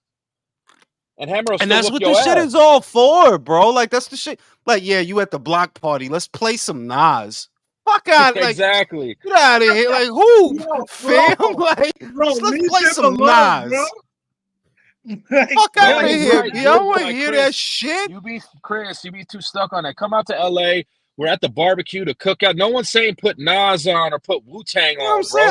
S5: and Hammer will
S1: And
S5: still
S1: that's
S5: whoop
S1: what
S5: your
S1: this shit
S5: ass.
S1: is all for, bro. Like that's the shit. Like, yeah, you at the block party. Let's play some Nas. Fuck out, like
S5: Exactly.
S1: get out of here. Like who?
S10: Yo,
S1: Fam?
S10: bro,
S1: Like let's
S10: leave
S1: play
S10: him
S1: some
S10: alone, bro.
S1: Nas.
S10: Like,
S1: Fuck
S5: Yeah,
S1: out of
S5: he's
S1: here,
S5: right.
S1: B. I don't want to
S5: Like,
S1: hear
S5: Chris,
S1: that shit.
S5: You be too stuck on that. Come out to LA. We're at the barbecue to cook out. No one's saying put Nas on or put Wu-Tang
S1: You know what I'm
S5: on,
S1: saying?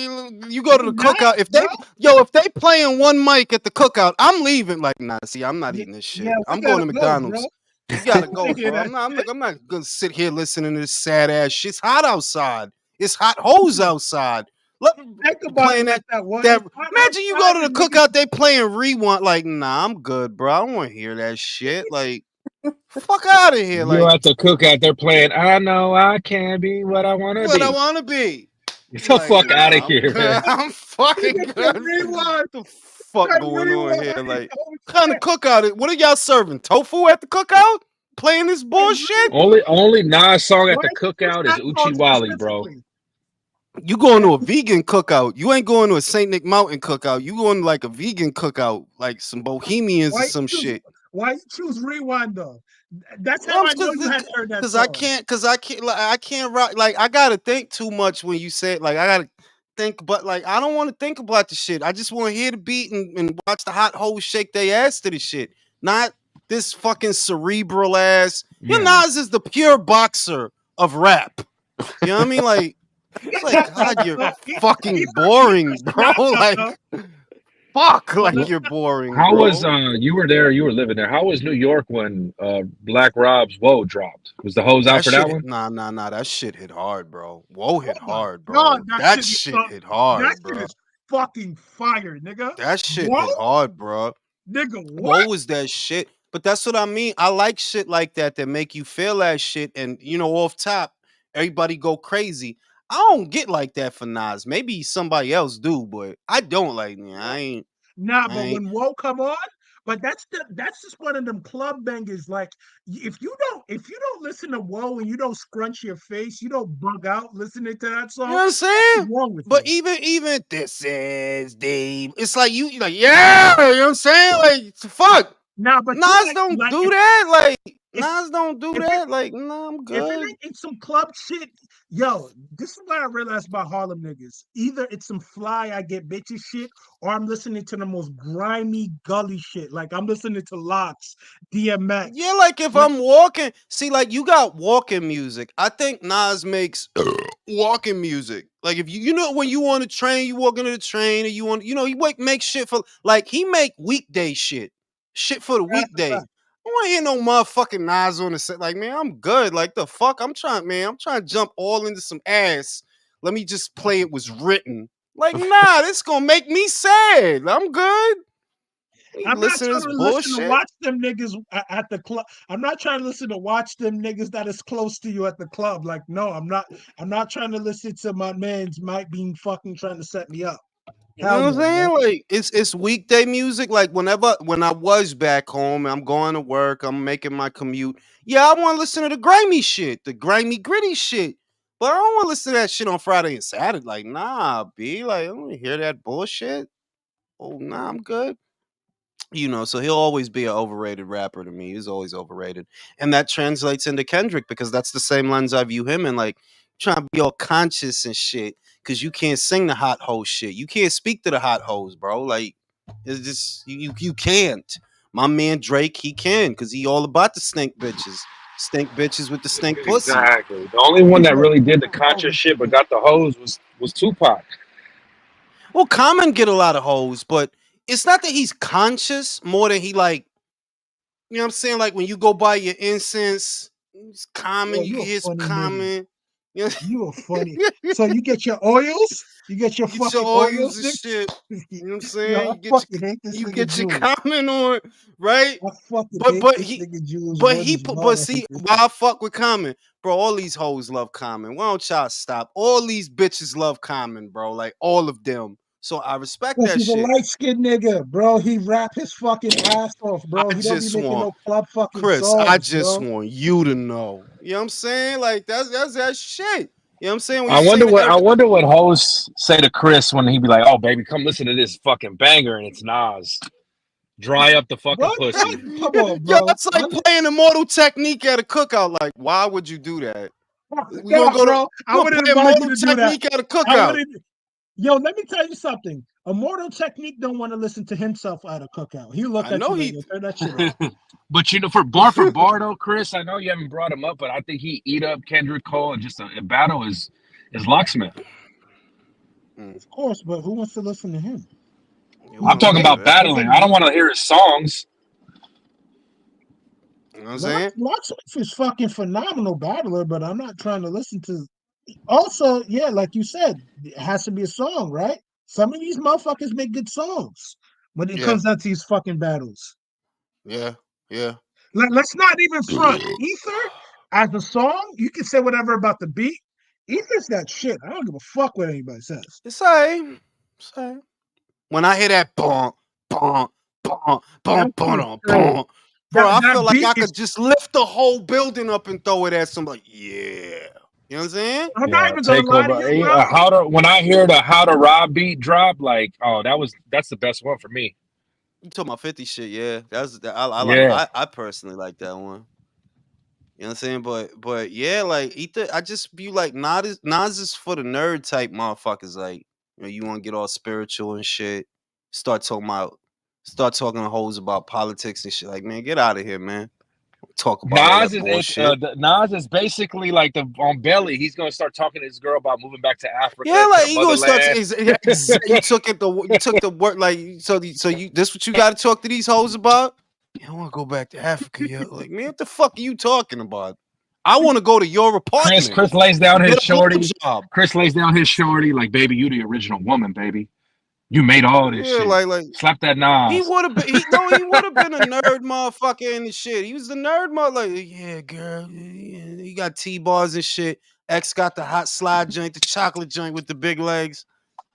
S5: bro. Like,
S1: You go to the cookout. If they playing one mic at the cookout, I'm leaving. Like, nah, see, I'm not eating this shit.
S10: Yeah, we
S1: I'm going to
S10: gotta go,
S1: McDonald's.
S10: bro.
S1: You gotta go,
S10: Yeah,
S1: bro. I'm not gonna sit here listening to this sad ass shit. It's hot outside. It's hot hoes outside. Look,
S10: think about
S1: playing
S10: it like that one.
S1: that.
S10: It's hot
S1: Imagine you go
S10: outside
S1: to the
S10: and niggas-
S1: cookout, they playing rewind. Like, nah, I'm good, bro. I don't want to hear that shit. Like, fuck out of here.
S5: you're
S1: Like,
S5: at the cookout. They're playing, I know I can be what I want to
S1: what I
S5: be.
S1: want to be.
S5: Get the
S1: Like,
S5: fuck out
S1: nah,
S5: of
S1: I'm
S5: here,
S1: good.
S5: man.
S1: I'm fucking
S10: Nigga
S1: good.
S10: said rewind.
S1: What the fuck
S10: Said
S1: going on
S10: rewind.
S1: here? Like,
S10: Oh,
S1: what kind of cookout? What are y'all serving? Tofu at the cookout? Playing this bullshit?
S5: Only Nas song at
S10: Why
S5: the
S10: is
S5: cookout is
S10: that song
S5: Uchiwali, bro.
S10: specifically?
S1: You going to a vegan cookout? You ain't going to a Saint Nick Mountain cookout. You going to like a vegan cookout, like some Bohemians or some shit.
S10: Why you choose rewind though? That's how I know you had heard that song.
S1: I can't rock. Like I gotta think too much when you say it. Like I gotta think, but like I don't want to think about the shit. I just want to hear the beat and watch the hot hoes shake their ass to the shit. Not this fucking cerebral ass. You know, Nas is the pure boxer of rap. You know what I mean? Like, it's like God, you're fucking boring, bro. Like, fuck, like you're boring.
S5: How
S1: bro.
S5: was you were there? You were living there. How was New York when Black Rob's "Whoa" dropped? Was the hose out for that one?
S1: Nah. That shit hit hard, bro. Whoa hit hard, bro.
S10: God,
S1: that shit hit hard,
S10: that
S1: bro.
S10: shit is fucking fire, nigga.
S1: That shit hit hard, bro.
S10: Nigga, what?
S1: Whoa was that shit? But that's what I mean. I like shit like that make you feel that shit, and you know, off top, everybody go crazy. I don't get like that for Nas. Maybe somebody else do, but I don't like me. I ain't.
S10: Nah, but when Whoa come on, But that's just one of them club bangers. Like if you don't listen to Whoa and you don't scrunch your face, you don't bug out listening to that
S1: You
S10: song.
S1: know what I'm saying?
S10: What's wrong with
S1: But
S10: you?
S1: even this is Dave. It's like you like, yeah, you know what I'm saying? Like fuck.
S10: Nah, but you
S1: Nas don't
S10: like
S1: do that. Like
S10: if
S1: Nas don't do
S10: if it
S1: that. Like, nah, I'm
S10: if it
S1: good.
S10: ain't some club shit, yo, this is what I realized about Harlem niggas. Either it's some fly I get bitches shit, or I'm listening to the most grimy gully shit. Like I'm listening to Locks, DMX.
S1: Yeah, like if
S10: Like
S1: I'm walking, see, like you got walking music. I think Nas makes walking music. Like if you know when you on a train, you walk into the train, and you want he make shit for like he make weekday shit for the
S10: that's a
S1: weekday.
S10: fact.
S1: I don't want to hear no motherfucking Nas on the set. Like man, I'm good. Like the fuck, I'm trying to jump all into some ass. Let me just play it was written. Like nah, this gonna make me sad. I'm good. You
S10: I'm not
S1: listen to
S10: trying
S1: this
S10: to listen to
S1: bullshit.
S10: watch them niggas at the club. I'm not trying to listen to watch them niggas that is close to you at the club. Like, no, I'm not. I'm not trying to listen to my man's might being fucking trying to set me up.
S1: You know
S10: Hell
S1: what I'm
S10: no, man.
S1: saying? Like it's weekday music. Like when I was back home and I'm going to work, I'm making my commute. Yeah, I want to listen to the grimy shit, the grimy gritty shit. But I don't want to listen to that shit on Friday and Saturday. Like, nah, B. Like, I don't want to hear that bullshit. Oh, nah, I'm good. So he'll always be an overrated rapper to me. He's always overrated. And that translates into Kendrick because that's the same lens I view him in. Like, trying to be all conscious and shit because you can't sing the hot hoe shit. You can't speak to the hot hoes, bro. Like, it's just, you can't. My man Drake, he can because he all about the stink bitches. Stink bitches with the stink pussy.
S5: Exactly. The only one
S10: He's
S5: that
S10: a
S5: really did the conscious shit but
S10: overrated.
S5: got the hose was Tupac.
S1: Well, Common get a lot of hoes, but it's not that he's conscious more than he like, you know what I'm saying? Like when you go buy your incense, it's common,
S10: Yo,
S1: you
S10: you
S1: can
S10: a
S1: hear some
S10: funny nigga.
S1: common. You know,
S10: You a funny. So you get your oils. You get your
S1: you get your
S10: fucking
S1: oils
S10: oils,
S1: and
S10: nigga.
S1: shit. You know what I'm
S10: Yo,
S1: saying?
S10: I fucking hate this
S1: You
S10: nigga
S1: get your
S10: Jules.
S1: common on, right?
S10: I fucking
S1: But
S10: hate
S1: but
S10: this
S1: he
S10: nigga Jules
S1: but
S10: word
S1: he
S10: his
S1: put
S10: mouth.
S1: but
S10: I hate
S1: see
S10: this
S1: why
S10: nigga.
S1: I fuck with Common, bro. All these hoes love Common. Why don't y'all stop? All these bitches love Common, bro. Like all of them. So I respect
S10: Because
S1: that
S10: he's a
S1: shit.
S10: light skinned nigga, bro. He rap his fucking ass off, bro.
S1: I
S10: He don't be
S1: just
S10: making
S1: want
S10: no club fucking
S1: Chris, I
S10: songs,
S1: just
S10: bro.
S1: want you to know. You know what I'm saying? Like that's that shit. You know what I'm saying? When you
S5: I
S1: say
S5: wonder
S1: that
S5: what hoes say to Chris when he be like, "Oh, baby, come listen to this fucking banger," and it's Nas. Dry up the fucking
S10: What?
S5: pussy.
S10: Come on,
S1: yo,
S10: bro.
S1: that's like playing Immortal Technique at a cookout. Like, why would you do that? We gonna
S10: Nah,
S1: go to
S10: bro. I
S1: we gonna
S10: wouldn't
S1: play
S10: advise you
S1: Immortal
S10: to do that.
S1: Technique at a
S10: I
S1: cookout.
S10: wouldn't. Yo, let me tell you something. Immortal Technique don't want to listen to himself at a cookout. He look
S1: I
S10: at
S1: know
S10: you like,
S1: he
S10: yo, turn that shit off.
S5: But for bar though, Chris, I know you haven't brought him up, but I think he eat up Kendrick Cole and just a battle is locksmith.
S1: Mm,
S10: Of course, but who wants to listen to him?
S1: you
S10: He's
S5: I'm
S1: want
S5: talking
S1: to do
S10: great.
S5: about
S1: that.
S10: Don't
S5: battling.
S10: get me
S5: I don't want
S10: wrong.
S5: to hear his songs.
S1: You know what I'm saying?
S10: Locksmith is fucking phenomenal battler, but I'm not trying to listen to. Also, yeah, like you said, it has to be a song, right? Some of these motherfuckers make good songs when it
S1: Yeah,
S10: comes down to these fucking battles.
S1: yeah, yeah.
S10: Let's not even front. Ether as a song, you can say whatever about the beat. Ether's that shit. I don't give a fuck what anybody says.
S1: It's alright. It's alright. When I hear that boom, boom, boom, boom,
S10: That shit is
S1: boom,
S10: crazy.
S1: boom, bro,
S10: That
S1: I
S10: that
S1: feel like
S10: beat
S1: I
S10: is.
S1: could just lift the whole building up and throw it at somebody. Yeah. You know what I'm saying?
S10: I'm not
S5: Yeah,
S10: even gonna
S5: take
S10: lie to
S5: over.
S10: you, bro.
S5: How to when I hear the how to rob beat drop, like, oh, that's the best one for me.
S1: You talking about 50 shit, yeah. I like
S5: Yeah.
S1: I personally like that one. You know what I'm saying? But yeah, like Ether, I just view like Nas is for the nerd type motherfuckers. Like, you want to get all spiritual and shit. Start talking about start talking to hoes about politics and shit. Like, man, get out of here, man. Talk about all that bullshit.
S5: Nas is basically like the on Belly. He's gonna start talking to his girl about moving back to
S1: Yeah,
S5: Africa to
S1: like
S5: the
S1: you gonna start.
S5: motherland.
S1: You took the work. Like so you this what you got to talk to these hoes about? Yeah, I want to go back to Africa. Yeah, like man, what the fuck are you talking about? I want to go to your apartment
S5: Chris lays down
S1: and
S5: his
S1: get a
S5: shorty.
S1: blowjob.
S5: Chris lays down his shorty like, baby, you the original woman, baby. You made all this
S1: Yeah,
S5: shit.
S1: like
S5: Slap that
S1: he
S5: Nas.
S1: would have been. He would have been a nerd motherfucker in the shit. He was the nerd mother. Like, yeah, girl, yeah, he got T-bars and shit. X got the hot slide joint, the chocolate joint with the big legs.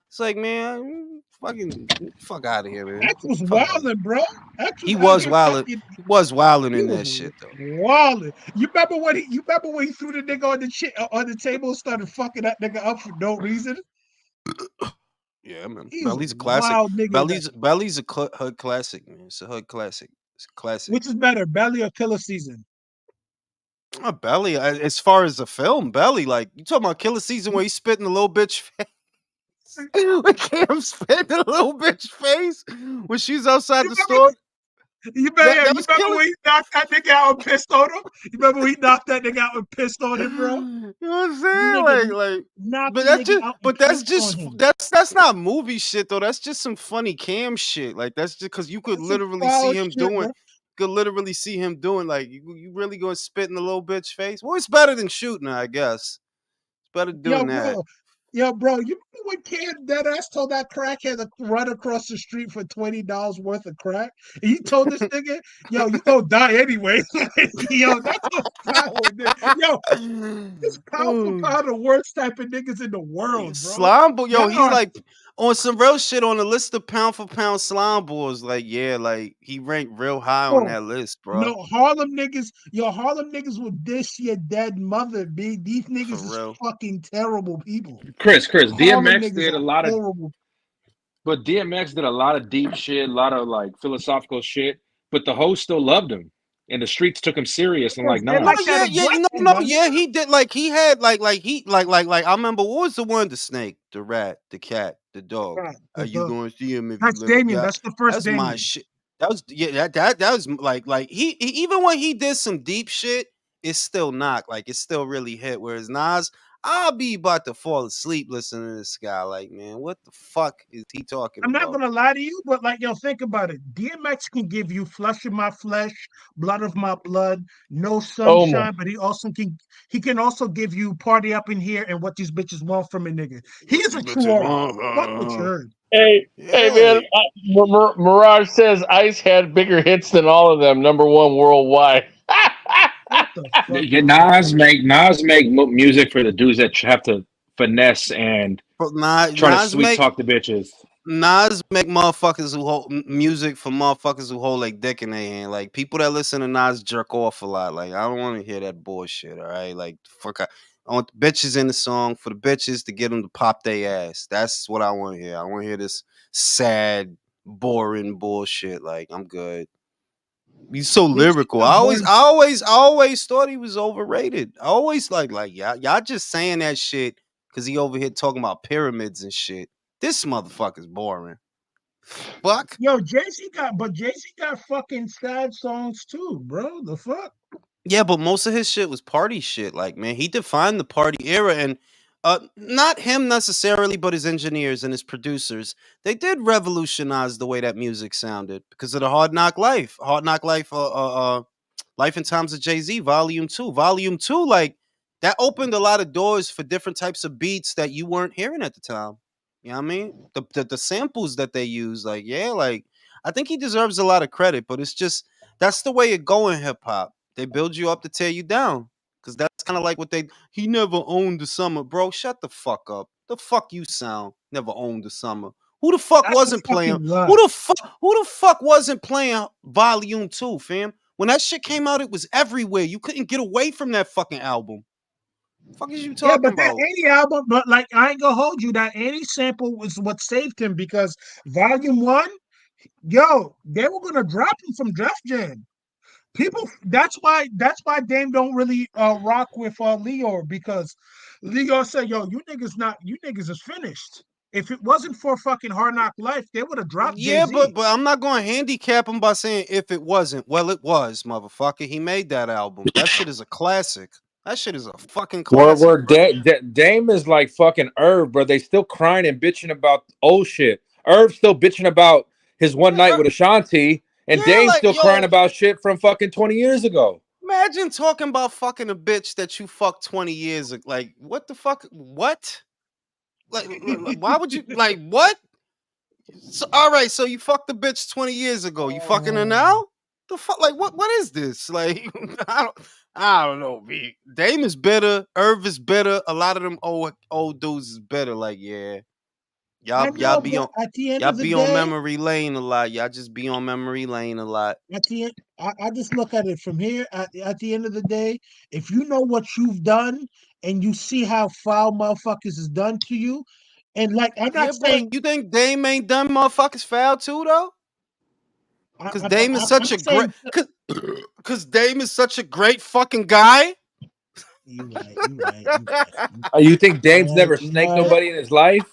S1: It's like, man, Fucking fuck out of here, man.
S10: X was
S1: Fuck outta
S10: wilding, bro. X
S1: He
S10: was out
S1: was
S10: here
S1: wilding.
S10: fucking.
S1: He was wilding
S10: He
S1: in
S10: was
S1: that shit though.
S10: wilding. You remember when he? You remember when he threw the nigga on the table and started fucking that nigga up for no reason?
S1: Yeah, man.
S10: He was
S1: Belly's a
S10: a
S1: classic.
S10: wild nigga. In that.
S1: Belly's a hood classic, man. It's a hood classic. It's a classic.
S10: Which is better, Belly or Killer Season?
S1: Belly, as far as the film, Belly, like you talking about Killer Season where he's spitting a little bitch face. When Cam spitting a little bitch face when she's outside the store.
S10: You remember,
S1: That
S10: you
S1: was
S10: remember
S1: Killer.
S10: when he knocked that nigga out and pissed on him? You remember when he knocked that nigga out and pissed on him, bro?
S1: You know what I'm saying?
S10: Nigga
S1: Like,
S10: knocked
S1: but
S10: the
S1: that's
S10: nigga
S1: just,
S10: out and
S1: but that's
S10: pissed on
S1: just,
S10: him.
S1: that's not movie shit though. That's just some funny Cam shit. Like that's just because you could
S10: That's some
S1: literally
S10: foul
S1: see him
S10: shit,
S1: doing.
S10: bro.
S1: Could literally see him doing like you really going to spit in the little bitch face. Well, it's better than shooting her, I guess. It's better doing that.
S10: Yo, bro, you remember when Cam Deadass told that crackhead to run across the street for $20 worth of crack? And he told this nigga, yo, you gonna die anyway. Yo, that's a foul nigga. Yo, this powerful pound the worst type of niggas in the world, bro.
S1: Slime boy, yo,
S10: Y'all
S1: he
S10: are-
S1: like on some real shit on the list of pound for pound slime boys. Like, yeah, like he ranked real high on that list, bro.
S10: No, Harlem niggas will dish your dead mother, B. These niggas
S1: For
S10: is
S1: real.
S10: fucking terrible people.
S5: Chris,
S10: Harlem
S5: DMX
S10: niggas
S5: did a
S10: are
S5: lot of,
S10: horrible.
S5: but DMX did a lot of deep shit, a lot of like philosophical shit. But the hoes still loved him, and the streets took him serious and like,
S10: They
S5: nah.
S10: like
S1: Oh
S10: that
S1: yeah,
S10: aggressive,
S1: no,
S10: man.
S1: yeah, he did like he had like I remember what was the one, the snake, the rat, the cat, the dog.
S10: Right,
S1: Are you going to see him if you
S10: that's
S1: live it?
S10: Damien.
S1: Yeah,
S10: That's the first
S1: that's my
S10: Damien.
S1: shit. That was that was like he even when he did some deep shit, it's still not like it still really hit. Whereas Nas, I'll be about to fall asleep listening to this guy. Like, man, what the fuck is he talking
S10: I'm not
S1: about?
S10: gonna lie to you, but like, yo, think about it. DMX can give you flesh of my flesh, blood of my blood, no
S8: Oh my.
S10: sunshine, but he can also give you party up in here and what these bitches want from a nigga. He
S1: What
S10: is
S1: you
S10: a true
S1: bitches
S10: artist. Fuck
S1: want?
S10: what you heard.
S8: Hey, hey, man.
S1: Yeah.
S8: Mirage says Ice had bigger hits than all of them. Number one worldwide.
S10: What the fuck
S5: Yeah,
S10: is this?
S5: Nas make music for the dudes that have to finesse and
S1: But
S5: try to sweet talk the bitches.
S1: Nas make motherfuckers who hold music for motherfuckers who hold like dick in their hand. Like people that listen to Nas jerk off a lot. Like I don't want to hear that bullshit. All right, like fuck. I want the bitches in the song for the bitches to get them to pop their ass. That's what I want to hear. I want to hear this sad, boring bullshit. Like I'm good. He's so lyrical. I always thought he was overrated. I always like y'all just saying that shit because he over here talking about pyramids and shit. This motherfucker's boring. Fuck.
S10: Yo, Jay-Z got fucking sad songs too, bro. The fuck?
S1: Yeah, but most of his shit was party shit. Like, man, he defined the party era, and not him necessarily, but his engineers and his producers. They did revolutionize the way that music sounded because of the Hard Knock Life, Life and Times of Jay-Z, Volume 2. Volume 2, like, that opened a lot of doors for different types of beats that you weren't hearing at the time. You know what I mean? The samples that they use, like, yeah, like, I think he deserves a lot of credit, but it's just, that's the way it go in hip-hop. They build you up to tear you down. Because that's kind of like he never owned the summer. Bro, shut the fuck up. The fuck you sound. Never owned the summer. Who the fuck
S10: That's a
S1: wasn't playing?
S10: fucking lie.
S1: Who the fuck wasn't playing Volume 2, fam? When that shit came out, it was everywhere. You couldn't get away from that fucking album. The fuck is you
S10: Yeah,
S1: talking
S10: but that
S1: about?
S10: Annie album, but like I ain't gonna hold you. That Annie sample was what saved him because Volume 1, yo, they were gonna drop him from Def Jam. People, that's why Dame don't really rock with Leor because Leor said, "Yo, you niggas is finished. If it wasn't for fucking Hard Knock Life, they would have dropped
S1: Yeah,
S10: Jay-Z."
S1: but I'm not going to handicap him by saying if it wasn't. Well, it was, motherfucker. He made that album. That shit is a classic. That shit is a fucking classic, bro.
S5: Dame is like fucking Irv, bro. They still crying and bitching about old shit. Irv's still bitching about his one night with Ashanti, and
S1: Yeah,
S5: Dame's
S1: like,
S5: still crying
S1: yo,
S5: about shit from fucking 20 years ago.
S1: imagine talking about fucking a bitch that you fucked 20 years ago. Like, what the fuck? What? Like, why would you, like, what? So, all right, so you fucked the bitch 20 years ago. You fucking her now? The fuck? Like, what is this? Like, I don't know, B. Dame is bitter. Irv is bitter. A lot of them old dudes is bitter. Like, yeah.
S10: I
S1: Y'all
S10: know,
S1: be
S10: but
S1: on
S10: at the end
S1: y'all
S10: of the
S1: be on
S10: day,
S1: memory lane a lot. Y'all just be on memory lane a lot.
S10: at the end, I just look at it from here. At the end of the day, if you know what you've done and you see how foul motherfuckers is done to you, and like I'm
S1: Yeah,
S10: not
S1: but
S10: saying
S1: you think Dame ain't done motherfuckers foul too though? Cause Dame is
S10: I'm
S1: such a great
S10: saying
S1: cause Dame is such a great fucking guy.
S10: you right, you right, you right,
S5: You think Dame's never
S10: you
S5: snaked
S10: right.
S5: nobody in his life?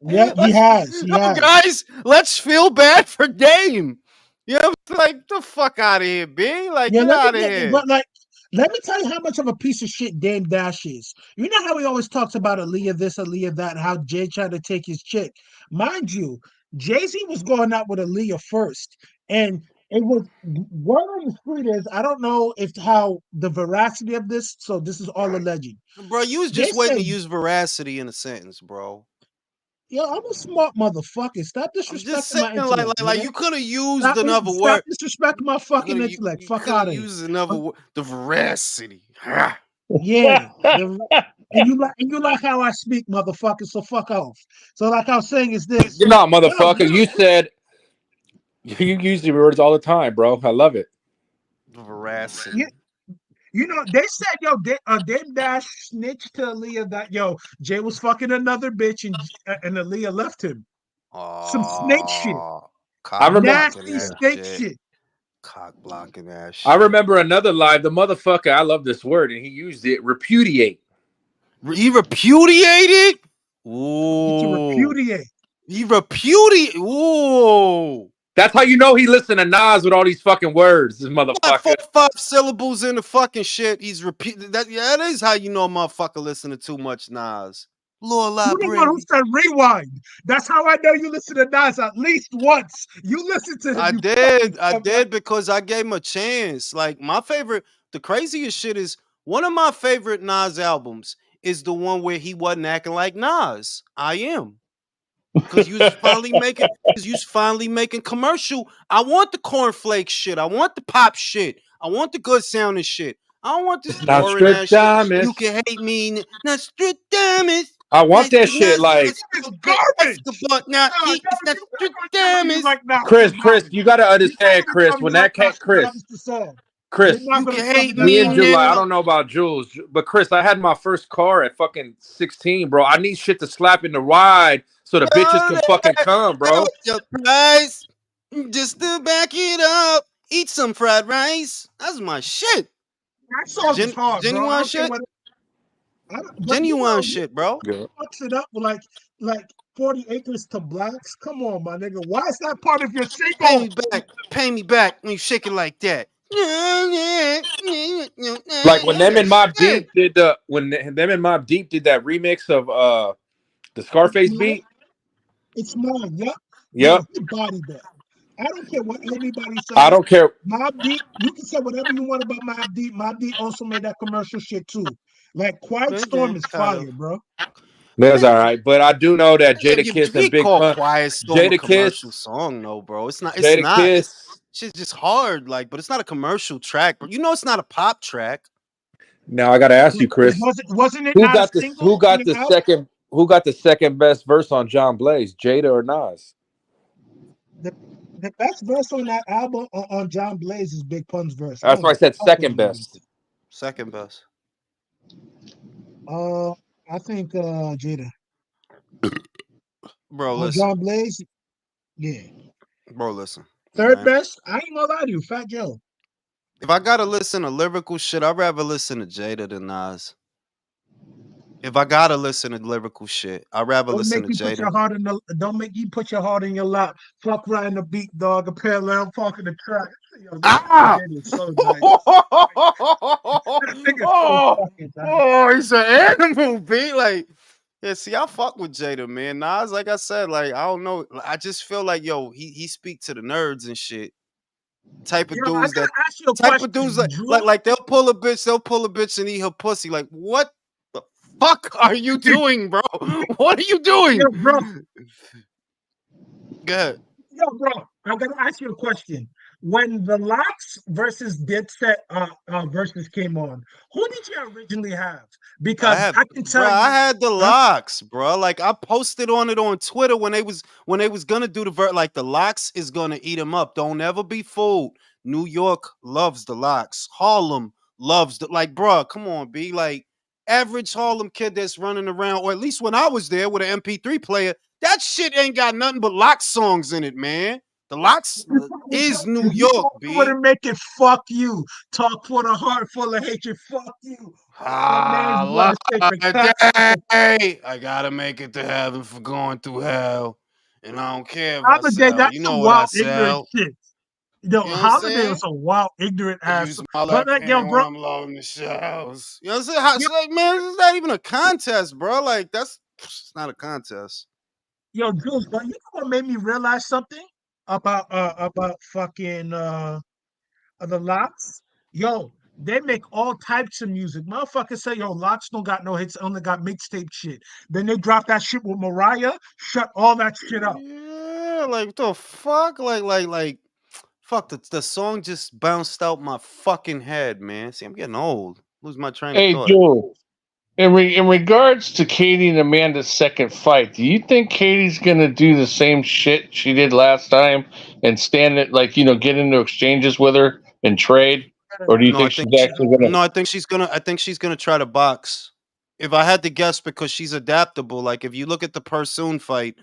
S10: Yeah, he
S1: Let's
S10: has, he
S1: no
S10: has.
S1: guys, let's feel bad for Dame. You know, like the fuck out of here, B. Like,
S10: Yeah,
S1: get out of here.
S10: but like, let me tell you how much of a piece of shit Dame Dash is. You know how he always talks about Aaliyah this, Aaliyah that, and how Jay tried to take his chick. Mind you, Jay-Z was going out with Aaliyah first, and it was word on the street is I don't know if how the veracity of this, so this is all alleged.
S1: Bro, you was
S10: They
S1: just waiting
S10: said,
S1: to use veracity in a sentence, bro.
S10: yo, I'm a smart motherfucker. Stop
S1: I'm just
S10: disrespecting
S1: saying,
S10: my intellect,
S1: like
S10: man.
S1: you could have used another
S10: Stop
S1: word.
S10: disrespecting my fucking intellect.
S1: You
S10: Fuck
S1: could have
S10: out of here.
S1: used another word. The veracity.
S10: Yeah, and you like how I speak, motherfucker. So fuck off. So like I was saying is this.
S5: You're not,
S10: Yo,
S5: motherfucker. You said you use the words all the time, bro. I love it.
S1: The veracity.
S10: you, you know they said Dame Dash snitched to Aaliyah that Jay was fucking another bitch and Aaliyah left him. Some snake shit,
S1: Oh,
S5: I
S1: cock
S5: remember.
S1: blocking
S10: nasty
S1: that
S10: snake
S1: shit.
S10: shit.
S1: Cock blocking that
S5: I
S1: shit.
S5: remember another live. The motherfucker. I love this word, and he used it. Repudiate.
S1: He repudiated?
S10: To
S1: Ooh.
S10: repudiate.
S1: He repudiated. Ooh.
S5: That's how you know he listened to Nas with all these fucking words. This
S1: Got
S5: motherfucker.
S1: 4 or 5 syllables in the fucking shit. He's repeating that. Yeah, that is how you know a motherfucker listening to too much Nas. Lord
S10: You the one who
S1: Library.
S10: said rewind. That's how I know you listen to Nas at least once. You listen to him,
S1: I
S10: you fucking
S1: did. I
S10: dumb nut.
S1: did because I gave him a chance. Like my favorite, the craziest shit is one of my favorite Nas albums is the one where he wasn't acting like Nas. I am. Cause you was finally making commercial. I want the cornflake shit. I want the pop shit. I want the good sounding shit. I don't want this boring ass shit. You
S5: Nostradamus.
S1: can hate me, Nostradamus.
S5: I want
S1: That's
S5: that shit. Like
S10: It's
S1: the good. That's the
S10: garbage.
S1: but now
S10: No,
S1: he is
S10: you better go tell me you
S1: Nostradamus.
S10: like Nas is
S5: Chris,
S10: garbage.
S5: you got to
S10: You better
S5: understand,
S10: go
S5: Chris.
S10: tell me
S5: When
S10: you like
S5: that cat,
S10: Nas
S5: Chris,
S10: the song. You're
S5: Chris,
S10: not
S1: You
S10: gonna
S1: can
S10: tell me
S1: hate
S10: that
S5: me
S1: me
S5: and
S10: song is
S5: July. I
S1: now.
S5: don't
S10: garbage.
S5: know about Jules, but Chris, I had my first car at fucking 16, bro. I need shit to slap in the ride so the bitches
S1: Yo,
S5: can fucking come,
S1: that
S5: bro.
S1: was your price. Just to back it up, eat some fried rice. That's my shit.
S10: That song is hard, bro. I
S1: Genuine
S10: don't care
S1: shit.
S10: what. But
S1: Genuine
S10: you
S1: shit, bro.
S5: Yeah.
S10: fucks it up with like 40 acres to blacks. Come on, my nigga. Why is that part of your
S1: Pay
S10: single?
S1: me back. Pay me back when you shake it like that.
S5: Like when them and Mob
S1: Shit.
S5: Deep did them and Mob Deep did that remix of the
S10: It's
S5: Scarface
S10: mine.
S5: beat.
S10: It's mine. Yep. Yo,
S5: Yep.
S10: he bodied that. I don't care what anybody
S5: I
S10: says.
S5: don't care.
S10: Mob Deep, you can say whatever you want about Mob Deep. Mob Deep also made that commercial shit too. Like Quiet Storm is
S1: Kind
S10: fire,
S1: of.
S10: bro.
S5: That's all right, but I do know that Jada Kiss
S1: You
S5: and Big
S1: call
S5: Pun,
S1: Quiet Storm a
S5: Jada
S1: commercial
S5: Kiss,
S1: song, no, bro. It's not. It's
S5: Jada
S1: not. It's
S5: Kiss.
S1: shit's just hard, like, but it's not a commercial track. But you know, it's not a pop track.
S5: Now I gotta ask you,
S10: It
S5: Chris,
S10: wasn't it not a single coming out?
S5: who got the second best verse on John Blaze, Jada or Nas?
S10: The the best verse on that album on John Blaze is Big Pun's verse. I
S5: That's
S10: don't
S5: why I
S10: give
S5: said
S10: a fuck what
S5: second
S10: nobody
S5: best.
S10: says.
S1: Second best,
S10: I think Jada.
S1: bro.
S10: On
S1: Listen,
S10: John Blaze, yeah.
S1: bro. Listen. All
S10: Third
S1: right.
S10: best, I ain't gonna lie to you, Fat Joe.
S1: If I gotta listen to lyrical shit, I'd rather listen to Jada than Nas. If I gotta listen to lyrical shit, I'd rather
S10: Don't
S1: listen
S10: make
S1: to
S10: you put
S1: Jada.
S10: your heart in the. Don't make you put your heart in your lap. Fuck riding the beat, dog. A parallel parking the track. Yo, that nigga
S1: Ah!
S10: Jada is so nice. That nigga so fucking nice.
S1: He's an animal, B. Like, yeah, see, I fuck with Jada, man. Nas, like I said, like, I don't know. I just feel like, yo, he speak to the nerds and shit. Type of
S10: Yo, I
S1: dudes
S10: gotta
S1: that
S10: ask you a
S1: type of
S10: question.
S1: dudes like they'll pull a bitch and eat her pussy. Like, what the fuck are you doing, bro? What are you
S10: Yo,
S1: doing?
S10: bro.
S1: Go ahead.
S10: Yo, bro. I gotta ask you a question. when the Locks versus Dipset versus came on, who did you originally have? Because I can tell
S1: I
S10: you,
S1: had the
S10: huh?
S1: Locks, bro. Like I posted on it on Twitter when they was gonna do like the Locks is gonna eat them up. Don't ever be fooled. New York loves the Locks. Harlem loves the like, bro. Come on, be like average Harlem kid that's running around, or at least when I was there with an MP3 player, that shit ain't got nothing but Locks songs in it, man. The Locks is New
S10: If you
S1: York,
S10: go over
S1: B.
S10: to make it fuck you, talk for the heart full of hatred, fuck you. All my man's blood is sacred. Cut.
S1: Day. I gotta make it to heaven for going through hell. And I don't care if I
S10: Holiday,
S1: sell. You
S10: that's
S1: know
S10: some
S1: what I
S10: wild ignorant
S1: sell.
S10: shit. Yo,
S1: You know what I'm
S10: Holiday was
S1: saying?
S10: a wild ignorant
S1: I
S10: ass.
S1: use my
S10: But
S1: left
S10: like, yo,
S1: hand when
S10: bro,
S1: I'm loading the shells. You know what I'm saying? How,
S10: yo,
S1: it's like, man, this is not even a contest, bro. Like, it's not a contest.
S10: yo, Jules, but you know what made me realize something about fucking the Locks? Yo, they make all types of music. Motherfuckers say, yo, Locks don't got no hits, only got mixtape shit. Then they drop that shit with Mariah, shut all that shit up.
S1: Yeah, like, what the fuck? Fuck, the song just bounced out my fucking head, man. See, I'm getting old. Lose my train of
S8: Hey,
S1: thought.
S8: Joe. In regards to Katie and Amanda's second fight, do you think Katie's gonna do the same shit she did last time and stand it like get into exchanges with her and trade, or do you
S1: No, I
S8: think
S1: think
S8: she's actually gonna?
S1: no, I think she's gonna try to box. If I had to guess, because she's adaptable. Like if you look at the Pursoon fight,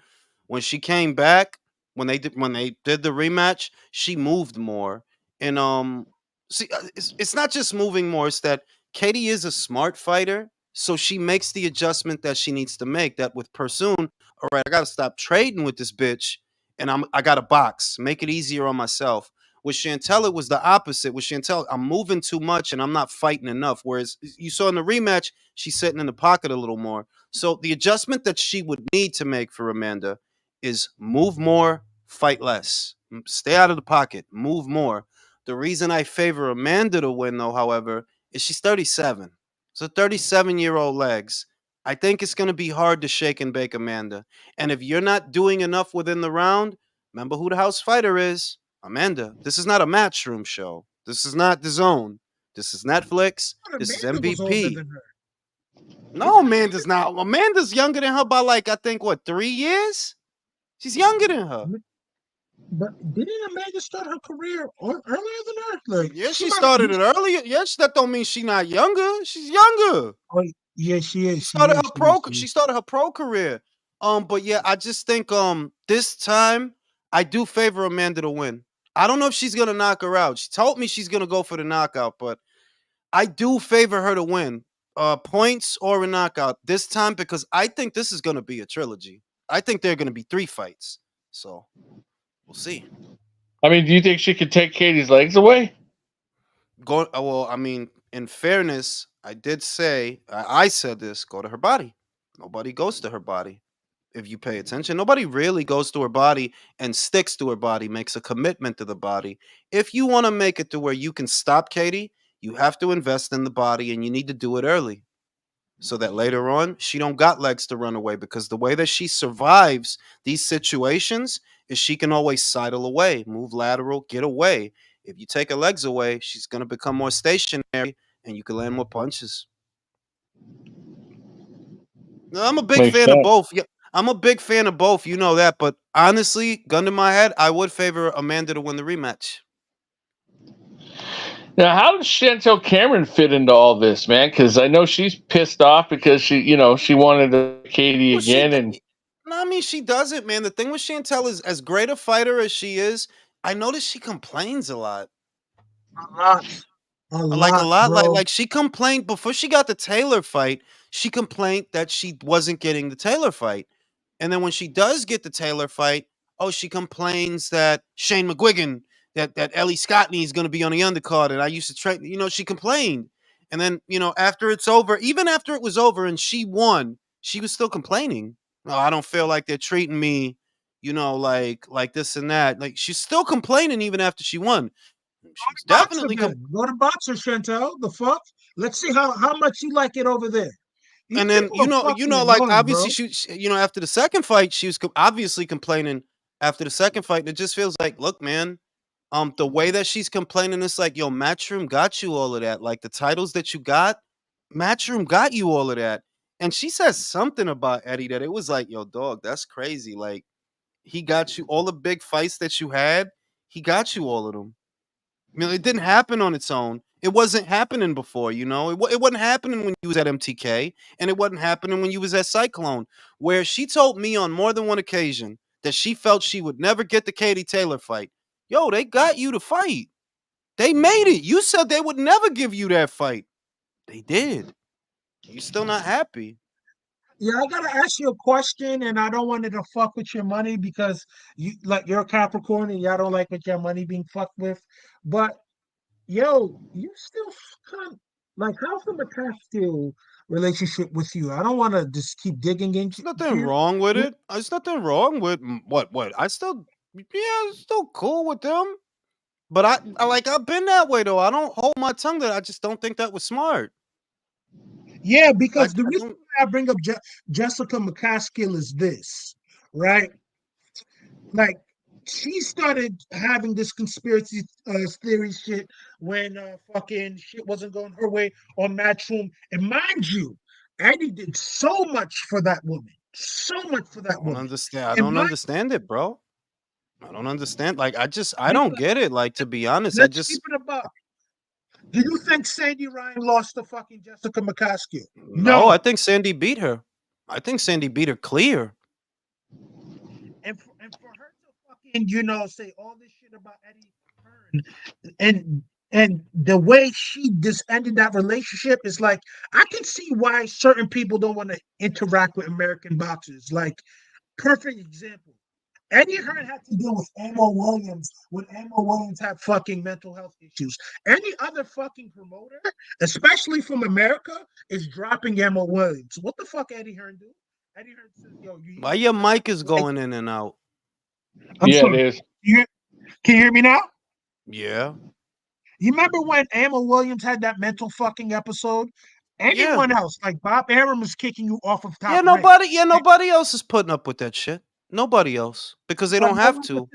S1: when she came back, when they did the rematch, she moved more. And see, it's not just moving more. It's that Katie is a smart fighter, so she makes the adjustment that she needs to make. That with Pursoon, all right, I gotta stop trading with this bitch, and I gotta box, make it easier on myself. With Chantel, it was the opposite. With Chantel, I'm moving too much and I'm not fighting enough. Whereas you saw in the rematch, she's sitting in the pocket a little more. So the adjustment that she would need to make for Amanda is move more, fight less. Stay out of the pocket, move more. The reason I favor Amanda to win, though, however, is she's 37. So 37-year-old legs. I think it's going to be hard to shake and bake Amanda. And if you're not doing enough within the round, remember who the house fighter is. Amanda, this is not a Matchroom show. This is not The Zone. This is Netflix. This is
S10: Amanda was older
S1: MVP.
S10: than her.
S1: No, Amanda's not. Amanda's younger than her by like, I think, what, 3 years? She's younger than her.
S10: But didn't Amanda start her career earlier than her? Like
S1: Yeah,
S10: she
S1: she
S10: might have.
S1: started it earlier. Yes, that don't mean she's not younger. She's younger.
S10: Oh, yeah, she is.
S1: She
S10: She
S1: started
S10: is.
S1: her
S10: She is.
S1: pro.
S10: She
S1: She
S10: is.
S1: started her pro career. But yeah, I just think this time I do favor Amanda to win. I don't know if she's gonna knock her out. She told me she's gonna go for the knockout, but I do favor her to win. Points or a knockout this time because I think this is gonna be a trilogy. I think there are gonna be 3 fights. So we'll see.
S8: I mean, do you think she could take Katie's legs away?
S1: Well, I mean, in fairness, I did say I said this. Go to her body. Nobody goes to her body. If you pay attention, nobody really goes to her body and sticks to her body, makes a commitment to the body. If you want to make it to where you can stop Katie, you have to invest in the body, and you need to do it early so that later on she don't got legs to run away, because the way that she survives these situations is she can always sidle away, move lateral, get away. If you take her legs away, she's going to become more stationary and you can land more punches. No, I'm a big
S8: Makes
S1: fan of
S8: sense.
S1: both. Yeah, I'm a big fan of both, you know that, but honestly, gun to my head, I would favor Amanda to win the rematch.
S8: Now, how does Chantel Cameron fit into all this, man? Because I know she's pissed off because she wanted Katie
S1: Well,
S8: again, and
S1: no, I mean, she doesn't, man. The thing with Chantel is, as great a fighter as she is, I notice she complains a lot.
S10: A lot. A
S1: Like a
S10: lot,
S1: lot,
S10: bro.
S1: like she complained before she got the Taylor fight. She complained that she wasn't getting the Taylor fight, and then when she does get the Taylor fight, oh, she complains that Shane McGuigan, that Ellie Scottney is going to be on the undercard, and I used to train. She complained, and then after it's over, even after it was over and she won, she was still complaining. No, I don't feel like they're treating me, like this and that. Like she's still complaining even after she won. She's
S10: Boxer
S1: definitely
S10: then. Go to boxer, Chantel. The fuck? Let's see how much you like it over there. These
S1: And then
S10: people are fucking
S1: like
S10: annoying,
S1: obviously
S10: bro.
S1: after the second fight, she was obviously complaining after the second fight. And it just feels like, look, man, The way that she's complaining, it's like, yo, Matchroom got you all of that. Like the titles that you got, Matchroom got you all of that. And she says something about Eddie that it was like, yo, dog, that's crazy. Like he got you all the big fights that you had. He got you all of them. I mean, it didn't happen on its own. It wasn't happening before, you know. It wasn't happening when you was at MTK, and it wasn't happening when you was at Cyclone, where she told me on more than one occasion that she felt she would never get the Katie Taylor fight. Yo, they got you to fight. They made it. You said they would never give you that fight. They did. You still not happy.
S10: Yeah, I gotta ask you a question, and I don't want it to fuck with your money because you're a Capricorn and y'all don't like with your money being fucked with. But yo, you still kind like how's the McCaskill relationship with you? I don't want to just keep digging into
S1: There's nothing
S10: here.
S1: wrong with
S10: You-
S1: it. There's nothing wrong with what. I still, yeah, it's still cool with them. But I like I've been that way though. I don't hold my tongue that I just don't think that was smart.
S10: Yeah,
S1: I,
S10: because the
S1: I
S10: reason
S1: don't.
S10: why I bring up Jessica McCaskill is this, right? Like she started having this conspiracy theory shit when fucking shit wasn't going her way on Matchroom. And mind you, Eddie did so much for that woman, so much for
S1: I
S10: that
S1: don't
S10: woman.
S1: understand. I
S10: And
S1: don't
S10: mind
S1: understand it, bro. I don't understand. Like I don't
S10: because
S1: get it. Like to be honest, I
S10: let's keep
S1: just
S10: it above. Do you think Sandy Ryan lost to fucking Jessica McCaskill?
S1: no. I
S10: No.
S1: think Sandy beat her. I think Sandy beat her clear.
S10: And for her to fucking say all this shit about Eddie Hearn and the way she just ended that relationship is like I can see why certain people don't want to interact with American boxers. Like perfect example. Eddie Hearn had to deal with Ammo Williams when Ammo Williams had fucking mental health issues. Any other fucking promoter, especially from America, is dropping Ammo Williams. What the fuck Eddie Hearn do? Eddie Hearn says, yo, you
S1: Why
S10: need to
S1: your
S10: learn
S1: mic is
S10: like
S1: going in and out?
S10: I'm
S8: Yeah, it
S10: sorry.
S8: is.
S10: You, can you hear me now?
S1: Yeah,
S10: You remember when Ammo Williams had that mental fucking episode?
S1: yeah,
S10: Anyone else, like Bob Arum is kicking you off of
S1: yeah.
S10: top rank.
S1: Nobody else is putting up with that shit. Nobody else because they
S10: But
S1: don't
S10: no
S1: have
S10: one
S1: to.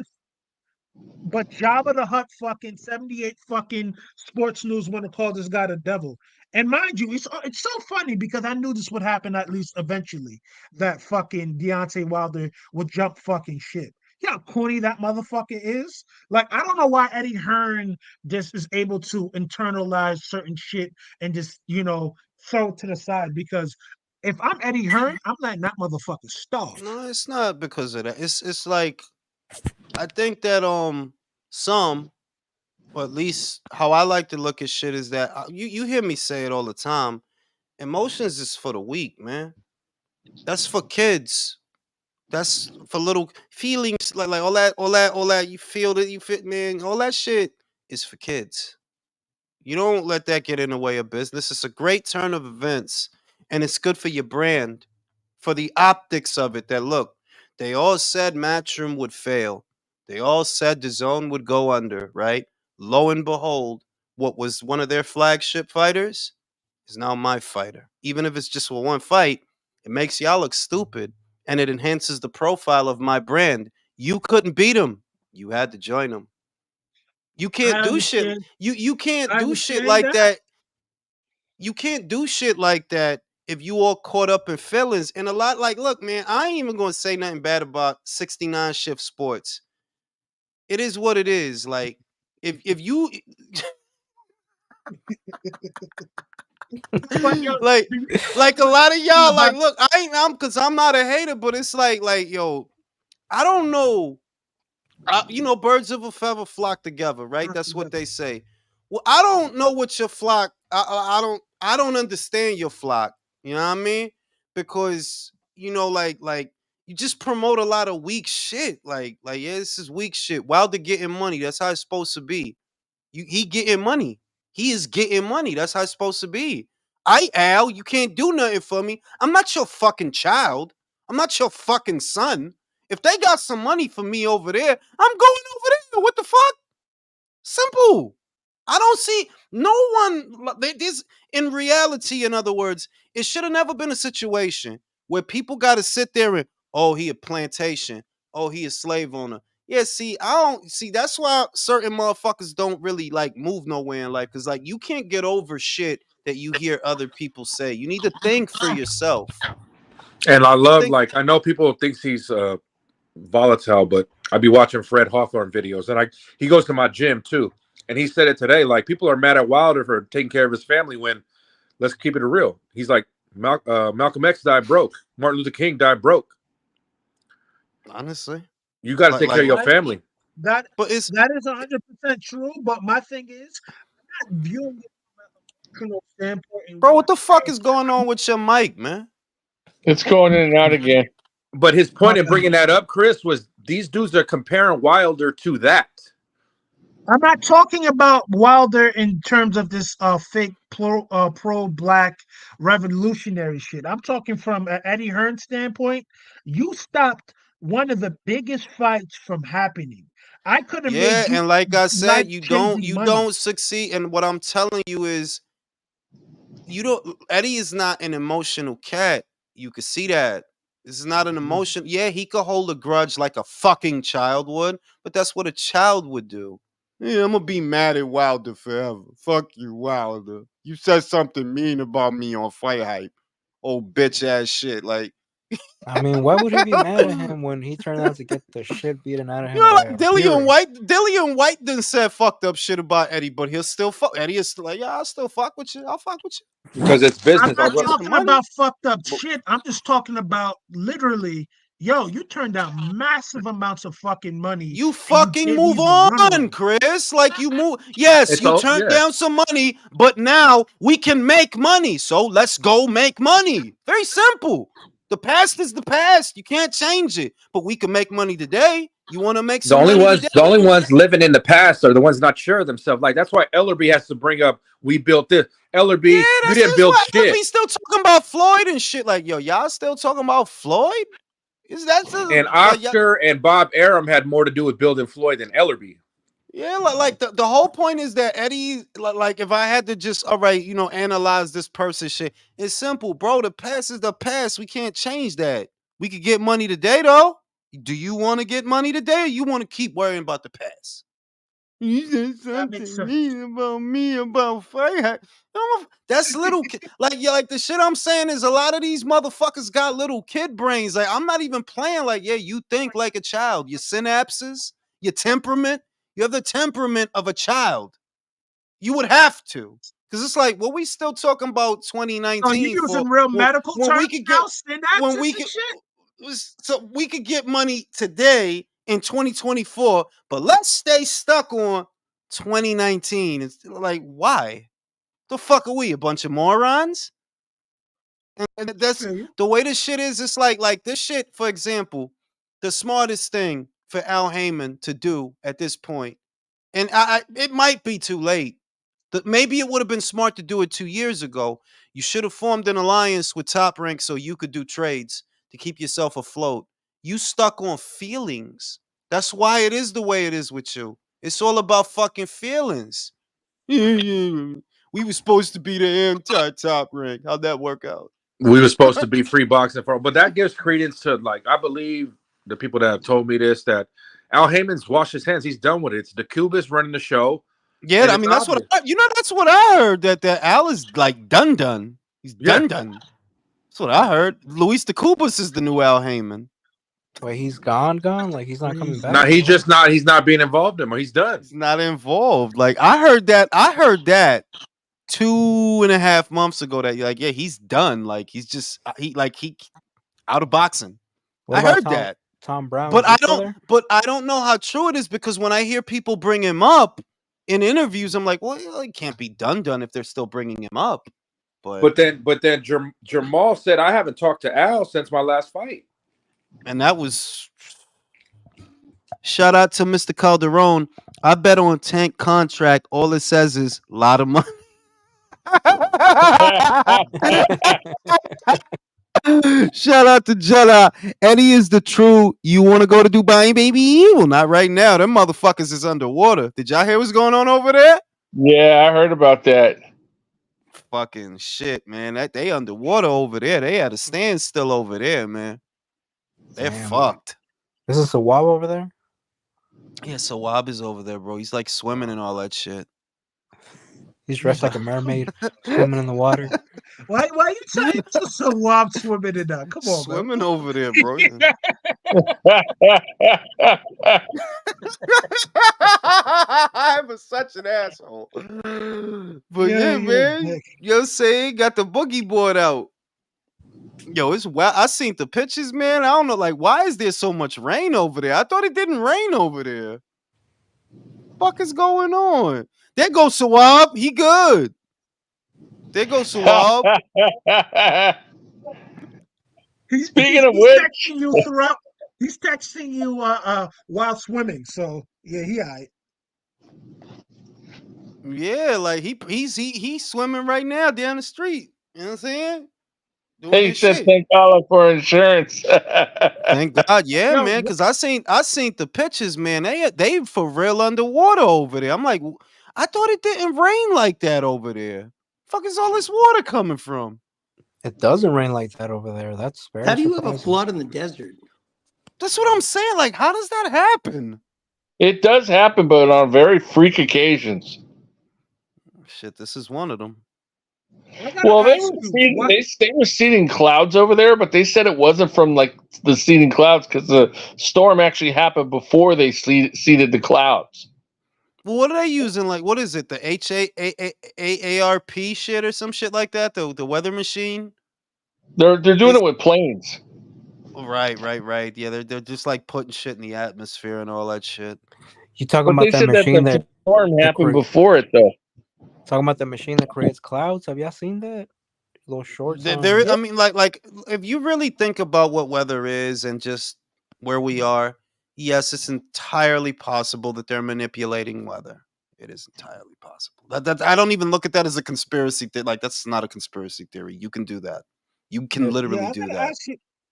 S10: but Jabba the Hutt fucking 78 fucking sports news want to call this guy the devil. And mind you, it's so funny because I knew this would happen at least eventually. That fucking Deontay Wilder would jump fucking shit. Yeah, how corny that motherfucker is. Like, I don't know why Eddie Hearn just is able to internalize certain shit and just, throw it to the side because if I'm Eddie Hearn, I'm letting that motherfucker starve.
S1: No, it's not because of that. It's like I think that some, or at least how I like to look at shit is that you hear me say it all the time. Emotions is for the weak, man. That's for kids. That's for little feelings like all that you feel that you fit, man. All that shit is for kids. You don't let that get in the way of business. It's a great turn of events, and it's good for your brand, for the optics of it. That look, they all said Matchroom would fail. They all said the zone would go under, right? Lo and behold, what was one of their flagship fighters is now my fighter. Even if it's just for one fight, it makes y'all look stupid and it enhances the profile of my brand. You couldn't beat him. You had to join him. You
S10: I
S1: can't do shit.
S10: understand.
S1: You can't
S10: I
S1: do shit
S10: understand
S1: like
S10: that.
S1: that. You can't do shit like that if you all caught up in feelings. And a lot like, look, man, I ain't even gonna say nothing bad about 69 shift sports. It is what it is. Like, if you
S10: But yo,
S1: like
S10: do you
S1: like a
S10: know
S1: lot of
S10: something
S1: y'all, like,
S10: about
S1: look, I'm because I'm not a hater, but it's like, yo, I don't know. Birds of a feather flock together, right? That's what they say. Well, I don't know what your flock. I don't understand your flock. You know what I mean? Because like you just promote a lot of weak shit. Like yeah, this is weak shit. Wilder getting money. That's how it's supposed to be. He getting money. He is getting money. That's how it's supposed to be. Al, you can't do nothing for me. I'm not your fucking child. I'm not your fucking son. If they got some money for me over there, I'm going over there. What the fuck? Simple. I don't see no one. This in reality, in other words, it should have never been a situation where people got to sit there and he a plantation, he a slave owner. Yeah, see, I don't see. That's why certain motherfuckers don't really like move nowhere in life, because like you can't get over shit that you hear other people say. You need to think for yourself.
S5: And I
S1: You
S5: love,
S1: think
S5: like, I know people think he's volatile, but I be watching Fred Hawthorne videos, and he goes to my gym too, and he said it today. Like, people are mad at Wilder for taking care of his family when, let's keep it real. He's like, Malcolm X died broke. Martin Luther King died broke.
S1: honestly,
S5: You got to take care of your
S10: Right?
S5: family.
S10: That
S1: but it's
S10: that is 100% true. But my thing is, I'm not viewing it from an emotional standpoint and
S1: bro.
S10: going,
S1: What the fuck
S10: "Hey,
S1: is going on with your mic, man?
S8: It's going in and out again.
S5: But his
S10: my
S5: point in
S10: bad."
S5: bringing that up, Chris, was these dudes are comparing Wilder to that.
S10: I'm not talking about Wilder in terms of this fake pro black revolutionary shit. I'm talking from an Eddie Hearn standpoint. You stopped one of the biggest fights from happening. I could have
S1: Yeah,
S10: made you
S1: and like I said,
S10: life changing
S1: you
S10: money.
S1: don't succeed. And what I'm telling you is, you don't. Eddie is not an emotional cat. You can see that. This is not an emotion. Yeah, he could hold a grudge like a fucking child would, but that's what a child would do. Yeah, I'm gonna be mad at Wilder forever. Fuck you, Wilder. You said something mean about me on Fight Hype. Old bitch ass shit. Like,
S6: I mean, why would he be mad at
S1: you
S6: him when he turned out to get the shit beaten out of him
S1: know,
S6: by
S1: like
S6: a
S1: Dillian
S6: hero?
S1: White. Dillian White done said fucked up shit about Eddie, but he'll still fuck. Eddie is still like, yeah, I'll still fuck with you. I'll fuck with you.
S5: Because it's
S10: I'm
S5: business.
S1: I'll
S10: not
S1: give you some
S10: talking
S1: money.
S10: about fucked up
S1: But
S10: shit. I'm just talking about literally, yo, you turned down massive amounts of fucking money
S1: you
S10: and you
S1: fucking
S10: gave me
S1: move
S10: the
S1: on,
S10: runaround.
S1: Chris. Like you move. Yes,
S5: It's
S1: you
S5: all,
S1: turned
S5: yeah.
S1: down some money, but now we can make money. So let's go make money. Very simple. The past is the past. You can't change it. But we can make money today. You want to make
S5: The
S1: some
S5: only
S1: money
S5: ones,
S1: today?
S5: the only ones living in the past are the ones not sure of themselves. Like, that's why Ellerby has to bring up, we built this.
S1: Yeah,
S5: Ellerby, you
S1: that's
S5: didn't
S1: just
S5: build
S1: why
S5: shit.
S1: we still talking about Floyd and shit. Like, yo, y'all still talking about Floyd? Is that
S5: And
S1: like y'all?
S5: Oscar and Bob Arum had more to do with building Floyd than Ellerby.
S1: Yeah, like the whole point is that Eddie, like if I had to just, all right, analyze this person shit, it's simple, bro. The past is the past. We can't change that. We could get money today, though. Do you want to get money today, or you want to keep worrying about the past? You said
S10: That makes
S1: something
S10: sense.
S1: mean about me about fight. That's little kid. Like, yeah, like the shit I'm saying is a lot of these motherfuckers got little kid brains. Like, I'm not even playing. Like, yeah, you think like a child. Your synapses, your temperament. You have the temperament of a child. You would have to, because it's like, well, we still talking about
S10: Oh, you
S1: 2019 for
S10: using real medical
S1: when we
S10: terms
S1: could
S10: now?
S1: get when
S10: Synapses
S1: we
S10: and
S1: could
S10: shit?
S1: so we could get money today in 2024, but let's stay stuck on 2019. It's like, why the fuck are we, a bunch of morons? And
S10: I
S1: that's
S10: feel you.
S1: the way this shit is. It's like this shit, for example, the smartest thing for Al Heyman to do at this point, and it might be too late. Maybe it would have been smart to do it 2 years ago. You should have formed an alliance with Top Rank so you could do trades to keep yourself afloat. You stuck on feelings. That's why it is the way it is with you. It's all about fucking feelings. We were supposed to be the anti-Top Rank. How'd that work out?
S5: We were supposed to be free boxing for, but that gives credence to, like, I believe the people that have told me this, that Al Heyman's washed his hands. He's done with it. It's the Cubas running the show,
S1: Yeah,
S5: and
S1: I
S5: it's
S1: mean that's what
S5: obvious.
S1: that's what I heard, that Al is like done. He's
S5: Yeah,
S1: done. That's what I heard. Luis de Cubas is the new Al Heyman.
S6: Wait, he's gone? Like he's not coming
S10: Crazy.
S6: back?
S5: now he's not being involved anymore. He's done.
S1: He's not involved. Like I heard that 2.5 months ago that you're like, yeah, he's done. Like he's just he out of boxing.
S6: What
S1: I
S6: about
S1: heard that.
S6: Tom Brown?
S1: But
S6: Is he still there?
S1: I don't know how true it is, because when I hear people bring him up in interviews, I'm like, well, it can't be done if they're still bringing him up. But
S5: But then Jamal said, I haven't talked to Al since my last fight.
S1: and that was, shout out to Mr. Calderon. I bet on Tank contract. All it says is a lot of money. Shout out to Jella. Eddie is the true. You want to go to Dubai, baby? Well, not right now. Them motherfuckers is underwater. Did y'all hear what's going on over there?
S8: Yeah, I heard about that.
S1: Fucking shit, man. They underwater over there. They at a standstill over there, man. They're
S6: Damn.
S1: fucked.
S6: This is a wall over there?
S1: Yeah, Sawab is over there, bro. He's like swimming and all that shit.
S6: He's dressed like a mermaid, swimming in the water.
S10: Why you trying to Sawab swimming in that? Come on, man.
S1: Swimming over there, bro. I'm such an asshole. But yeah, man.
S10: Dick.
S1: Yo, say got the boogie board out. Yo, it's wild. I seen the pictures, man. I don't know, like, why is there so much rain over there? I thought it didn't rain over there. Fuck is going on? There goes Sawab. He good. There goes Sawab.
S8: Speaking of
S10: he's
S8: which,
S10: texting you throughout. He's texting you while swimming. So yeah, he alright.
S1: Yeah, like he's swimming right now down the street. You know what I'm saying? Doing
S8: he
S1: his
S8: said
S1: shit.
S8: thank God for insurance.
S1: Thank God, yeah,
S10: Yo,
S1: man. Because I seen the pictures, man. They for real underwater over there. I'm like, I thought it didn't rain like that over there. Fuck is all this water coming from?
S6: It doesn't rain like that over there. That's very
S11: How do you have a
S6: surprising.
S11: flood in the desert?
S1: That's what I'm saying. Like, how does that happen?
S8: It does happen, but on very freak occasions.
S1: Shit, this is one of them.
S8: Well, they were seeding clouds over there, but they said it wasn't from like the seeding clouds because the storm actually happened before they seeded the clouds.
S1: Well, what are they using? Like, what is it? The HAARP shit or some shit like that? The weather machine?
S8: They're doing it with planes.
S1: Right. Yeah, they're just like putting shit in the atmosphere and all that shit.
S6: You talking about that machine
S8: that storm happened before it though?
S6: Talking about the machine that creates clouds. Have y'all seen that? Little shorts.
S1: I mean, like if you really think about what weather is and just where we are, yes, it's entirely possible that they're manipulating weather. It is entirely possible. That I don't even look at that as a conspiracy theory. Like, that's not a conspiracy theory. You can do that. You can literally do that.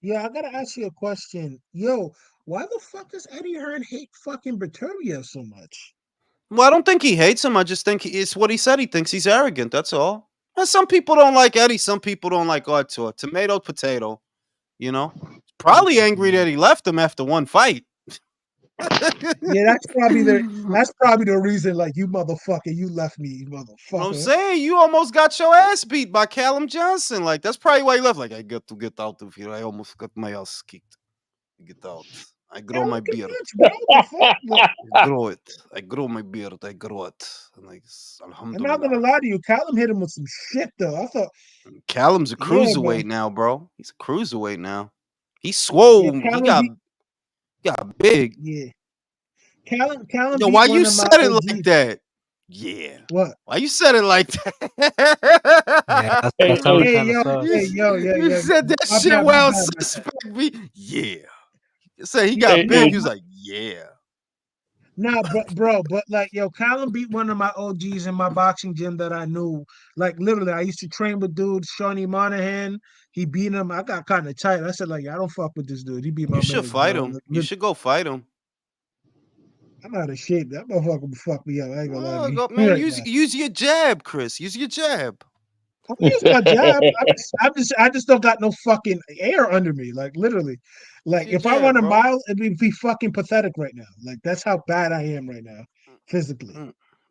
S10: I gotta ask you a question. Yo, why the fuck does Eddie Hearn hate fucking Beterbiev so much?
S1: Well, I don't think he hates him. I just think it's what he said. He thinks he's arrogant. That's all. And some people don't like Eddie. Some people don't like Artur. Tomato, potato. You know, probably angry that he left him after one fight.
S10: Yeah, that's probably the reason. Like, you motherfucker, you left me, you motherfucker.
S1: You know what I'm saying, you almost got your ass beat by Callum Johnson. Like, that's probably why he left. Like, I got to get out of here. I almost got my ass kicked. Get out. I grow my beard. I grow it. I grow my beard. I grow it. And like,
S10: I'm not gonna lie to you. Callum hit him with some shit though. I thought
S1: Callum's a cruiserweight now, bro. He's a cruiserweight now. He's swole.
S10: Yeah,
S1: he got big.
S10: Yeah. Callum.
S1: Yo, why you said it like that? Yeah.
S10: What?
S1: Why you said it like that?
S6: Yeah, that's how we kind of saw.
S1: You said that shit while suspect me. Yeah. You said he got big. He was like, yeah.
S10: Nah, bro, but like, yo, Callum beat one of my OGs in my boxing gym that I knew. Like, literally, I used to train with dudes, Shawnee Monahan. He beat him. I got kind of tight. I said, like, I don't fuck with this dude. He beat my man.
S1: You should fight him. You should go fight him.
S10: I'm out of shape. That motherfucker would fuck me up. I ain't gonna lie to you.
S1: Man, use your jab, Chris. Use your jab.
S10: I use my jab. I just don't got no fucking air under me. Like, literally. Like, if I run a mile, it'd be fucking pathetic right now. Like, that's how bad I am right now, physically.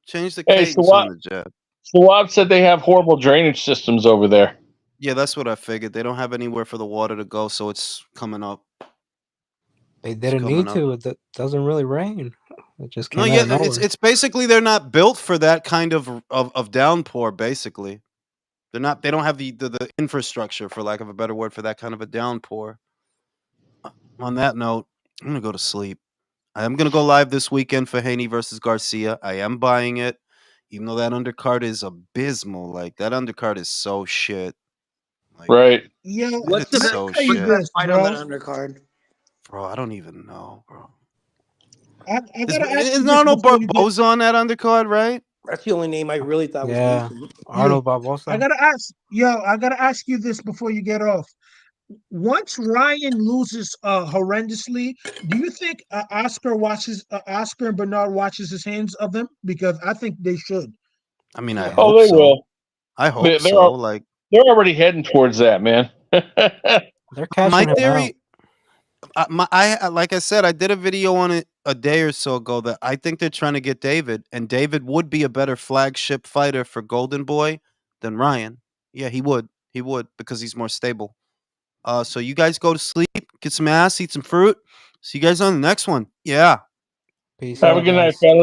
S1: Change the cadence on the jab.
S8: Sawab said they have horrible drainage systems over there.
S1: Yeah, that's what I figured. They don't have anywhere for the water to go, so it's coming up.
S6: They didn't need to. It doesn't really rain. It just came
S1: out of nowhere. It's basically they're not built for that kind of downpour. Basically, they don't have the infrastructure, for lack of a better word, for that kind of a downpour. On that note, I'm gonna go to sleep. I am gonna go live this weekend for Haney versus Garcia. I am buying it, even though that undercard is abysmal. Like, that undercard is so shit. Like,
S8: right?
S10: Yeah.
S11: What's the best fight on that undercard?
S1: Bro, I don't even know, bro.
S10: Is
S1: Arnold Barboza on that undercard, right?
S11: That's the only name I really thought was decent.
S6: Arnold Barboza.
S10: I gotta ask you this before you get off. Once Ryan loses horrendously, do you think Oscar and Bernard watches his hands of them? Because I think they should.
S1: I mean, I hope
S8: they
S1: so.
S8: will.
S1: I hope so.
S8: They're already heading towards that, man.
S6: They're catching
S1: my theory. Like I said, I did a video on it a day or so ago that I think they're trying to get David, and David would be a better flagship fighter for Golden Boy than Ryan. Yeah, he would. He would because he's more stable. So you guys go to sleep, get some ass, eat some fruit. See you guys on the next one. Yeah.
S6: Peace
S8: Have a
S6: out,
S8: good night,
S6: guys.
S8: fellas.